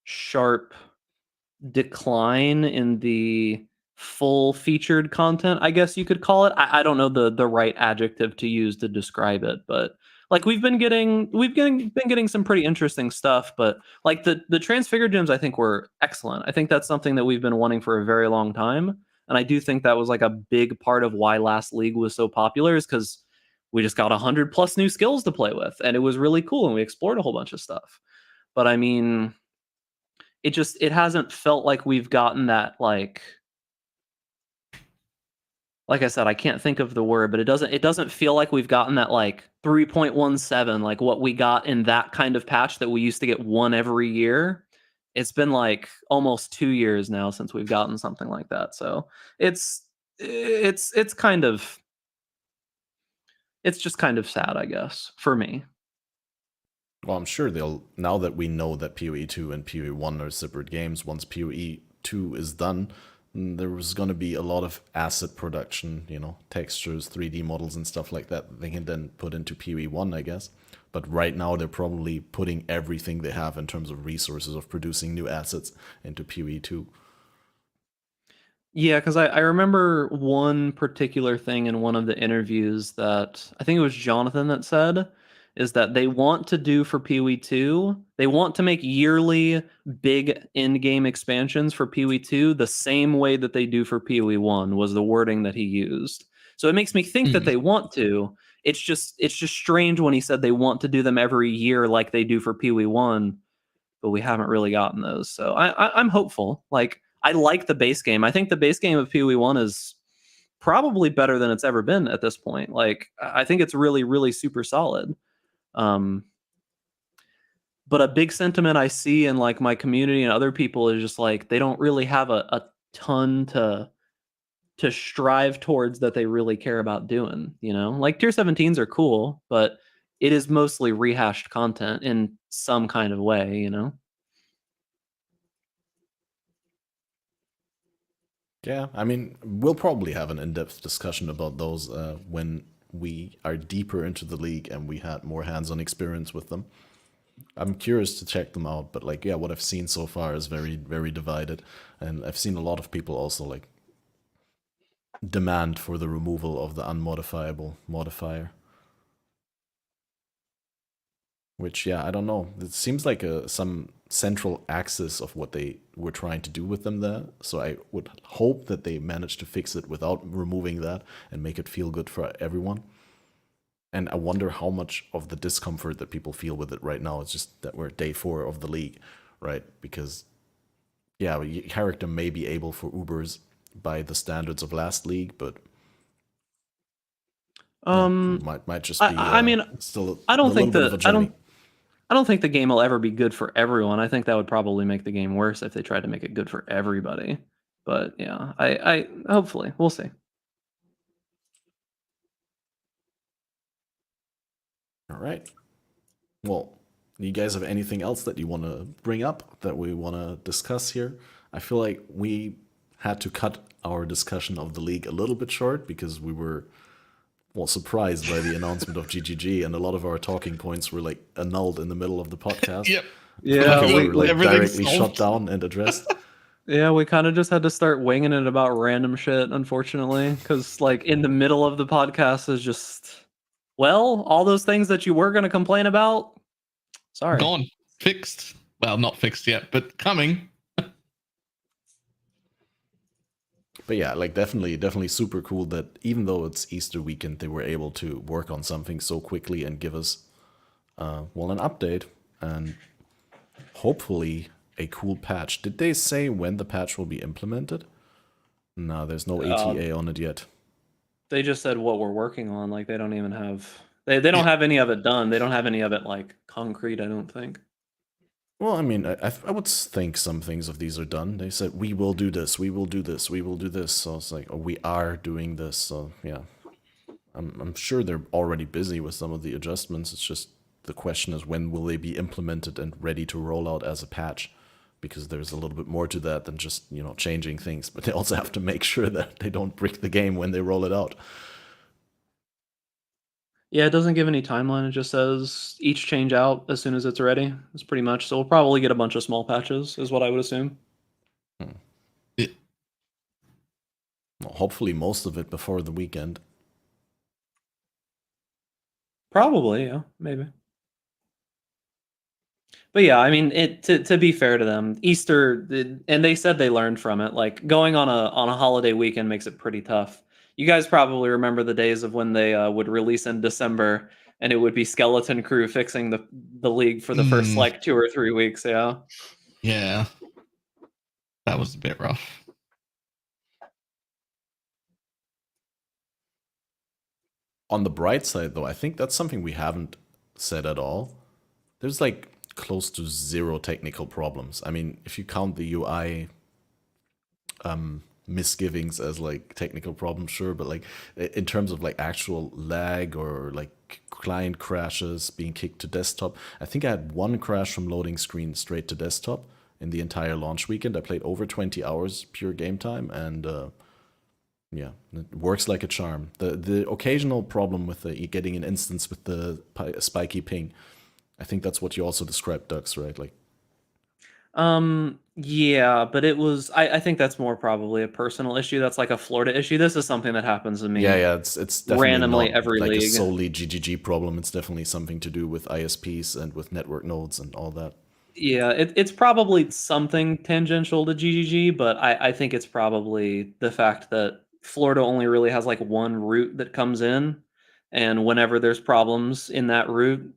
sharp decline in the full featured content, I guess you could call it. I don't know the right adjective to use to describe it, but like we've been getting some pretty interesting stuff, but like the Transfigured Gems I think were excellent. I think that's something that we've been wanting for a very long time. And I do think that was like a big part of why last league was so popular, is because we just got 100+ new skills to play with, and it was really cool, and we explored a whole bunch of stuff. But I mean, it hasn't felt like we've gotten that, like I said, I can't think of the word, but it doesn't feel like we've gotten that like 3.17, like what we got in that kind of patch that we used to get one every year. It's been like almost 2 years now since we've gotten something like that. So it's kind of, it's just kind of sad, I guess, for me. Well, I'm sure they'll, now that we know that PoE 2 and PoE 1 are separate games, once PoE 2 is done, there was going to be a lot of asset production, you know, textures, 3D models and stuff like that they can then put into PoE 1, I guess. But right now they're probably putting everything they have in terms of resources of producing new assets into PoE 2. Yeah, because I remember one particular thing in one of the interviews that I think it was Jonathan that said is that they want to do for PoE 2, they want to make yearly big in-game expansions for PoE 2 the same way that they do for PoE 1 was the wording that he used. So it makes me think that they want to. It's just strange when he said they want to do them every year like they do for PoE 1, but we haven't really gotten those. So I'm hopeful. Like, I like the base game. I think the base game of PoE 1 is probably better than it's ever been at this point. Like, I think it's really, really super solid. But a big sentiment I see in like my community and other people is just like they don't really have a ton to strive towards that they really care about doing, you know? Like tier 17s are cool, but it is mostly rehashed content in some kind of way, you know? Yeah, I mean, we'll probably have an in-depth discussion about those when we are deeper into the league and we had more hands-on experience with them. I'm curious to check them out, but like, yeah, what I've seen so far is very, very divided, and I've seen a lot of people also like demand for the removal of the unmodifiable modifier. Which, yeah, I don't know. It seems like some central axis of what they were trying to do with them there. So I would hope that they manage to fix it without removing that and make it feel good for everyone. And I wonder how much of the discomfort that people feel with it right now is just that we're day 4 of the league, right? Because, yeah, your character may be able for Ubers by the standards of last league, but might just be. I mean, still I don't think bit of a journey. I don't think the game will ever be good for everyone. I think that would probably make the game worse if they tried to make it good for everybody. But yeah, I hopefully we'll see. All right. Well, you guys have anything else that you want to bring up that we want to discuss here? I feel like we had to cut our discussion of the league a little bit short because we were, well, surprised by the announcement of GGG, and a lot of our talking points were like annulled in the middle of the podcast. Yep. Yeah, we were like everything's directly solved. shut down and addressed. Yeah, we kind of just had to start winging it about random shit, unfortunately, because like in the middle of the podcast is just, well, all those things that you were going to complain about, sorry. Gone. Fixed. Well, not fixed yet, but coming. But yeah, like definitely super cool that even though it's Easter weekend, they were able to work on something so quickly and give us, well, an update and hopefully a cool patch. Did they say when the patch will be implemented? No, there's no ATA on it yet. They just said what we're working on. Like they don't even have, they don't have any of it done. They don't have any of it like concrete, I don't think. Well, I mean, I would think some things of these are done. They said, we will do this, we will do this, we will do this. So it's like, oh, we are doing this. So yeah, I'm sure they're already busy with some of the adjustments. It's just the question is when will they be implemented and ready to roll out as a patch? Because there's a little bit more to that than just, you know, changing things. But they also have to make sure that they don't brick the game when they roll it out. Yeah, it doesn't give any timeline. It just says each change out as soon as it's ready. It's pretty much. So we'll probably get a bunch of small patches, is what I would assume. Well, hopefully most of it before the weekend. Probably, yeah, maybe. But yeah, I mean, to be fair to them, Easter, and they said they learned from it. Like going on a holiday weekend makes it pretty tough. You guys probably remember the days of when they would release in December, and it would be Skeleton Crew fixing the league for the first like 2 or 3 weeks. Yeah. Yeah. That was a bit rough. On the bright side, though, I think that's something we haven't said at all. There's like close to 0 technical problems. I mean, if you count the UI misgivings as like technical problems, sure, but like in terms of like actual lag or like client crashes being kicked to desktop, I think I had 1 crash from loading screen straight to desktop in the entire launch weekend. I played over 20 hours pure game time, and yeah, it works like a charm. The occasional problem with getting an instance with the spiky ping, I think that's what you also described, Ducks, right? Like, yeah, but it was. I think that's more probably a personal issue. That's like a Florida issue. This is something that happens to me. yeah, it's definitely randomly not every like league. a solely GGG problem. It's definitely something to do with ISPs and with network nodes and all that. Yeah, it's probably something tangential to GGG, but I think it's probably the fact that Florida only really has like 1 route that comes in, and whenever there's problems in that route,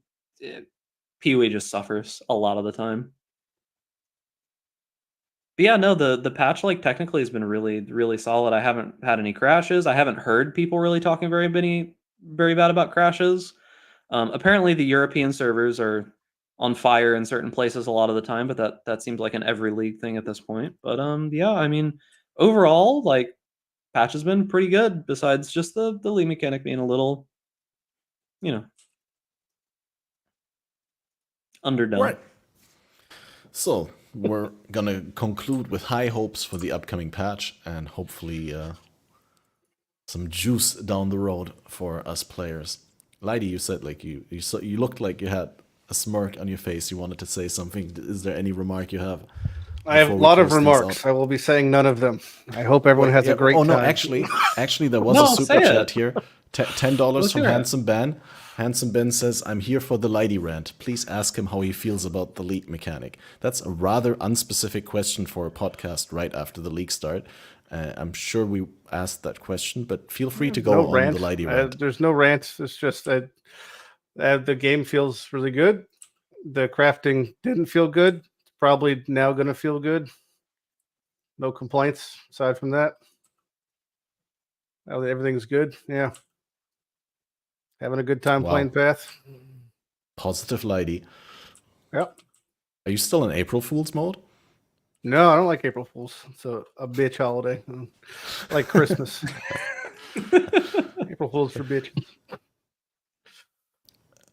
PoE just suffers a lot of the time. But yeah, no, the patch like technically has been really, really solid. I haven't had any crashes. I haven't heard people really talking very bad about crashes. Apparently the European servers are on fire in certain places a lot of the time, but that seems like an every league thing at this point. But yeah, I mean, overall, like patch has been pretty good, besides just the league mechanic being a little, underdone. Right. So we're gonna conclude with high hopes for the upcoming patch and hopefully some juice down the road for us players. Lighty, you said like you looked like you had a smirk on your face. You wanted to say something. Is there any remark you have? I have a lot of remarks. I will be saying none of them. I hope everyone has a great time. Oh no, actually, there was No, a super say chat it. here. $10 Let's from hear it. Handsome Ben. Handsome Ben says, "I'm here for the Lighty rant. Please ask him how he feels about the league mechanic." That's a rather unspecific question for a podcast right after the league start. I'm sure we asked that question, but feel free to go on the Lighty rant. There's no rant. It's just that the game feels really good. The crafting didn't feel good. It's probably now going to feel good. No complaints aside from that. Everything's good. Yeah. Having a good time playing Path. Positive Lighty. Yep. Are you still in April Fool's mode? No, I don't like April Fools. It's a bitch holiday. Like Christmas. April Fools for bitches.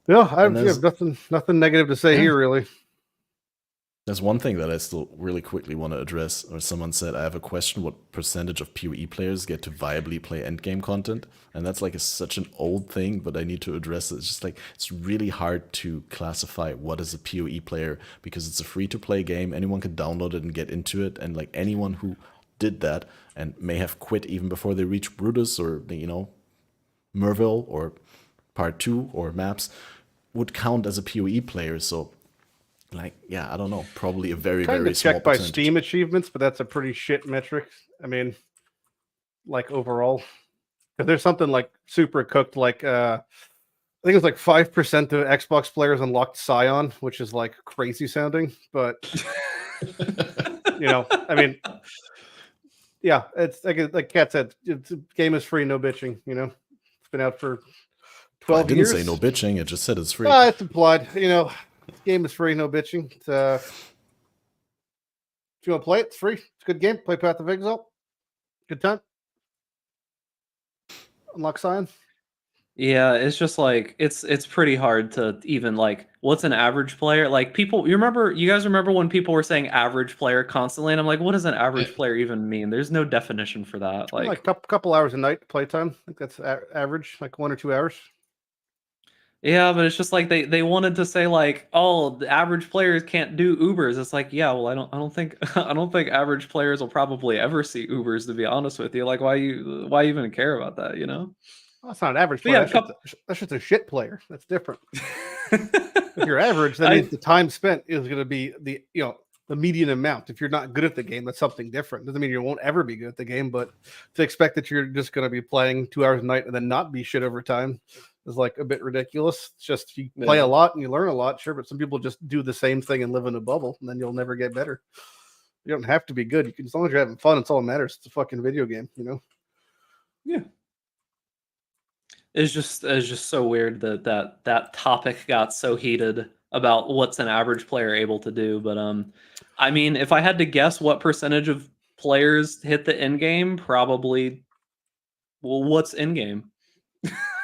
No, I have nothing negative to say here, really. There's one thing that I still really quickly want to address. Or someone said, I have a question, what percentage of PoE players get to viably play endgame content? And that's like such an old thing, but I need to address it. It's just like, it's really hard to classify what is a PoE player because it's a free-to-play game. Anyone can download it and get into it. And like anyone who did that and may have quit even before they reach Brutus or, Merville or Part 2 or Maps would count as a PoE player. So I don't know, probably a very, very small check by percentage. Steam achievements, but that's a pretty shit metric. I mean, like overall, because there's something like super cooked, like I think it's like 5% of Xbox players unlocked Scion, which is like crazy sounding, but I mean, yeah, it's like Kat said, the game is free, no bitching. It's been out for 12 years. I didn't say no bitching. It just said it's free. It's implied. Game is free, no bitching. If you want to play it, it's free. It's a good game. Play Path of Exile. Good time. Unlock Scion. Yeah, it's just like it's pretty hard to even like what's an average player? Like people, you guys remember when people were saying average player constantly, and I'm like, what does an average player even mean? There's no definition for that. Like a couple hours a night playtime. I think that's average, like 1 or 2 hours. Yeah, but it's just like they wanted to say like, oh, the average players can't do Ubers. It's like, yeah, well, I don't think average players will probably ever see Ubers, to be honest with you. Like, why even care about that, Well, that's not an average player. Yeah, that's just a shit player. That's different. If you're average, that means the time spent is going to be median amount. If you're not good at the game, that's something different. Doesn't mean you won't ever be good at the game, but to expect that you're just going to be playing 2 hours a night and then not be shit over time is like a bit ridiculous. It's just you play a lot and you learn a lot, sure, but some people just do the same thing and live in a bubble, and then you'll never get better. You don't have to be good. You can, as long as you're having fun, it's all that matters. It's a fucking video game, you know? Yeah. It's just so weird that topic got so heated about what's an average player able to do. But I mean, if I had to guess what percentage of players hit the end game, probably, well, what's end game?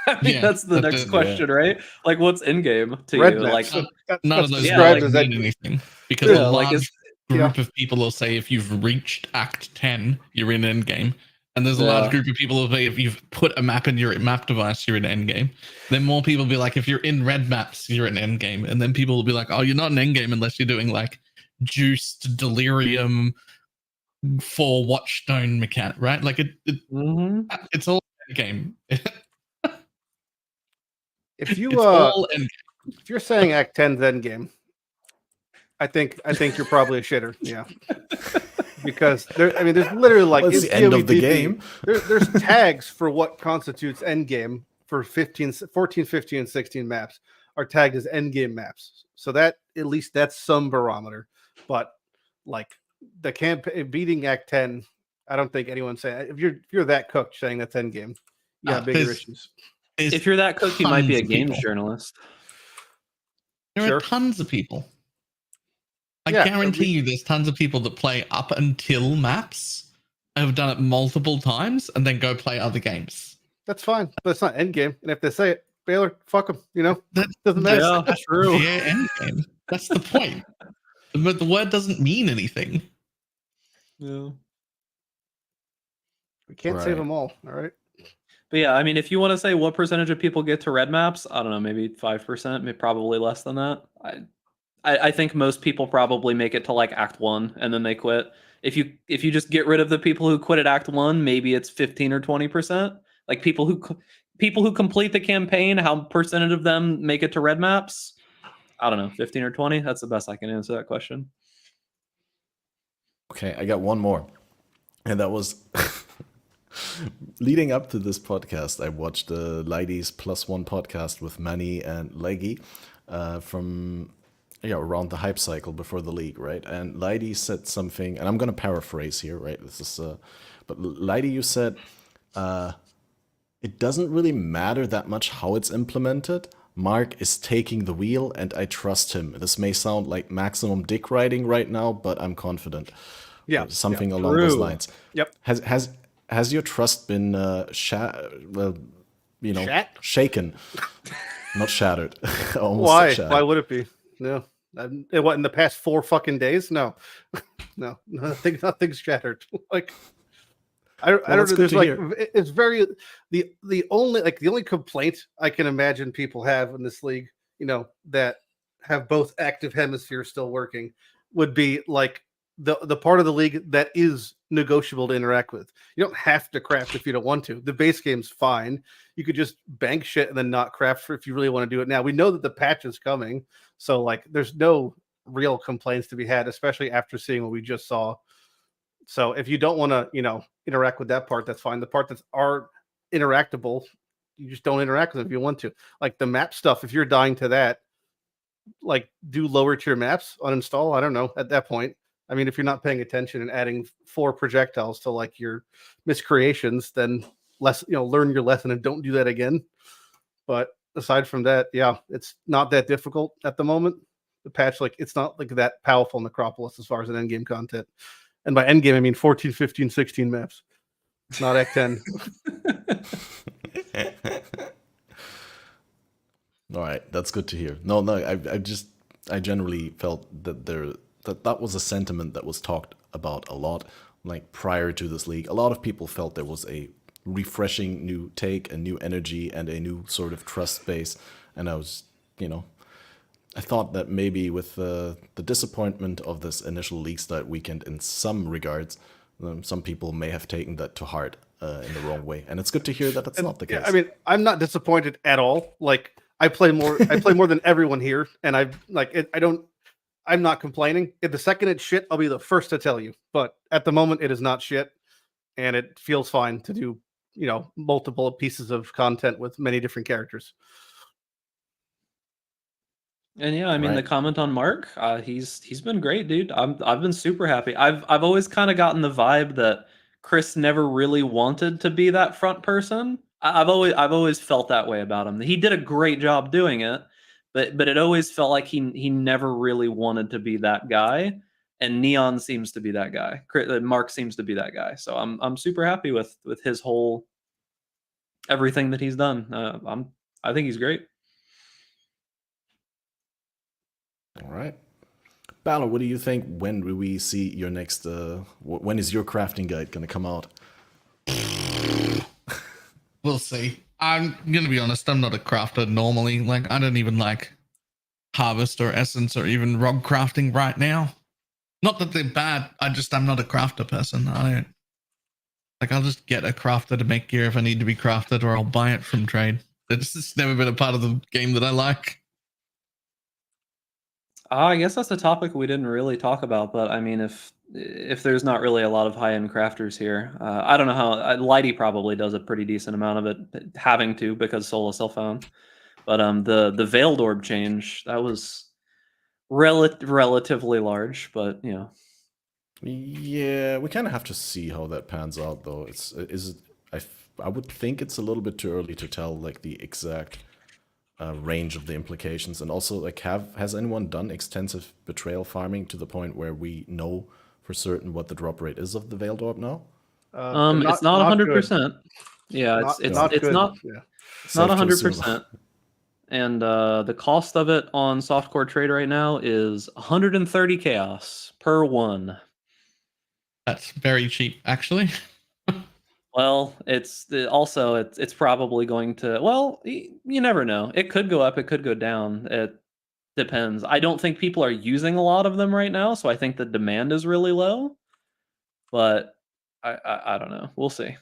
I mean, that's the next question, right? Like, what's end game to Red you? maps. Like, None of those described mean as that anything because a large yeah. group of people will say if you've reached Act 10, you're in Endgame. And there's a large group of people who say if you've put a map in your map device, you're in Endgame. Then more people will be like, if you're in red maps, you're in Endgame. And then people will be like, oh, you're not in Endgame unless you're doing like juiced delirium for watchstone mechanic, right? Like it's all Endgame. If you It's all Endgame. if you're saying Act 10's Endgame, I think you're probably a shitter. Yeah. Because there's literally like it's the end of the game. There's tags for what constitutes endgame for 14, 15, and 16 maps are tagged as endgame maps. So that at least that's some barometer. But like the campaign beating Act 10, I don't think anyone's saying if you're that cooked saying that's endgame, you have bigger issues. If you're that cooked, you might be a games journalist. There are tons of people. I guarantee you there's tons of people that play up until maps and have done it multiple times and then go play other games. That's fine, but it's not endgame. And if they say it, Baylor, fuck them, you know? That doesn't matter. Yeah, that's true. Yeah, endgame. That's the point. But the word doesn't mean anything. Yeah. We can't save them all right? But yeah, I mean, if you want to say what percentage of people get to red maps, I don't know, maybe 5%, maybe probably less than that. I think most people probably make it to like Act 1 and then they quit. If you just get rid of the people who quit at Act 1, maybe it's 15 or 20%. Like people who complete the campaign, how percentage of them make it to red maps? I don't know, 15 or 20. That's the best I can answer that question. Okay, I got one more. And that was leading up to this podcast, I watched the Lighty's +1 podcast with Manny and Leggy from around the hype cycle before the league, right? And Lighty said something, and I'm going to paraphrase here, right? This is, but Lighty, you said, it doesn't really matter that much how it's implemented. Mark is taking the wheel, and I trust him. This may sound like maximum dick riding right now, but I'm confident. Yeah, something along those lines. Yep. Has your trust been shaken, not shattered? Why? Why would it be? No. What in the past 4 fucking days? No, nothing's shattered. Like I don't know. There's like it's very the only complaint I can imagine people have in this league, you know, that have both active hemispheres still working, would be like the part of the league that is negotiable to interact with. You don't have to craft if you don't want to. The base game's fine. You could just bank shit and then not craft if you really want to do it now. We know that the patch is coming, so like there's no real complaints to be had, especially after seeing what we just saw. So if you don't want to, interact with that part, that's fine. The part that's interactable, you just don't interact with them if you want to. Like the map stuff, if you're dying to that, like do lower tier maps, uninstall. I don't know at that point. I mean, if you're not paying attention and adding 4 projectiles to like your miscreations, then learn your lesson and don't do that again. But aside from that, yeah, it's not that difficult at the moment. The patch, it's not like that powerful Necropolis as far as an endgame content. And by endgame, I mean 14, 15, 16 maps. Not Act 10. All right, that's good to hear. No, I generally felt that that was a sentiment that was talked about a lot, like prior to this league. A lot of people felt there was a refreshing new take, a new energy, and a new sort of trust base. And I was, I thought that maybe with the disappointment of this initial league start weekend in some regards, some people may have taken that to heart in the wrong way. And it's good to hear that that's not the case. I mean, I'm not disappointed at all. Like I play more than everyone here, and I don't I'm not complaining. If the second it's shit, I'll be the first to tell you. But at the moment, it is not shit, and it feels fine to do, multiple pieces of content with many different characters. And yeah, I mean the comment on Mark, he's been great, dude. I've been super happy. I've always kind of gotten the vibe that Chris never really wanted to be that front person. I've always felt that way about him. He did a great job doing it, but it always felt like he never really wanted to be that guy. And Neon seems to be that guy. Mark seems to be that guy. So I'm super happy with his whole everything that he's done. I think he's great. All right. Balor, what do you think? When will we see your next... when is your crafting guide going to come out? We'll see. I'm going to be honest, I'm not a crafter normally. Like, I don't even like harvest or essence or even rod crafting right now. Not that they're bad. I'm not a crafter person. I'll just get a crafter to make gear if I need to be crafted, or I'll buy it from trade. It's just never been a part of the game that I like. I guess that's a topic we didn't really talk about, but I mean, if there's not really a lot of high-end crafters here, I don't know how. Lighty probably does a pretty decent amount of it, having to, because Soul is self-found. But the Veiled Orb change, that was relatively large, but Yeah, we kind of have to see how that pans out, though. I would think it's a little bit too early to tell like the exact range of the implications, and also like has anyone done extensive betrayal farming to the point where we know for certain what the drop rate is of the Veiled Orb now? It's not 100%. Yeah, it's not 100%. And the cost of it on softcore trade right now is 130 chaos per one. That's very cheap, actually. Well, it's probably going to. Well, you never know. It could go up. It could go down. It depends. I don't think people are using a lot of them right now, so I think the demand is really low. But I don't know. We'll see.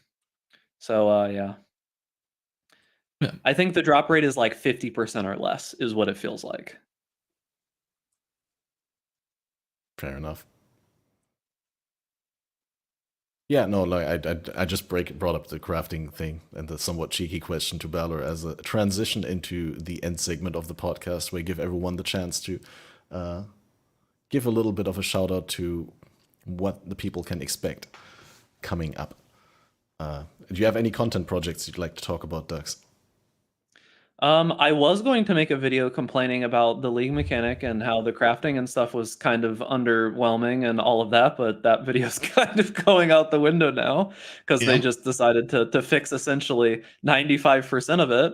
So yeah. I think the drop rate is like 50% or less is what it feels like. Fair enough. Yeah, no, like I just brought up the crafting thing and the somewhat cheeky question to Balor as a transition into the end segment of the podcast, where we give everyone the chance to give a little bit of a shout out to what the people can expect coming up. Do you have any content projects you'd like to talk about, Dux? I was going to make a video complaining about the league mechanic and how the crafting and stuff was kind of underwhelming and all of that, but that video's kind of going out the window now because they just decided to fix essentially 95% of it.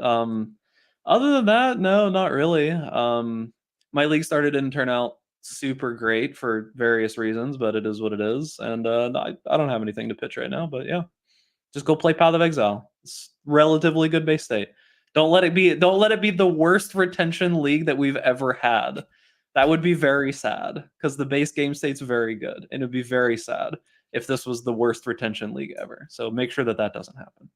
Other than that, no, not really. My league started didn't turn out super great for various reasons, but it is what it is, and I don't have anything to pitch right now. But yeah, just go play Path of Exile. It's relatively good base state. Don't let it be the worst retention league that we've ever had. That would be very sad because the base game state's very good, and it'd be very sad if this was the worst retention league ever. So make sure that doesn't happen.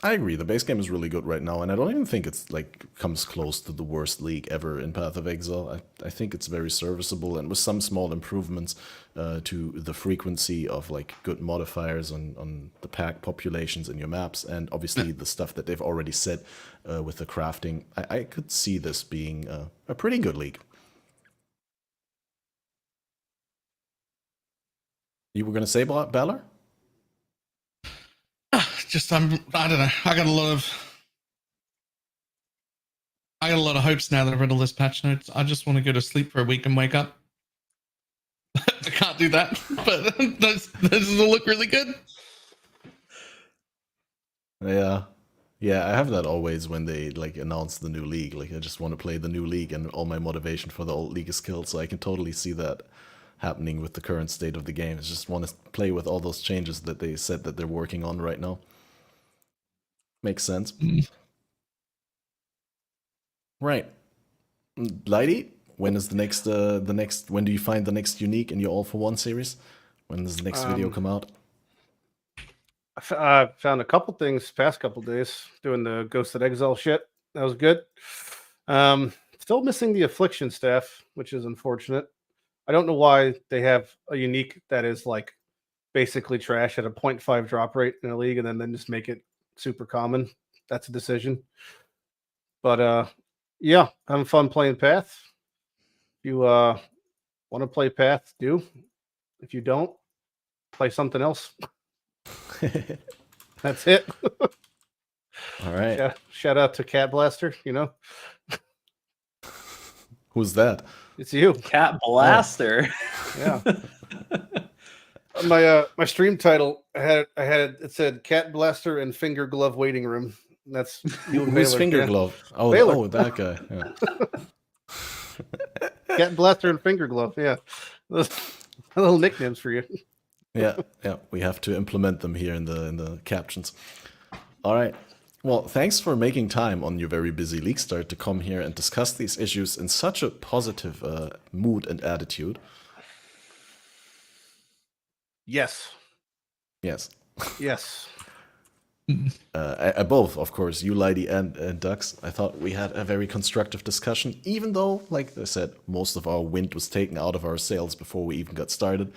I agree. The base game is really good right now, and I don't even think it's like comes close to the worst league ever in Path of Exile. I think it's very serviceable, and with some small improvements to the frequency of like good modifiers on the pack populations in your maps, and obviously the stuff that they've already said with the crafting, I could see this being a pretty good league. You were gonna say, Balor? I don't know. I got a lot of hopes now that I've read all this patch notes. I just want to go to sleep for a week and wake up. I can't do that, but those will look really good. Yeah, I have that always when they like announce the new league. Like I just want to play the new league, and all my motivation for the old league is killed. So I can totally see that happening with the current state of the game. I just want to play with all those changes that they said that they're working on right now. Makes sense. Right. Lighty, when is the next when do you find the next unique in your All for One series? When does the next video come out? I found a couple things past couple days doing the Ghosted Exile shit. That was good. still missing the affliction staff, which is unfortunate. I don't know why they have a unique that is like basically trash at a 0.5 drop rate in a league and then just make it super common. That's a decision. But yeah, having fun playing Path. If you want to play Path, do. If you don't, play something else. That's it. All right. Shout out to Cat Blaster, you know. Who's that? It's you. Cat Blaster. Yeah. My stream title I had it said Cat Blaster and Finger Glove Waiting Room. That's you and Who's Baylor, Finger yeah. Glove? Oh, Baylor. oh, that guy. Yeah. Cat Blaster and Finger Glove, yeah. Those little nicknames for you. Yeah. We have to implement them here in the captions. All right. Well, thanks for making time on your very busy league start to come here and discuss these issues in such a positive mood and attitude. Yes. Yes. Yes. I both, of course, you, Lighty, and Ducks. I thought we had a very constructive discussion, even though, like I said, most of our wind was taken out of our sails before we even got started.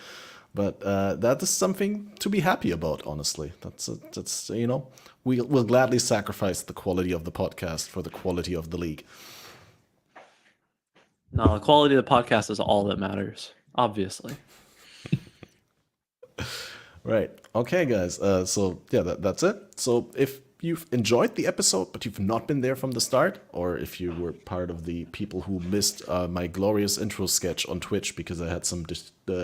But that is something to be happy about, honestly. That's you know, we'll gladly sacrifice the quality of the podcast for the quality of the league. No, the quality of the podcast is all that matters, obviously. Right. Okay, guys. So yeah, that's it. So if you've enjoyed the episode, but you've not been there from the start, or if you were part of the people who missed my glorious intro sketch on Twitch because I had some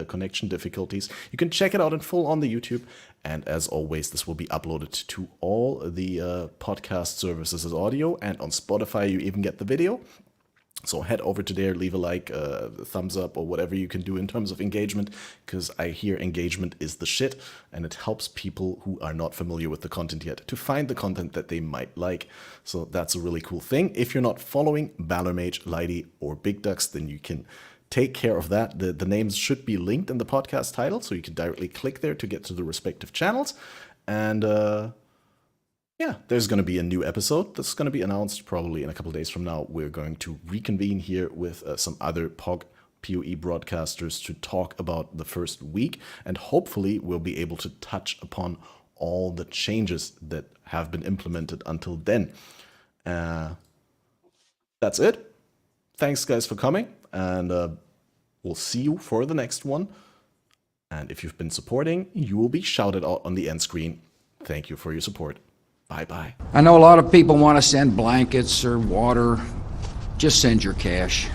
connection difficulties, you can check it out in full on the YouTube. And as always, this will be uploaded to all the podcast services as audio, and on Spotify, you even get the video. So head over to there, leave a like, thumbs up, or whatever you can do in terms of engagement, because I hear engagement is the shit, and it helps people who are not familiar with the content yet to find the content that they might like. So that's a really cool thing. If you're not following Valor Mage, Lighty, or BigDucks, then you can take care of that. The names should be linked in the podcast title, so you can directly click there to get to the respective channels. And yeah, there's going to be a new episode that's going to be announced probably in a couple of days from now. We're going to reconvene here with some other PoE broadcasters to talk about the first week, and hopefully we'll be able to touch upon all the changes that have been implemented until then. That's it. Thanks, guys, for coming, and we'll see you for the next one. And if you've been supporting, you will be shouted out on the end screen. Thank you for your support. Bye-bye. I know a lot of people want to send blankets or water. Just send your cash.